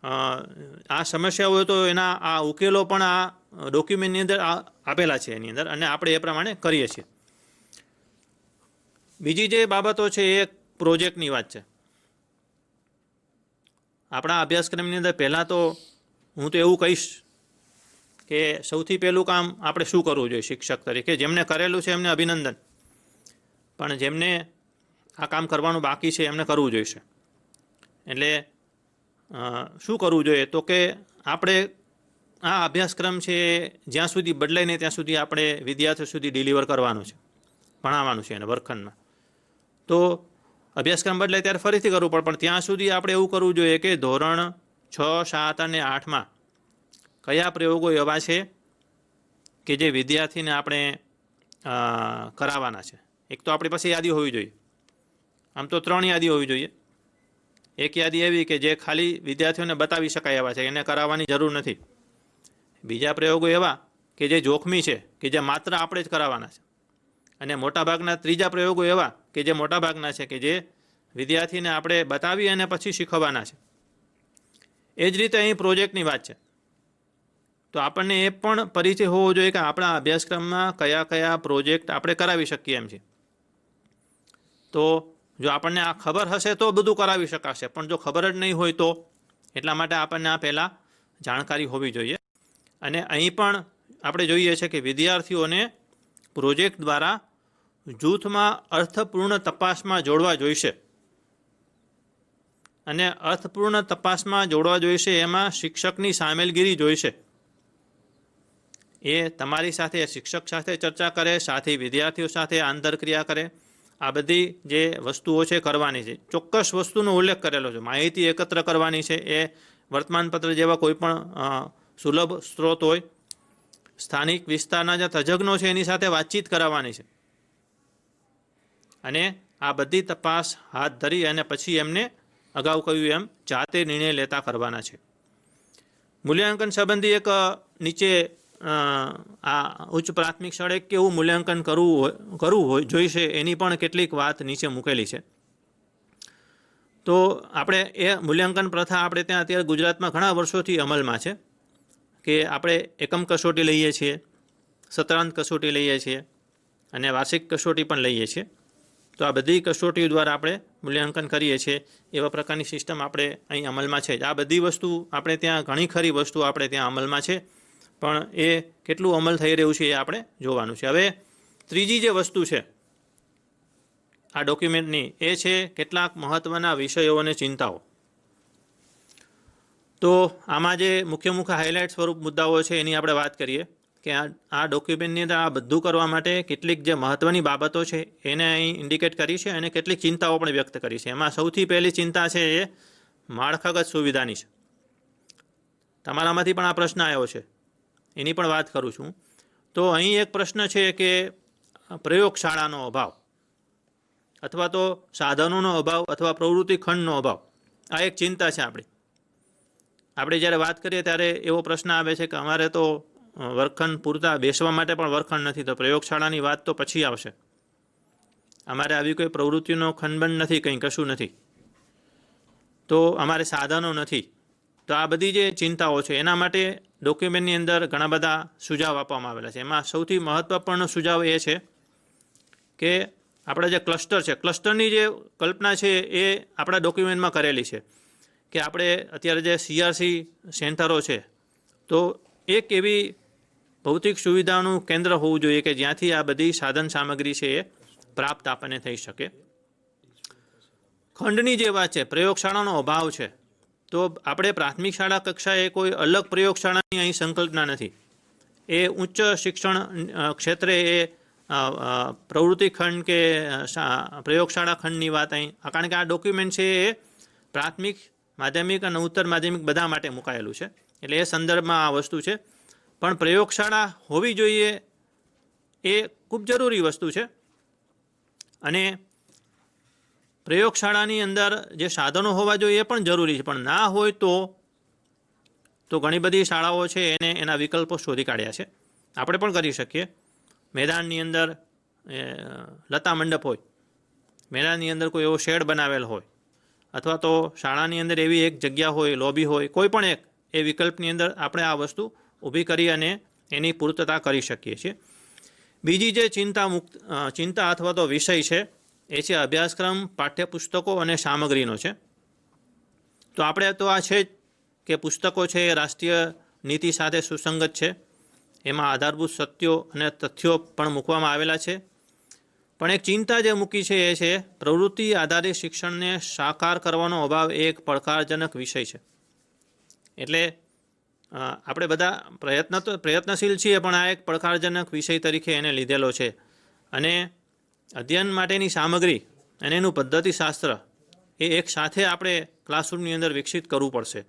આ સમસ્યાઓ હોય તો એના આ ઉકેલો પણ આ ડોક્યુમેન્ટની અંદર આપેલા છે એની અંદર, અને આપણે એ પ્રમાણે કરીએ છીએ. બીજી જે બાબતો છે એ પ્રોજેક્ટની વાત છે. આપણા અભ્યાસક્રમની અંદર પહેલાં તો હું તો એવું કહીશ કે સૌથી પહેલું કામ આપણે શું કરવું જોઈએ શિક્ષક તરીકે? જેમને કરેલું છે એમને અભિનંદન, પણ જેમને આ કામ કરવાનું બાકી છે એમને કરવું જોઈશે. એટલે શું કરવું જોઈએ? તો કે આપણે આ અભ્યાસક્રમ છે જ્યાં સુધી બદલાય નહીં ત્યાં સુધી આપણે વિદ્યાર્થીઓ સુધી ડિલિવર કરવાનું છે, ભણાવવાનું છે એને વર્ગખંડમાં. તો અભ્યાસક્રમ બદલાય ત્યારે ફરીથી કરવું પડે, પણ ત્યાં સુધી આપણે એવું કરવું જોઈએ કે ધોરણ 6, 7 અને 8માં કયા પ્રયોગો એવા છે કે જે વિદ્યાર્થીને આપણે કરાવવાના છે. એક તો આપણી પાસે યાદી હોવી જોઈએ. આમ તો 3 યાદી હોવી જોઈએ. એક યાદી એવી કે જે ખાલી વિદ્યાર્થીઓને બતાવી શકાય એવા છે, એને કરાવવાની જરૂર નથી. બીજા પ્રયોગો એવા કે જે જોખમી છે, કે જે માત્ર આપણે જ કરાવવાના છે. અને મોટાભાગના ત્રીજા પ્રયોગો એવા કે જે મોટાભાગના છે કે જે વિદ્યાર્થીને આપણે બતાવી અને પછી શીખવવાના છે. એ જ રીતે અહીં પ્રોજેક્ટની વાત છે. તો આપણને એ પણ પરિચય હોવો જોઈએ કે આપણા અભ્યાસક્રમમાં કયા કયા પ્રોજેક્ટ આપણે કરાવી શકીએ એમ છે. તો જો આપણને આ ખબર હશે તો બધું કરાવી શકાશે, પણ જો ખબર જ નહીં હોય તો, એટલા માટે આપણને આ પહેલાં જાણકારી હોવી જોઈએ. અને અહીં પણ આપણે જોઈએ છે કે વિદ્યાર્થીઓને પ્રોજેક્ટ દ્વારા જૂથમાં અર્થપૂર્ણ તપાસમાં જોડવા જોઈશે. અને અર્થપૂર્ણ તપાસમાં જોડવા જોઈશે એમાં શિક્ષકની સામેલગીરી જોઈશે. એ તમારી સાથે, શિક્ષક સાથે ચર્ચા કરે, સાથે વિદ્યાર્થીઓ સાથે આંતરક્રિયા કરે. આ બધી જે વસ્તુઓ છે કરવાની છે. ચોક્કસ વસ્તુનો ઉલ્લેખ કરેલો છે. માહિતી એકત્ર કરવાની છે. એ વર્તમાનપત્ર જેવા કોઈ પણ સુલભ સ્ત્રોત હોય, સ્થાનિક વિસ્તારના જે તજજ્ઞો છે એની સાથે વાતચીત કરાવવાની છે. અને આ બધી તપાસ હાથ ધરી અને પછી એમને અગાઉ કહ્યું એમ જાતે નિર્ણય લેતા કરવાના છે. મૂલ્યાંકન સંબંધી એક નીચે આ ઉચ્ચ પ્રાથમિક શાળાએ કેવું મૂલ્યાંકન કરવું જોઈશે એની પણ કેટલીક વાત નીચે મૂકેલી છે. તો આપણે એ મૂલ્યાંકન પ્રથા આપણે ત્યાં અત્યારે ગુજરાતમાં ઘણા વર્ષોથી અમલમાં છે કે આપણે એકમ કસોટી લઈએ છીએ, સત્રાંત કસોટી લઈએ છીએ અને વાર્ષિક કસોટી પણ લઈએ છીએ. તો આ બધી કસોટીઓ દ્વારા આપણે મૂલ્યાંકન કરીએ છીએ. એવા પ્રકારની સિસ્ટમ આપણે અહીં અમલમાં છે. આ બધી વસ્તુ આપણે ત્યાં, ઘણી ખરી વસ્તુ આપણે ત્યાં અમલમાં છે, પણ એ કેટલું અમલ થઈ રહ્યું છે એ આપણે જોવાનું છે. હવે ત્રીજી જે વસ્તુ છે આ ડોક્યુમેન્ટની, એ છે કેટલાક મહત્ત્વના વિષયો અને ચિંતાઓ. તો આમાં જે મુખ્ય હાઇલાઇટ સ્વરૂપ મુદ્દાઓ છે એની આપણે વાત કરીએ કે આ ડોક્યુમેન્ટની અંદર આ બધું કરવા માટે કેટલીક જે મહત્ત્વની બાબતો છે એને અહીં ઇન્ડિકેટ કરી છે અને કેટલીક ચિંતાઓ પણ વ્યક્ત કરી છે. એમાં સૌથી પહેલી ચિંતા છે એ માળખાગત સુવિધાની છે. તમારામાંથી પણ આ પ્રશ્ન આવ્યો છે, એની પણ વાત કરું છું. તો અહીં એક પ્રશ્ન છે કે પ્રયોગશાળાનો અભાવ, અથવા તો સાધનોનો અભાવ, અથવા પ્રવૃત્તિ ખંડનો અભાવ. આ એક ચિંતા છે આપણી. આપણે જ્યારે વાત કરીએ ત્યારે એવો પ્રશ્ન આવે છે કે અમારે તો વર્ગખંડ પૂરતા બેસવા માટે પણ વર્ગખંડ નથી, તો પ્રયોગશાળાની વાત તો પછી આવશે. અમારે આવી કોઈ પ્રવૃત્તિનો ખંડબંધ નથી, કંઈ કશું નથી, તો અમારે સાધનો નથી. તો આ બધી જે ચિંતાઓ છે એના માટે ડોક્યુમેન્ટની અંદર ઘણા બધા સુઝાવ આપવામાં આવેલા છે. એમાં સૌથી મહત્ત્વપૂર્ણ સુઝાવ એ છે કે આપણા જે ક્લસ્ટર છે, ક્લસ્ટરની જે કલ્પના છે એ આપણા ડોક્યુમેન્ટમાં કરેલી છે કે આપણે અત્યારે જે CRC સેન્ટરો છે તો એક એવી ભૌતિક સુવિધાનું કેન્દ્ર હોવું જોઈએ કે જ્યાંથી આ બધી સાધન સામગ્રી છે એ પ્રાપ્ત આપણને થઈ શકે. ખંડની જે વાત છે, પ્રયોગશાળાનો અભાવ છે, તો આપણે પ્રાથમિક શાળા કક્ષાએ કોઈ અલગ પ્રયોગશાળાની અહીં સંકલ્પના નથી. એ ઉચ્ચ શિક્ષણ ક્ષેત્રે એ પ્રવૃત્તિ ખંડ કે પ્રયોગશાળા ખંડની વાત અહીં, કારણ કે આ ડોક્યુમેન્ટ છે એ પ્રાથમિક, માધ્યમિક અને ઉત્તર માધ્યમિક બધા માટે મુકાયેલું છે, એટલે એ સંદર્ભમાં આ વસ્તુ છે. પણ પ્રયોગશાળા હોવી જોઈએ એ ખૂબ જરૂરી વસ્તુ છે. અને પ્રયોગશાળાની અંદર જે સાધનો હોવા જોઈએ એ પણ જરૂરી છે, પણ ના હોય તો ઘણી બધી શાળાઓ છે એને એના વિકલ્પો શોધી કાઢ્યા છે. આપણે પણ કરી શકીએ. મેદાનની અંદર લતા મંડપ હોય, મેદાનની અંદર કોઈ એવો શેડ બનાવેલ હોય, અથવા તો શાળાની અંદર એવી એક જગ્યા હોય, લોબી હોય, કોઈ પણ એક એ વિકલ્પની અંદર આપણે આ વસ્તુ ઊભી કરી અને એની પૂર્તતા કરી શકીએ છીએ. બીજી જે ચિંતા અથવા તો વિષય છે એ છે અભ્યાસક્રમ, પાઠ્યપુસ્તકો અને સામગ્રીનો છે. તો આપણે તો આ છે જ કે પુસ્તકો છે એ રાષ્ટ્રીય નીતિ સાથે સુસંગત છે, એમાં આધારભૂત સત્યો અને તથ્યો પણ મૂકવામાં આવેલા છે. પણ એક ચિંતા જે મૂકી છે એ છે પ્રવૃત્તિ આધારિત શિક્ષણને સાકાર કરવાનો અભાવ એક પડકારજનક વિષય છે. એટલે આપણે બધા પ્રયત્નશીલ છીએ, પણ આ એક પડકારજનક વિષય તરીકે એને લીધેલો છે. અને અધ્યયન માટેની સામગ્રી અને એનું પદ્ધતિશાસ્ત્ર એ એક સાથે આપણે ક્લાસરૂમની અંદર વિકસિત કરવું પડશે.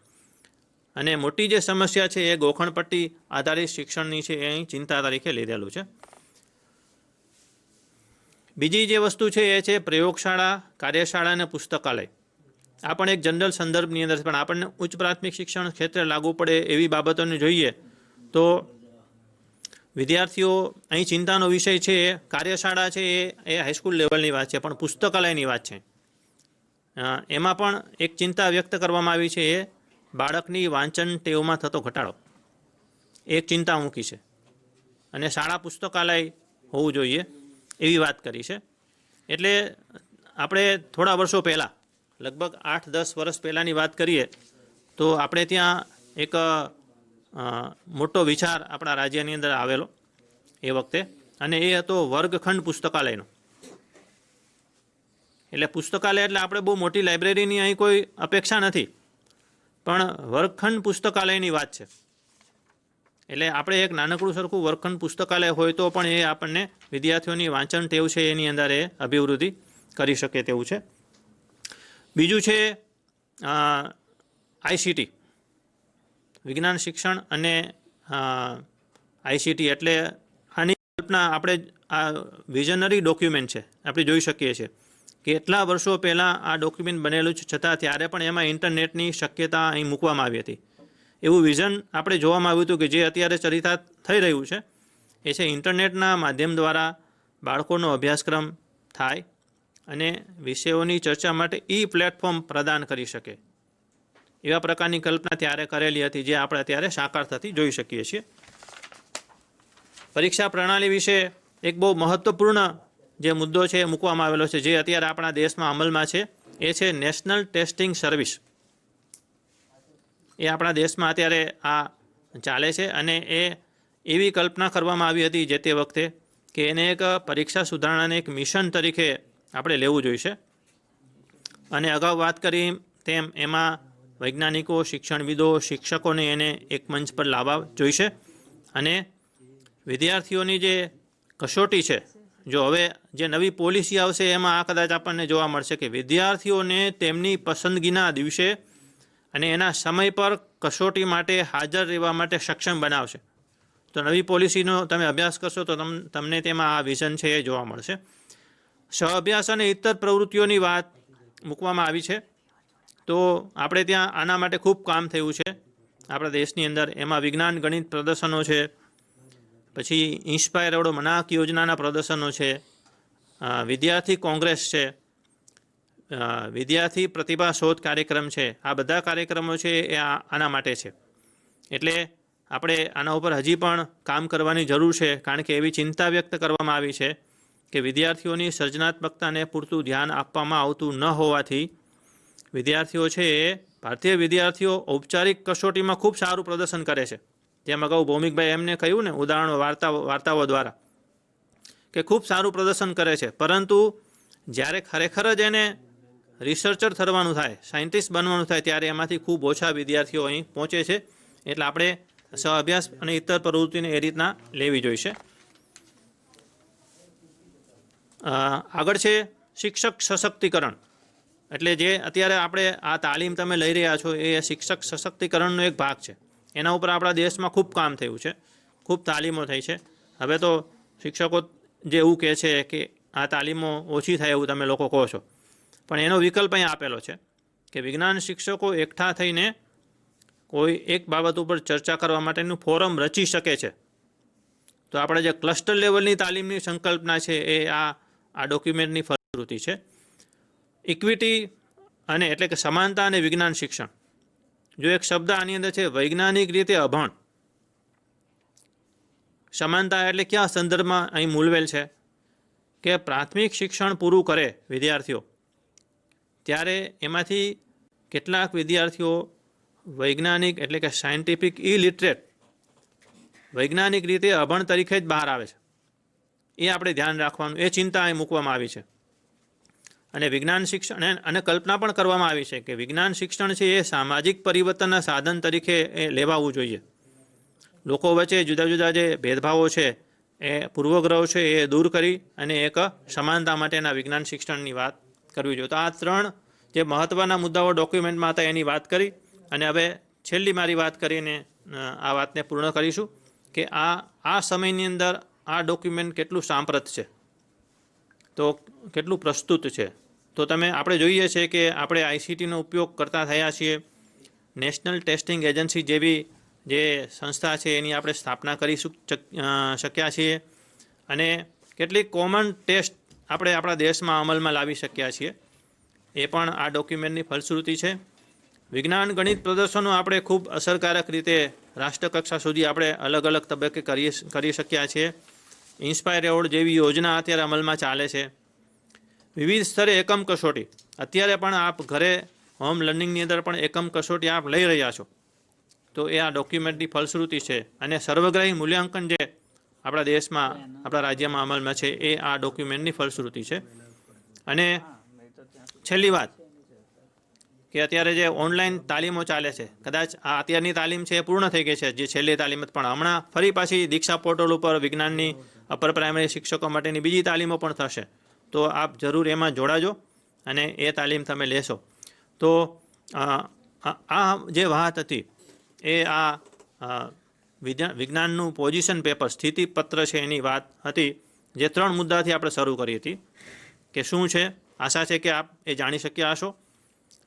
અને મોટી જે સમસ્યા છે એ ગોખણપટ્ટી આધારિત શિક્ષણની છે એ અહીં ચિંતા તરીકે લીધેલું છે. બીજી જે વસ્તુ છે એ છે પ્રયોગશાળા, કાર્યશાળા અને પુસ્તકાલય. આ પણ એક જનરલ સંદર્ભની અંદર, પણ આપણને ઉચ્ચ પ્રાથમિક શિક્ષણ ક્ષેત્રે લાગુ પડે એવી બાબતોને જોઈએ તો વિદ્યાર્થીઓ અહીં ચિંતાનો વિષય છે એ કાર્યશાળા છે એ હાઈસ્કૂલ લેવલની વાત છે, પણ પુસ્તકાલયની વાત છે. એમાં પણ એક ચિંતા વ્યક્ત કરવામાં આવી છે, એ બાળકની વાંચન ટેવમાં થતો ઘટાડો એક ચિંતા મૂકી છે. અને શાળા પુસ્તકાલય હોવું જોઈએ એવી વાત કરી છે. એટલે આપણે થોડા વર્ષો પહેલાં, લગભગ 8-10 વર્ષ પહેલાંની વાત કરીએ તો આપણે ત્યાં એક મોટો વિચાર આપણા રાજ્યની અંદર આવેલો એ વખતે, અને એ હતો વર્ગખંડ પુસ્તકાલયનો. એટલે પુસ્તકાલય એટલે આપણે બહુ મોટી લાઇબ્રેરીની અહીં કોઈ અપેક્ષા નથી, પણ વર્ગખંડ પુસ્તકાલયની વાત છે. એટલે આપણે એક નાનકડું સરખું વર્ગખંડ પુસ્તકાલય હોય તો પણ એ આપણને વિદ્યાર્થીઓની વાંચન ટેવ છે એની અંદર એ અભિવૃદ્ધિ કરી શકે તેવું છે. બીજું છે ICT, વિજ્ઞાન શિક્ષણ અને ICT. એટલે આની કલ્પના આપણે આ વિઝનરી ડોક્યુમેન્ટ છે, આપણે જોઈ શકીએ છીએ કે એટલા વર્ષો પહેલાં આ ડોક્યુમેન્ટ બનેલું છે, છતાં ત્યારે પણ એમાં ઇન્ટરનેટની શક્યતા અહીં મૂકવામાં આવી હતી. એવું વિઝન આપણે જોવામાં આવ્યું હતું કે જે અત્યારે ચરિતાર્થ થઈ રહ્યું છે એ છે ઇન્ટરનેટના માધ્યમ દ્વારા બાળકોનો અભ્યાસક્રમ થાય અને વિષયોની ચર્ચા માટે પ્લેટફોર્મ પ્રદાન કરી શકે, એવા પ્રકારની કલ્પના ત્યારે કરેલી હતી, જે આપણે અત્યારે સાકાર થતી જોઈ શકીએ છીએ. પરીક્ષા પ્રણાલી વિશે એક બહુ મહત્વપૂર્ણ જે મુદ્દો છે એ મૂકવામાં આવેલો છે, જે અત્યારે આપણા દેશમાં અમલમાં છે, એ છે નેશનલ ટેસ્ટિંગ સર્વિસ. એ આપણા દેશમાં અત્યારે આ ચાલે છે, અને એ એવી કલ્પના કરવામાં આવી હતી જે તે વખતે કે એને એક પરીક્ષા સુધારણાને એક મિશન તરીકે આપણે લેવું જોઈશે. અને અગાઉ વાત કરી તેમ એમાં વૈજ્ઞાનિકો, શિક્ષણવિદો, શિક્ષકોને એને એક મંચ પર લાવવા જોઈશે. અને વિદ્યાર્થીઓની જે કસોટી છે, જો હવે જે નવી પોલિસી આવશે એમાં આ કદાચ આપણને જોવા મળશે કે વિદ્યાર્થીઓને તેમની પસંદગીના દિવસે અને એના સમય પર કસોટી માટે હાજર રહેવા માટે સક્ષમ બનાવશે. તો નવી પોલિસીનો તમે અભ્યાસ કરશો તો તમને તેમાં આ વિઝન છે એ જોવા મળશે. સહઅભ્યાસ અને ઇતર પ્રવૃત્તિઓની વાત મૂકવામાં આવી છે. તો આપણે ત્યાં આના માટે ખૂબ કામ થયું છે આપણા દેશની અંદર. એમાં વિજ્ઞાન ગણિત પ્રદર્શનો છે, પછી ઇન્સ્પાયર એવોર્ડ મનાક યોજનાના પ્રદર્શનો છે, વિદ્યાર્થી કોંગ્રેસ છે, વિદ્યાર્થી પ્રતિભા શોધ કાર્યક્રમ છે. આ બધા કાર્યક્રમો છે એ આના માટે છે. એટલે આપણે આના ઉપર હજી પણ કામ કરવાની જરૂર છે, કારણ કે એવી ચિંતા વ્યક્ત કરવામાં આવી છે કે વિદ્યાર્થીઓની સર્જનાત્મકતાને પૂરતું ધ્યાન આપવામાં આવતું ન હોવાથી વિદ્યાર્થીઓ છે એ ભારતીય વિદ્યાર્થીઓ ઔપચારિક કસોટીમાં ખૂબ સારું પ્રદર્શન કરે છે. જેમ અગાઉ ભૌમિકભાઈ એમને કહ્યું ને ઉદાહરણો વાર્તાઓ દ્વારા કે ખૂબ સારું પ્રદર્શન કરે છે, પરંતુ જ્યારે ખરેખર જ એને રિસર્ચર થવાનું થાય, સાયન્ટિસ્ટ બનવાનું થાય, ત્યારે એમાંથી ખૂબ ઓછા વિદ્યાર્થીઓ અહીં પહોંચે છે. એટલે આપણે સહઅભ્યાસ અને ઇતર પ્રવૃત્તિને એ રીતના લેવી જોઈશે. આગળ છે શિક્ષક સશક્તિકરણ. એટલે જે અત્યારે આપણે આ તાલીમ તમે લઈ રહ્યા છો એ શિક્ષક સશક્તિકરણનો એક ભાગ છે. એના ઉપર આપણા દેશમાં ખૂબ કામ થયું છે, ખૂબ તાલીમો થઈ છે. હવે તો શિક્ષકો જે એવું કહે છે કે આ તાલીમો ઓછી થાય એવું તમે લોકો કહો છો, પણ એનો વિકલ્પ અહીં આપેલો છે કે વિજ્ઞાન શિક્ષકો એકઠા થઈને કોઈ એક બાબત ઉપર ચર્ચા કરવા માટેનું ફોરમ રચી શકે છે. તો આપણે જે ક્લસ્ટર લેવલની તાલીમની સંકલ્પના છે એ આ ડોક્યુમેન્ટની ફલશ્રુતિ છે. ઇક્વિટી અને એટલે કે સમાનતા અને વિજ્ઞાન શિક્ષણ. જો એક શબ્દ આની અંદર છે વૈજ્ઞાનિક રીતે અભણ. સમાનતા એટલે કયા સંદર્ભમાં અહીં મૂલવેલ છે કે પ્રાથમિક શિક્ષણ પૂરું કરે વિદ્યાર્થીઓ ત્યારે એમાંથી કેટલાક વિદ્યાર્થીઓ વૈજ્ઞાનિક એટલે કે સાયન્ટિફિક ઇલિટરેટ, વૈજ્ઞાનિક રીતે અભણ તરીકે જ બહાર આવે છે. એ આપણે ધ્યાન રાખવાનું, એ ચિંતા અહીં મૂકવામાં આવી છે. અને વિજ્ઞાન શિક્ષણ અને કલ્પના પણ કરવામાં આવી છે કે વિજ્ઞાન શિક્ષણ છે એ સામાજિક પરિવર્તનના સાધન તરીકે એ લેવાવું જોઈએ. લોકો વચ્ચે જુદા જુદા જે ભેદભાવો છે એ પૂર્વગ્રહો છે એ દૂર કરી અને એક સમાનતા માટેના વિજ્ઞાન શિક્ષણની વાત કરવી જોઈએ. તો આ 3 જે મહત્ત્વના મુદ્દાઓ ડોક્યુમેન્ટમાં હતા એની વાત કરી. અને હવે છેલ્લી મારી વાત કરીને આ વાતને પૂર્ણ કરીશું કે આ સમયની અંદર આ ડોક્યુમેન્ટ કેટલું સાંપ્રત છે, તો કેટલું પ્રસ્તુત છે. તો આપણે જોઈએ છીએ કે આપણે આઈસીટીનો ઉપયોગ કરતા થયા છીએ. નેશનલ ટેસ્ટિંગ એજન્સી જેવી જે સંસ્થા છે એની આપણે સ્થાપના કરી શક્યા છીએ. અને કેટલીક કોમન ટેસ્ટ આપણે આપણા દેશમાં અમલમાં લાવી શક્યા છીએ. એ પણ આ ડોક્યુમેન્ટની ફલશ્રુતિ છે. વિજ્ઞાન ગણિત પ્રદર્શનો આપણે ખૂબ અસરકારક રીતે રાષ્ટ્રકક્ષા સુધી આપણે અલગ અલગ તબક્કે કરી શક્યા છીએ. ઇન્સ્પાયર એવોર્ડ જેવી યોજના અત્યારે અમલમાં ચાલે છે. વિવિધ સ્તરે એકમ કસોટી, અત્યારે પણ આપ ઘરે હોમ લર્નિંગની અંદર પણ એકમ કસોટી આપ લઈ રહ્યા છો. તો એ આ ડોક્યુમેન્ટની ફલશ્રુતિ છે. અને સર્વગ્રાહી મૂલ્યાંકન જે આપણા દેશમાં, આપણા રાજ્યમાં અમલમાં છે એ આ ડોક્યુમેન્ટની ફલશ્રુતિ છે. અને છેલ્લી વાત કે અત્યારે જે ઓનલાઈન તાલીમો ચાલે છે, કદાચ આ અત્યારની તાલીમ છે એ પૂર્ણ થઈ ગઈ છે, જે છેલ્લી તાલીમ, પણ હમણાં ફરી પાછી દીક્ષા પોર્ટલ ઉપર વિજ્ઞાનની અપર પ્રાઇમરી શિક્ષકો માટેની બીજી તાલીમો પણ થશે. તો આપ જરૂર એમાં જોડાજો અને એ તાલીમ તમે લેશો. તો આ જે વાત હતી એ આ વિજ્ઞાનનું પોઝિશન પેપર, સ્થિતિપત્ર છે એની વાત હતી, જે 3 મુદ્દાથી આપણે શરૂ કરી હતી કે શું છે. આશા છે કે આપ એ જાણી શક્યા હશો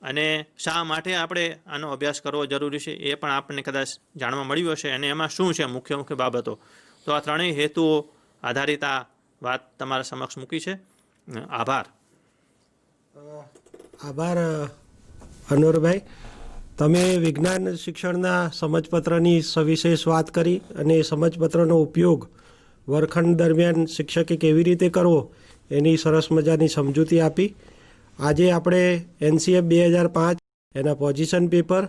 અને શા માટે આપણે આનો અભ્યાસ કરવો જરૂરી છે એ પણ આપણને કદાચ જાણવા મળ્યું હશે. અને એમાં શું છે મુખ્ય બાબતો. તો આ 3 હેતુઓ આધારિત આ વાત તમારા સમક્ષ મૂકી છે. આભાર. આભાર અનવરભાઈ. તમે વિજ્ઞાન શિક્ષણના સમજપત્રની સવિશેષ વાત કરી અને સમજપત્રનો ઉપયોગ વર્ગખંડ દરમિયાન શિક્ષકે કેવી રીતે કરવો એની સરસ મજાની સમજૂતી આપી. આજે આપણે NCF 2005 એના પોઝિશન પેપર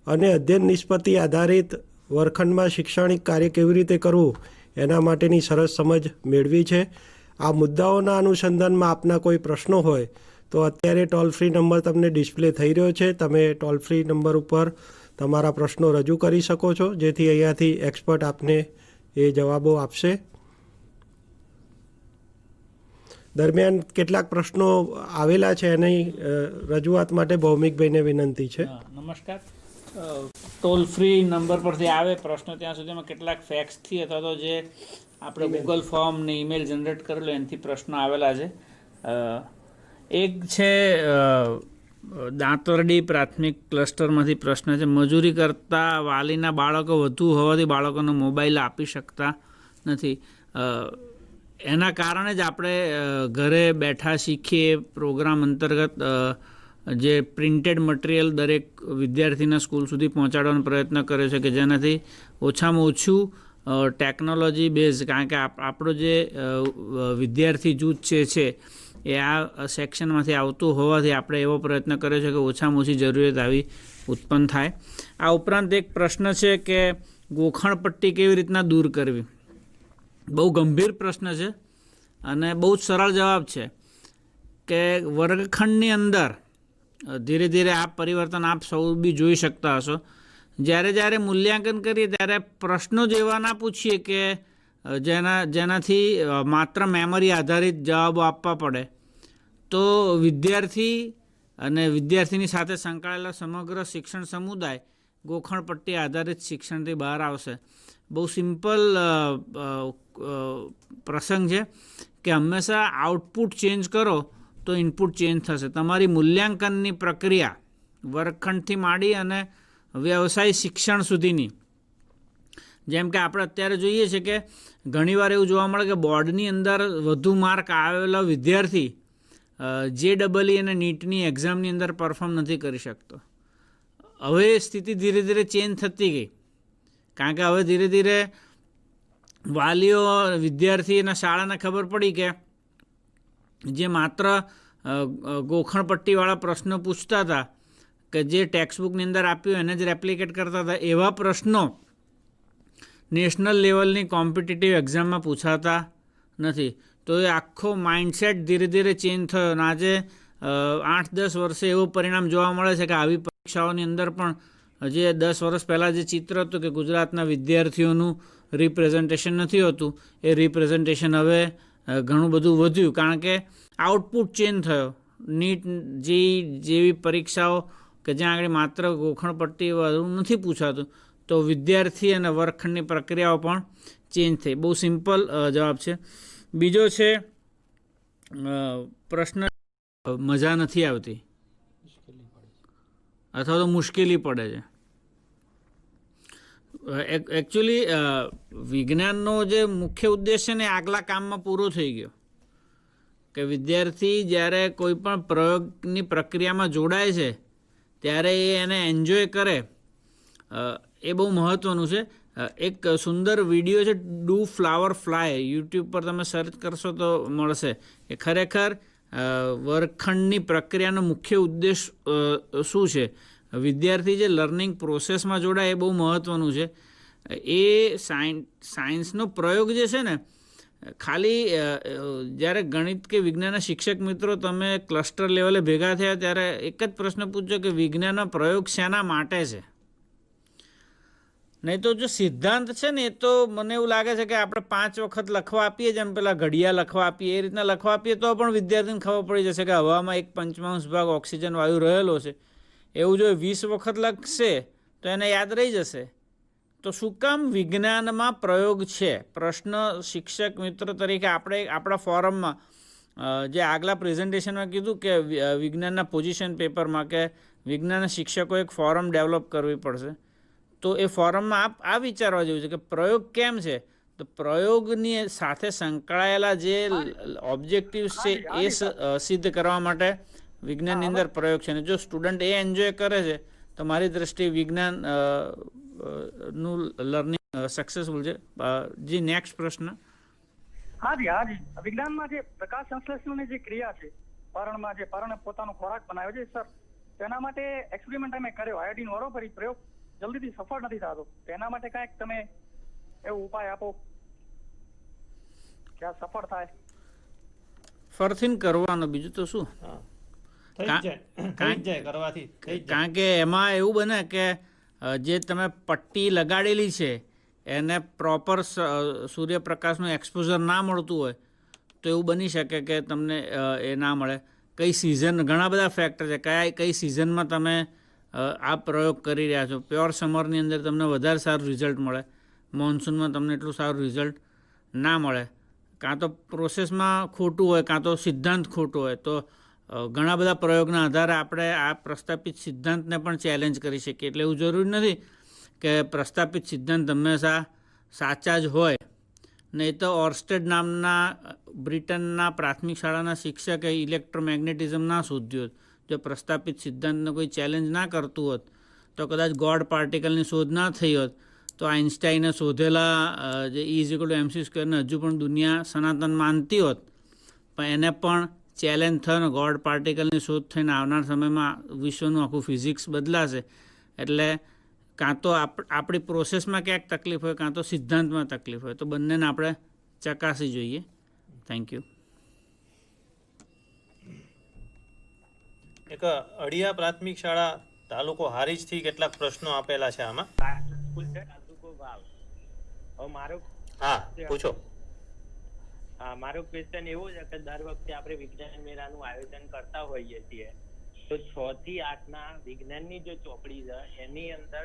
અને અધ્યયન નિષ્પત્તિ આધારિત વર્ગખંડમાં શૈક્ષણિક કાર્ય કેવી રીતે કરવું એના માટેની સરસ સમજ મેળવી છે. આ મુદ્દાઓના અનુસંધાનમાં આપના કોઈ પ્રશ્નો હોય તો અત્યારે ટોલ ફ્રી નંબર તમને ડિસ્પ્લે થઈ રહ્યો છે. તમે ટોલ ફ્રી નંબર ઉપર તમારા પ્રશ્નો રજૂ કરી શકો છો, જેથી અહીંયાથી એક્સપર્ટ આપને એ જવાબો આપશે. દરમિયાન કેટલાક પ્રશ્નો આવેલા છે, એની રજૂઆત માટે ભૌમિકભાઈને વિનંતી છે. નમસ્કાર. ટોલ ફ્રી નંબર પરથી આવે પ્રશ્નો, ત્યાં સુધીમાં કેટલાક ફેક્સથી અથવા તો જે આપણે ગૂગલ ફોર્મ ને ઈમેલ જનરેટ કરેલો એનાથી પ્રશ્નો આવેલા છે. એક છે દાંતરડી પ્રાથમિક ક્લસ્ટરમાંથી પ્રશ્ન છે, મજૂરી કરતા વાલીના બાળકો વધુ હોવાથી બાળકોને મોબાઈલ આપી શકતા નથી. એના કારણે જ આપણે ઘરે બેઠા શીખીએ પ્રોગ્રામ અંતર્ગત જે પ્રિન્ટેડ મટીરિયલ દરેક વિદ્યાર્થીના સ્કૂલ સુધી પહોંચાડવાનો પ્રયત્ન કર્યો છે કે જેનાથી ઓછામાં ઓછું ટેકનોલોજી બેઝ, કારણ કે આપણો જે વિદ્યાર્થી જૂથ છે એ આ સેક્શનમાંથી આવતું હોવાથી આપણે એવો પ્રયત્ન કર્યો છે કે ઓછામાં ઓછી જરૂરિયાત આવી ઉત્પન્ન થાય. આ ઉપરાંત એક પ્રશ્ન છે કે ગોખણપટ્ટી કેવી રીતના દૂર કરવી. બહુ ગંભીર પ્રશ્ન છે અને બહુ જ સરળ જવાબ છે કે વર્ગખંડની અંદર ધીરે ધીરે આ પરિવર્તન આપ સૌ બી જોઈ શકતા હશો. જ્યારે મૂલ્યાંકન કરીએ ત્યારે પ્રશ્નો જ એવા ના પૂછીએ કે જેનાથી માત્ર મેમરી આધારિત જવાબો આપવા પડે, તો વિદ્યાર્થી અને વિદ્યાર્થીની સાથે સંકળાયેલા સમગ્ર શિક્ષણ સમુદાય ગોખણપટ્ટી આધારિત શિક્ષણથી બહાર આવશે. બહુ સિમ્પલ પ્રસંગ છે કે હંમેશા આઉટપુટ ચેન્જ કરો તો ઇનપુટ ચેન્જ થશે. તમારી મૂલ્યાંકનની પ્રક્રિયા વર્ગખંડથી માંડી અને વ્યવસાય શિક્ષણ સુધીની, જેમ કે આપણે અત્યારે જોઈએ છીએ કે ઘણીવાર એવું જોવા મળે કે બોર્ડની અંદર વધુ માર્ક આવેલો વિદ્યાર્થી JEE અને નીટની એક્ઝામની અંદર પરફોર્મ નથી કરી શકતો. હવે સ્થિતિ ધીરે ધીરે ચેન્જ થતી ગઈ, કારણ કે હવે ધીરે ધીરે વાલીઓ, વિદ્યાર્થી અને શાળાને ખબર પડી કે જે માત્ર ગોખણપટ્ટીવાળા પ્રશ્નો પૂછતા હતા, કે જે ટેક્સ્ટબુકની અંદર આપ્યું એને જ રેપ્લિકેટ કરતા હતા, એવા પ્રશ્નો નેશનલ લેવલની કોમ્પિટિટિવ એક્ઝામમાં પૂછાતા નથી. તો એ આખો માઇન્ડસેટ ધીરે ધીરે ચેન્જ થયો અને આજે 8-10 વર્ષે એવું પરિણામ જોવા મળે છે કે આવી પરીક્ષાઓની અંદર પણ જે 10 વર્ષ પહેલાં જે ચિત્ર હતું કે ગુજરાતના વિદ્યાર્થીઓનું રિપ્રેઝન્ટેશન નથી હોતું, એ રિપ્રેઝન્ટેશન હવે ઘણું બધું વધ્યું, કારણ કે આઉટપુટ ચેન્જ થયો. નીટ જેવી પરીક્ષાઓ કે જ્યાં આગળ માત્ર ગોખણપટ્ટી નથી પૂછાતું, તો વિદ્યાર્થી અને વર્ગખંડની પ્રક્રિયાઓ પણ ચેન્જ થઈ. બહુ સિમ્પલ જવાબ છે. બીજો છે પ્રશ્ન મજા નથી આવતી અથવા તો મુશ્કેલી પડે છે. એકચ્યુઅલી વિજ્ઞાનનો જે મુખ્ય ઉદ્દેશ છે ને આગલા કામમાં પૂરો થઈ ગયો, કે વિદ્યાર્થી જ્યારે કોઈ પણ પ્રયોગની પ્રક્રિયામાં જોડાય છે ત્યારે એ એને એન્જોય કરે, એ બહુ મહત્ત્વનું છે. એક સુંદર વિડીયો છે, ડુ ફ્લાવર ફ્લાય, યુટ્યુબ પર તમે સર્ચ કરશો તો મળશે. એ ખરેખર વર્ગખંડની પ્રક્રિયાનો મુખ્ય ઉદ્દેશ શું છે, વિદ્યાર્થી જે લર્નિંગ પ્રોસેસમાં જોડાય એ બહુ મહત્ત્વનું છે. એ સાયન્સનો પ્રયોગ જે છે ને, ખાલી જ્યારે ગણિત કે વિજ્ઞાનના શિક્ષક મિત્રો તમે ક્લસ્ટર લેવલે ભેગા થયા ત્યારે એક જ પ્રશ્ન પૂછજો કે વિજ્ઞાનનો પ્રયોગ શેના માટે છે. નહીં તો જો સિદ્ધાંત છે ને, એ તો મને એવું લાગે છે કે આપણે 5 વખત લખવા આપીએ, જેમ પેલા ઘડિયા લખવા આપીએ એ રીતના લખવા આપીએ તો પણ વિદ્યાર્થીને ખબર પડી જશે કે હવામાં 1/5 ભાગ ઓક્સિજન વાયુ રહેલો છે. એવું જો 20 વખત લખશે તો એને યાદ રહી જશે. તો શું કામ વિજ્ઞાનમાં પ્રયોગ છે? પ્રશ્ન શિક્ષક મિત્ર તરીકે આપણે આપણા ફોરમમાં જે આગલા પ્રેઝન્ટેશનમાં કીધું કે વિજ્ઞાનના પોઝિશન પેપરમાં કે વિજ્ઞાનના શિક્ષકો એક ફોરમ ડેવલપ કરવી પડશે. તો એ ફોરમમાં આ વિચારવા જેવું છે કે પ્રયોગ કેમ છે, તો પ્રયોગની સાથે સંકળાયેલા જે ઓબ્જેક્ટિવ્સ છે એ સિદ્ધ કરવા માટે વિજ્ઞાનની અંદર પ્રયોગ છે. અને જો સ્ટુડન્ટ એ એન્જોય કરે છે તો મારી દ્રષ્ટિએ વિજ્ઞાન નું લર્નિંગ સક્સેસફુલ છે. જી નેક્સ્ટ પ્રશ્ન. હાજી વિજ્ઞાનમાં જે પ્રકાશ સંશ્લેષણની જે ક્રિયા છે, પર્ણમાં જે પર્ણ પોતાનો ખોરાક બનાવે છે સર, તેના માટે એક્સપેરિમેન્ટ અમે કર્યો, આયોડિન વાળો પ્રયોગ જલ્દીથી સફળ નથી થતો. તેના માટે કાંઈક તમે એવો ઉપાય આપો કે આ સફળ થાય. ફરથી કરવાનો, બીજું તો શું. કારણ કે એમાં એવું બને કે જે તમે પટ્ટી લગાડેલી છે એને પ્રોપર સૂર્યપ્રકાશનું એક્સપોઝર ના મળતું હોય તો એવું બની શકે કે તમને એ ના મળે. કઈ સિઝન, ઘણા બધા ફેક્ટર છે, કઈ સિઝનમાં તમે આ પ્રયોગ કરી રહ્યા છો. પ્યોર સમરની અંદર તમને વધારે સારું રિઝલ્ટ મળે, મોન્સૂનમાં તમને એટલું સારું રિઝલ્ટ ના મળે. કાં તો પ્રોસેસમાં ખોટું હોય, કાં તો સિદ્ધાંત ખોટું હોય. તો ઘણા બધા પ્રયોગના આધારે આપણે આ પ્રસ્થાપિત સિદ્ધાંતને પણ ચેલેન્જ કરી શકીએ. એટલે એવું જરૂરી નથી કે પ્રસ્થાપિત સિદ્ધાંત હંમેશા સાચા જ હોય. નહીં તો ઓર્સ્ટેડ નામના બ્રિટનના પ્રાથમિક શાળાના શિક્ષકે ઇલેક્ટ્રોમેગ્નેટિઝમ ના શોધ્યું હોત, જો પ્રસ્થાપિત સિદ્ધાંતને કોઈ ચેલેન્જ ના કરતું હોત તો કદાચ ગોડ પાર્ટિકલની શોધ ના થઈ હોત, તો આઇન્સ્ટાઈને શોધેલા જે E = mc² હજુ પણ દુનિયા સનાતન માનતી હોત, પણ એને પણ ચેલેન્જ થયો ને ગોડ પાર્ટિકલની શોધ થઈને આવનાર સમયમાં વિશ્વનું આખું ફિઝિક્સ બદલાશે. એટલે કાં તો આપણી પ્રોસેસમાં ક્યાંક તકલીફ હોય, કાં તો સિદ્ધાંતમાં તકલીફ હોય, તો બંનેને આપણે ચકાસી જોઈએ. Thank you. એક અડિયા પ્રાથમિક શાળા તાલુકો હારીજથી કેટલાક પ્રશ્નો આપેલા છે આમાં. હા, પૂછો. હા, મારો ક્વેશ્ચન એવો છે કે દર વખતે આપણે વિજ્ઞાન મેળાનું આયોજન કરતા હોઈએ છીએ, તો 6 થી 8 ના વિજ્ઞાનની જે ચોપડી છે એની અંદર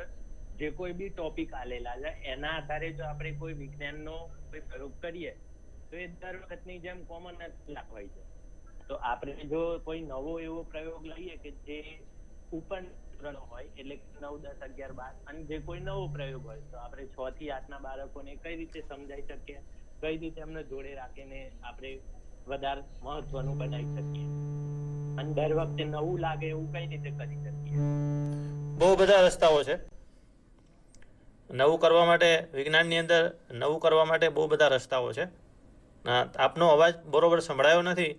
જે કોઈ બી ટોપિક આલેલા છે એના આધારે જો આપણે કોઈ વિજ્ઞાનનો કોઈ પ્રયોગ કરીએ તો એ દર વખતની જેમ કોમન જ હોય છે. તો આપણે જો કોઈ નવો એવો પ્રયોગ લઈએ કે જે ઉપર હોય, એટલે 9, 10, 11, 12, અને જે કોઈ નવો પ્રયોગ હોય, તો આપણે 6 થી 8 ના બાળકોને કઈ રીતે સમજાઈ શકીએ, કઈ રીતે એમને જોડે રાખીને આપણે વધારે મહત્વનું બનાવી શકીએ, અને દર વખતે નવું લાગે એવું કઈ રીતે કરી શકીએ? બહુ બધા રસ્તાઓ છે નવું કરવા માટે. વિજ્ઞાનની અંદર નવું કરવા માટે બહુ બધા રસ્તાઓ છે. આપનો અવાજ બરોબર સંભળાયો નથી,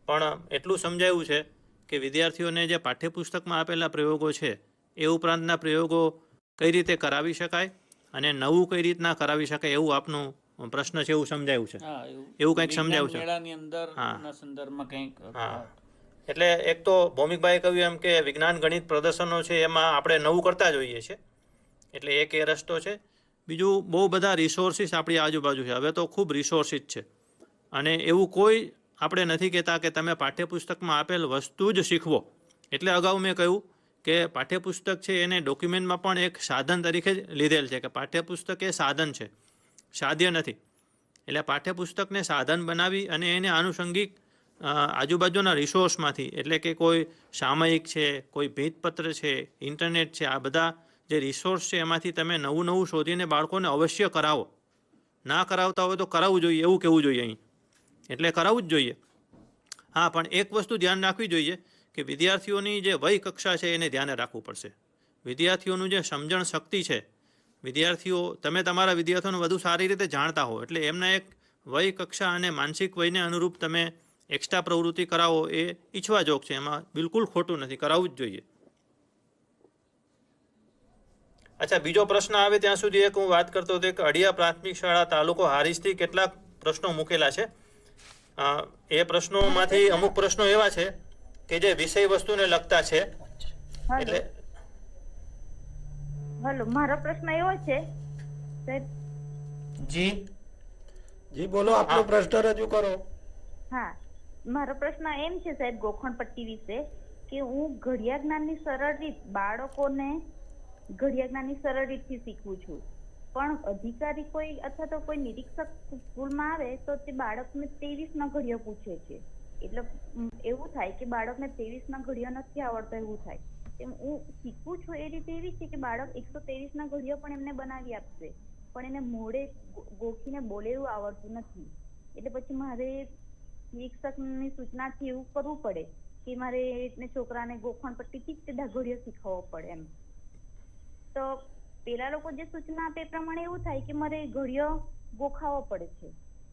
પણ એટલું સમજાયું છે કે વિદ્યાર્થીઓને જે પાઠ્યપુસ્તકમાં આપેલા પ્રયોગો છે એ ઉપરાંતના પ્રયોગો કઈ રીતે કરાવી શકાય અને નવું કઈ રીતના કરાવી શકાય એવું આપનું પ્રશ્ન છે, એવું સમજાયું છે. એવું કંઈક સમજાયું છે. હા, એટલે એક તો ભૌમિકભાઈએ કહ્યું એમ કે વિજ્ઞાન ગણિત પ્રદર્શનો છે એમાં આપણે નવું કરતા જ હોઈએ છીએ, એટલે એક એ રસ્તો છે. બીજું, બહુ બધા રિસોર્સિસ આપણી આજુબાજુ છે. હવે તો ખૂબ રિસોર્સિસ છે, અને એવું કોઈ આપણે નથી કહેતા કે તમે પાઠ્યપુસ્તકમાં આપેલ વસ્તુ જ શીખવો. એટલે અગાઉ મેં કહ્યું કે પાઠ્યપુસ્તક છે એને ડોક્યુમેન્ટમાં પણ એક સાધન તરીકે જ લીધેલ છે, કે પાઠ્યપુસ્તક એ સાધન છે, સાધ્ય નથી. એટલે પાઠ્યપુસ્તકને સાધન બનાવી અને એને આનુષંગિક આજુબાજુના રિસોર્સમાંથી, એટલે કે કોઈ સામયિક છે, કોઈ ભીંતપત્ર છે, ઇન્ટરનેટ છે, આ બધા જે રિસોર્સ છે એમાંથી તમે નવું નવું શોધીને બાળકોને અવશ્ય કરાવો. ના કરાવતા હોય તો કરાવવું જોઈએ એવું કહેવું જોઈએ અહીં, એટલે કરાવવું જ જોઈએ. હા, પણ એક વસ્તુ ધ્યાન રાખવી જોઈએ કે વિદ્યાર્થીઓની જે વય કક્ષા છે એને ધ્યાને રાખવું પડશે. વિદ્યાર્થીઓનું જે સમજણ શક્તિ છે, તમે તમારા વિદ્યાર્થીઓને વધુ સારી રીતે જાણતા હો, એટલે એમના એક વય કક્ષા અને માનસિક વયને અનુરૂપ તમે એક્સ્ટ્રા પ્રવૃત્તિ કરાવો એ ઈચ્છવાજોગ છે, એમાં બિલકુલ ખોટું નથી, કરાવવું જ જોઈએ. અચ્છા, બીજો પ્રશ્ન આવે ત્યાં સુધી એક હું વાત કરતો હતો કે અડિયા પ્રાથમિક શાળા તાલુકો હારીજથી કેટલાક પ્રશ્નો મૂકેલા છે. એ પ્રશ્નોમાંથી અમુક પ્રશ્નો એવા છે કે જે વિષય વસ્તુને લગતા છે. એટલે હેલો, મારો પ્રશ્ન એવો છે સાહેબ. જી બોલો, આપનો પ્રશ્ન રજૂ કરો. હા, મારો પ્રશ્ન એમ છે સાહેબ ગોખણપટ્ટી વિશે, કે હું ઘડિયા જ્ઞાનની સરળ રીત બાળકોને ઘડિયા જ્ઞાનની સરળ રીતથી શીખવું છું, પણ અધિકારી કોઈ અથવા તો કોઈ નિરીક્ષક સ્કૂલમાં આવે તો તે બાળકને 23 ના ઘડિયો પૂછે છે. એટલે એવું થાય કે બાળકને 23 ના ઘડિયો નથી આવડતો એવું થાય. એમ હું શીખું છું એ રીતે એવી છે કે બાળક 123 ના ઘડિયો પણ એમને બનાવી આપશે, પણ એને મોઢે ગોખીને બોલે એવું આવડતું નથી. એટલે પછી મારે નિરીક્ષકની સૂચનાથી એવું કરવું પડે કે મારે છોકરાને ગોખણપટ્ટીથી જ ઘડિયો શીખવવો પડે. એમ તો પેલા લોકો જે સૂચના આપે એ પ્રમાણે એવું થાય કે મારે ઘડિયો ગોખાવો પડે છે,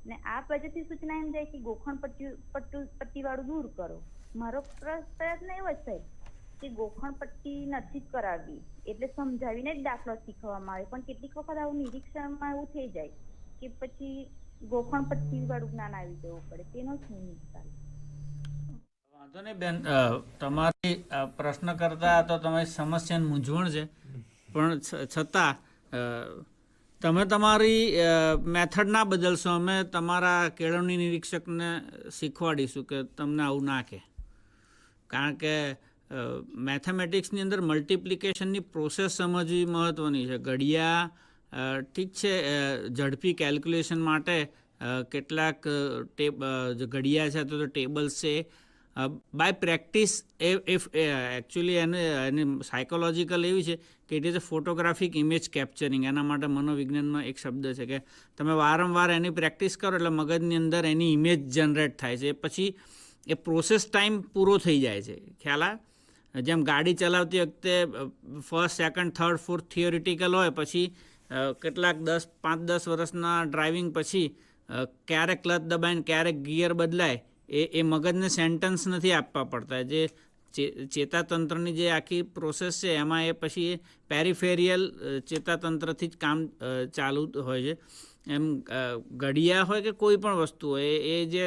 ને આ પદ્ધતિ સૂચના એમ જાય કે ગોખણપટ્ટી વાળું દૂર કરો. મારો પ્રયત્ન એવો જ થાય કે ગોખણપટ્ટી નથી જ કરાવવી, એટલે સમજાવીને જ દાખલો શીખવવામાં આવે. પણ કેટલીક વખત આવું નિરીક્ષણમાં એવું થઈ જાય કે પછી ગોખણપટ્ટી વાળું જ્ઞાન આવી જવું પડે. તેનો શું નિકાલ? વાંધો નહીં બેન, તમારી પ્રશ્ન કરતા તો તમારી સમસ્યાની મૂંઝવણ છે, પણ છતાં તમે તમારી મેથડ ના બદલશો, અમે તમારા કેળવણી નિરીક્ષકને શીખવાડીશું કે તમને આવું ના કહે. કારણ કે મેથેમેટિક્સની અંદર મલ્ટિપ્લિકેશનની પ્રોસેસ સમજવી મહત્ત્વની છે. ઘડિયા ઠીક છે, ઝડપી કેલ્ક્યુલેશન માટે કેટલાક ઘડિયા છે તો ટેબલ્સ છે. બાય પ્રેક્ટિસ એકચ્યુઅલી એની સાયકોલોજીકલ એવી છે કે it is a photographic image capturing. એના માટે મનોવિજ્ઞાનમાં એક શબ્દ છે કે તમે વારંવાર એની પ્રેક્ટિસ કરો એટલે મગજની અંદર એની ઇમેજ જનરેટ થાય છે. પછી એ પ્રોસેસ ટાઈમ પૂરો થઈ જાય છે. ખ્યાલ આવે? જેમ ગાડી ચલાવતી વખતે first, second, third, fourth theoretical હોય, પછી કેટલાક 5-10 વર્ષના ડ્રાઇવિંગ પછી ક્યારેક ક્લચ દબાઈને ક્યારેક ગિયર બદલાય, એ મગજને સેન્ટન્સ નથી આપવા પડતા. જે ચેતાતંત્રની જે આખી પ્રોસેસ છે એમાં એ પછી પેરિફેરિયલ ચેતાતંત્રથી જ કામ ચાલુ હોય છે. એમ ઘડિયા હોય કે કોઈ પણ વસ્તુ હોય એ જે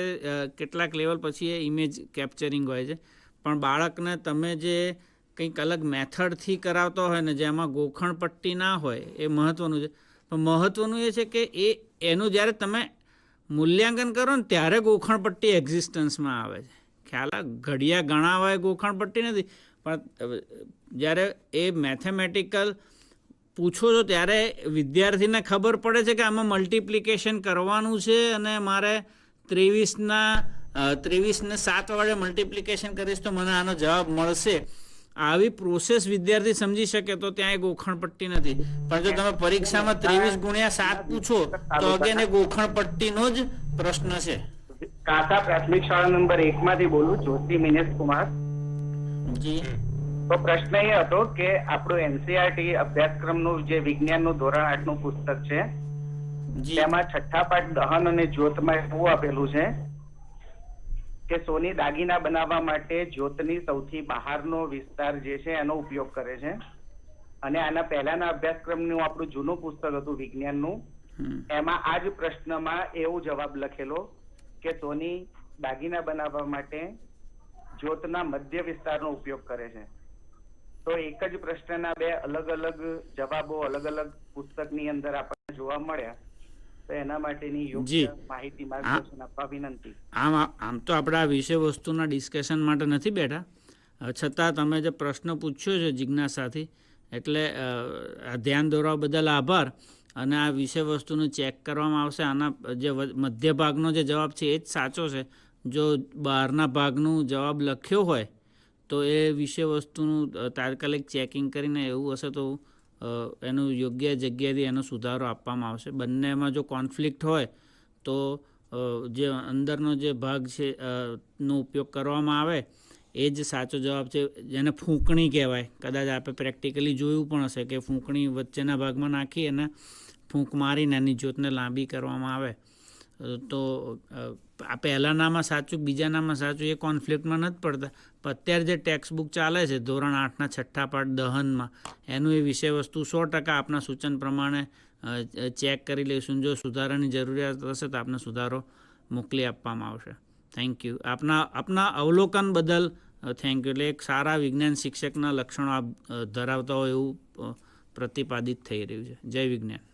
કેટલાક લેવલ પછી એ ઇમેજ કેપ્ચરિંગ હોય છે. પણ બાળકને તમે જે કંઈક અલગ મેથડથી કરાવતો હોય ને જેમાં ગોખણ પટ્ટી ના હોય એ મહત્ત્વનું છે. પણ મહત્ત્વનું એ છે કે એનું જ્યારે તમે મૂલ્યાંકન કરો ને ત્યારે ગોખણ પટ્ટી એક્ઝિસ્ટન્સમાં આવે છે. ખ્યાલ ઘડિયા ઘણા હોય ગોખણ પટ્ટી નથી, પણ જ્યારે એ મેથેમેટિકલ પૂછો છો ત્યારે વિદ્યાર્થીને ખબર પડે છે કે આમાં મલ્ટિપ્લિકેશન કરવાનું છે અને મારે 23ને 7 વડે મલ્ટિપ્લિકેશન કરીશ તો મને આનો જવાબ મળશે. આવી પ્રોસેસ વિદ્યાર્થી સમજી શકે તો ત્યાં એ ગોખણ પટ્ટી નથી. પણ જો તમે પરીક્ષામાં 23 × 7 પૂછો તો અગેન એ ગોખણ પટ્ટીનો જ પ્રશ્ન છે. કાકા પ્રાથમિક શાળા નંબર 1 માંથી બોલું, જોશી મિનેશ કુમાર. જી. તો પ્રશ્ન એ હતો કે આપણું એનસીઆરટી અભ્યાસક્રમનું જે વિજ્ઞાનનું ધોરણ 8 નું પુસ્તક છે તેમાં છઠ્ઠા પાઠ દહન અને જ્યોતમાં એવું આપેલું છે કે સોની દાગીના બનાવવા માટે જ્યોતની સૌથી બહારનો વિસ્તાર જે છે એનો ઉપયોગ કરે છે. અને આના પહેલાના અભ્યાસક્રમનું આપણું જૂનું પુસ્તક હતું વિજ્ઞાનનું, એમાં આ જ પ્રશ્નમાં એવું જવાબ લખેલો કે સોની દાગીના બનાવવા માટે જ્યોતના મધ્ય વિસ્તારનો ઉપયોગ કરે છે. તો એક જ પ્રશ્નના બે અલગ અલગ જવાબો અલગ અલગ પુસ્તકની અંદર આપણને જોવા મળ્યા. તો એના માટેની યોગ્ય માહિતી માર્ગદર્શન આપવા વિનંતી. આમ તો આપણે આ વિષય વસ્તુના ડિસ્કશન માટે નથી બેઠા, છતાં તમે જે પ્રશ્ન પૂછ્યો છે જિજ્ઞાસાથી, એટલે આ ધ્યાન દોરવા બદલ આભાર. અને આ વિષય વસ્તુનું ચેક કરવામાં આવશે. આના જે મધ્ય ભાગનો જે જવાબ છે એ જ સાચો છે. જો બહારના ભાગનું જવાબ લખ્યો હોય તો એ વિષય વસ્તુનું તાત્કાલિક ચેકિંગ કરીને એવું હશે તો એનું યોગ્ય જગ્યાએથી એનો સુધારો આપવામાં આવશે. બંનેમાં જો કોન્ફ્લિક્ટ હોય તો જે અંદરનો જે ભાગ છે નો ઉપયોગ કરવામાં આવે એ જ સાચો જવાબ છે, જેને ફૂંકણી કહેવાય. કદાચ આપણે પ્રેક્ટિકલી જોયું પણ હશે કે ફૂંકણી વચ્ચેના ભાગમાં નાખી અને ફૂંક મારીને એની જ્યોતને લાંબી કરવામાં આવે. તો આ પહેલાંનામાં સાચું બીજાનામાં સાચું એ કોન્ફ્લિક્ટમાં નથી પડતા. પણ અત્યારે જે ટેક્સ્ટ બુક ચાલે છે ધોરણ 8ના છઠ્ઠા પાઠ દહનમાં, એનું એ વિષય વસ્તુ 100% આપના સૂચન પ્રમાણે ચેક કરી લઈશું. જો સુધારાની જરૂરિયાત હશે તો આપને સુધારો મોકલી આપવામાં આવશે. Thank you. આપના અવલોકન બદલ થેન્ક યુ. એટલે એક સારા વિજ્ઞાન શિક્ષકના લક્ષણો આપ ધરાવતા હોય એવું પ્રતિપાદિત થઈ રહ્યું છે. જય વિજ્ઞાન.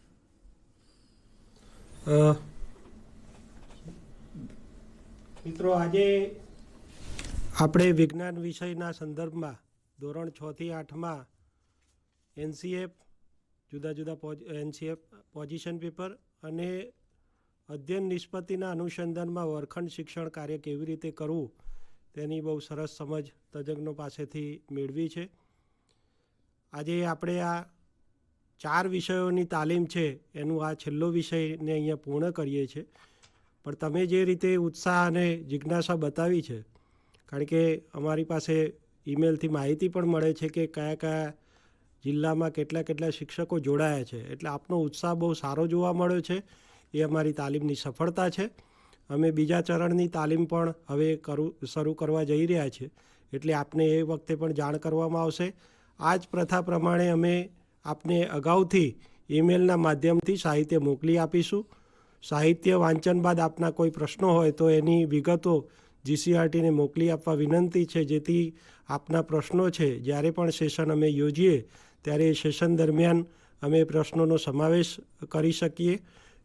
મિત્રો, આજે આપણે વિજ્ઞાન વિષયના સંદર્ભમાં ધોરણ 6 થી 8માં એનસીએફ જુદા જુદા એનસીએફ પોઝિશન પેપર અને અધ્યયન નિષ્પત્તિના અનુસંધાનમાં વર્ગખંડ શિક્ષણ કાર્ય કેવી રીતે કરવું તેની બહુ સરસ સમજ તજજ્ઞો પાસેથી મેળવી છે. આજે આપણે આ 4 વિષયોની તાલીમ છે એનું આ છેલ્લો વિષયને અહીંયા પૂર્ણ કરીએ છીએ. પણ તમે જે રીતે ઉત્સાહ અને જિજ્ઞાસા બતાવી છે, કારણ કે અમારી પાસે ઈમેલથી માહિતી પણ મળે છે કે કયા કયા જિલ્લામાં કેટલા શિક્ષકો જોડાયા છે. એટલે આપનો ઉત્સાહ બહુ સારો જોવા મળ્યો છે. એ અમારી તાલીમની સફળતા છે. અમે બીજા ચરણની તાલીમ પણ હવે શરૂ કરવા જઈ રહ્યા છીએ. એટલે આપને એ વખતે પણ જાણ કરવામાં આવશે. આ જ પ્રથા પ્રમાણે અમે આપને અગાઉથી ઈમેલના માધ્યમથી સાહિત્ય મોકલી આપીશું. સાહિત્ય વાંચન બાદ આપના કોઈ પ્રશ્નો હોય તો એની વિગતો જીસીઆરટીને મોકલી આપવા વિનંતી છે, જેથી આપના પ્રશ્નો છે જ્યારે પણ સેશન અમે યોજીએ ત્યારે એ સેશન દરમિયાન અમે પ્રશ્નોનો સમાવેશ કરી શકીએ,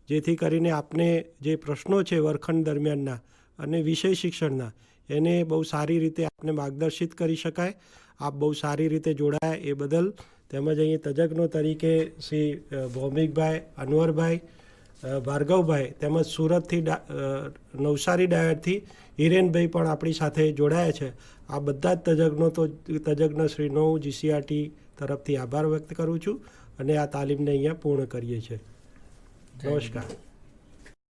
જેથી કરીને આપને જે પ્રશ્નો છે વર્ગખંડ દરમિયાનના અને વિષય શિક્ષણના એને બહુ સારી રીતે આપને માર્ગદર્શિત કરી શકાય. આપ બહુ સારી રીતે જોડાયા એ બદલ, તેમજ અહીં તજજ્ઞો તરીકે શ્રી ભૌમિકભાઈ, અનવરભાઈ, ભાર્ગવભાઈ, તેમજ સુરતથી નવસારી ડાયરથી હિરેનભાઈ પણ આપણી સાથે જોડાયા છે. આ બધા જ તજજ્ઞશ્રીનો હું જીસીઆરટી તરફથી આભાર વ્યક્ત કરું છું અને આ તાલીમને અહીંયા પૂર્ણ કરીએ છીએ. નમસ્કાર.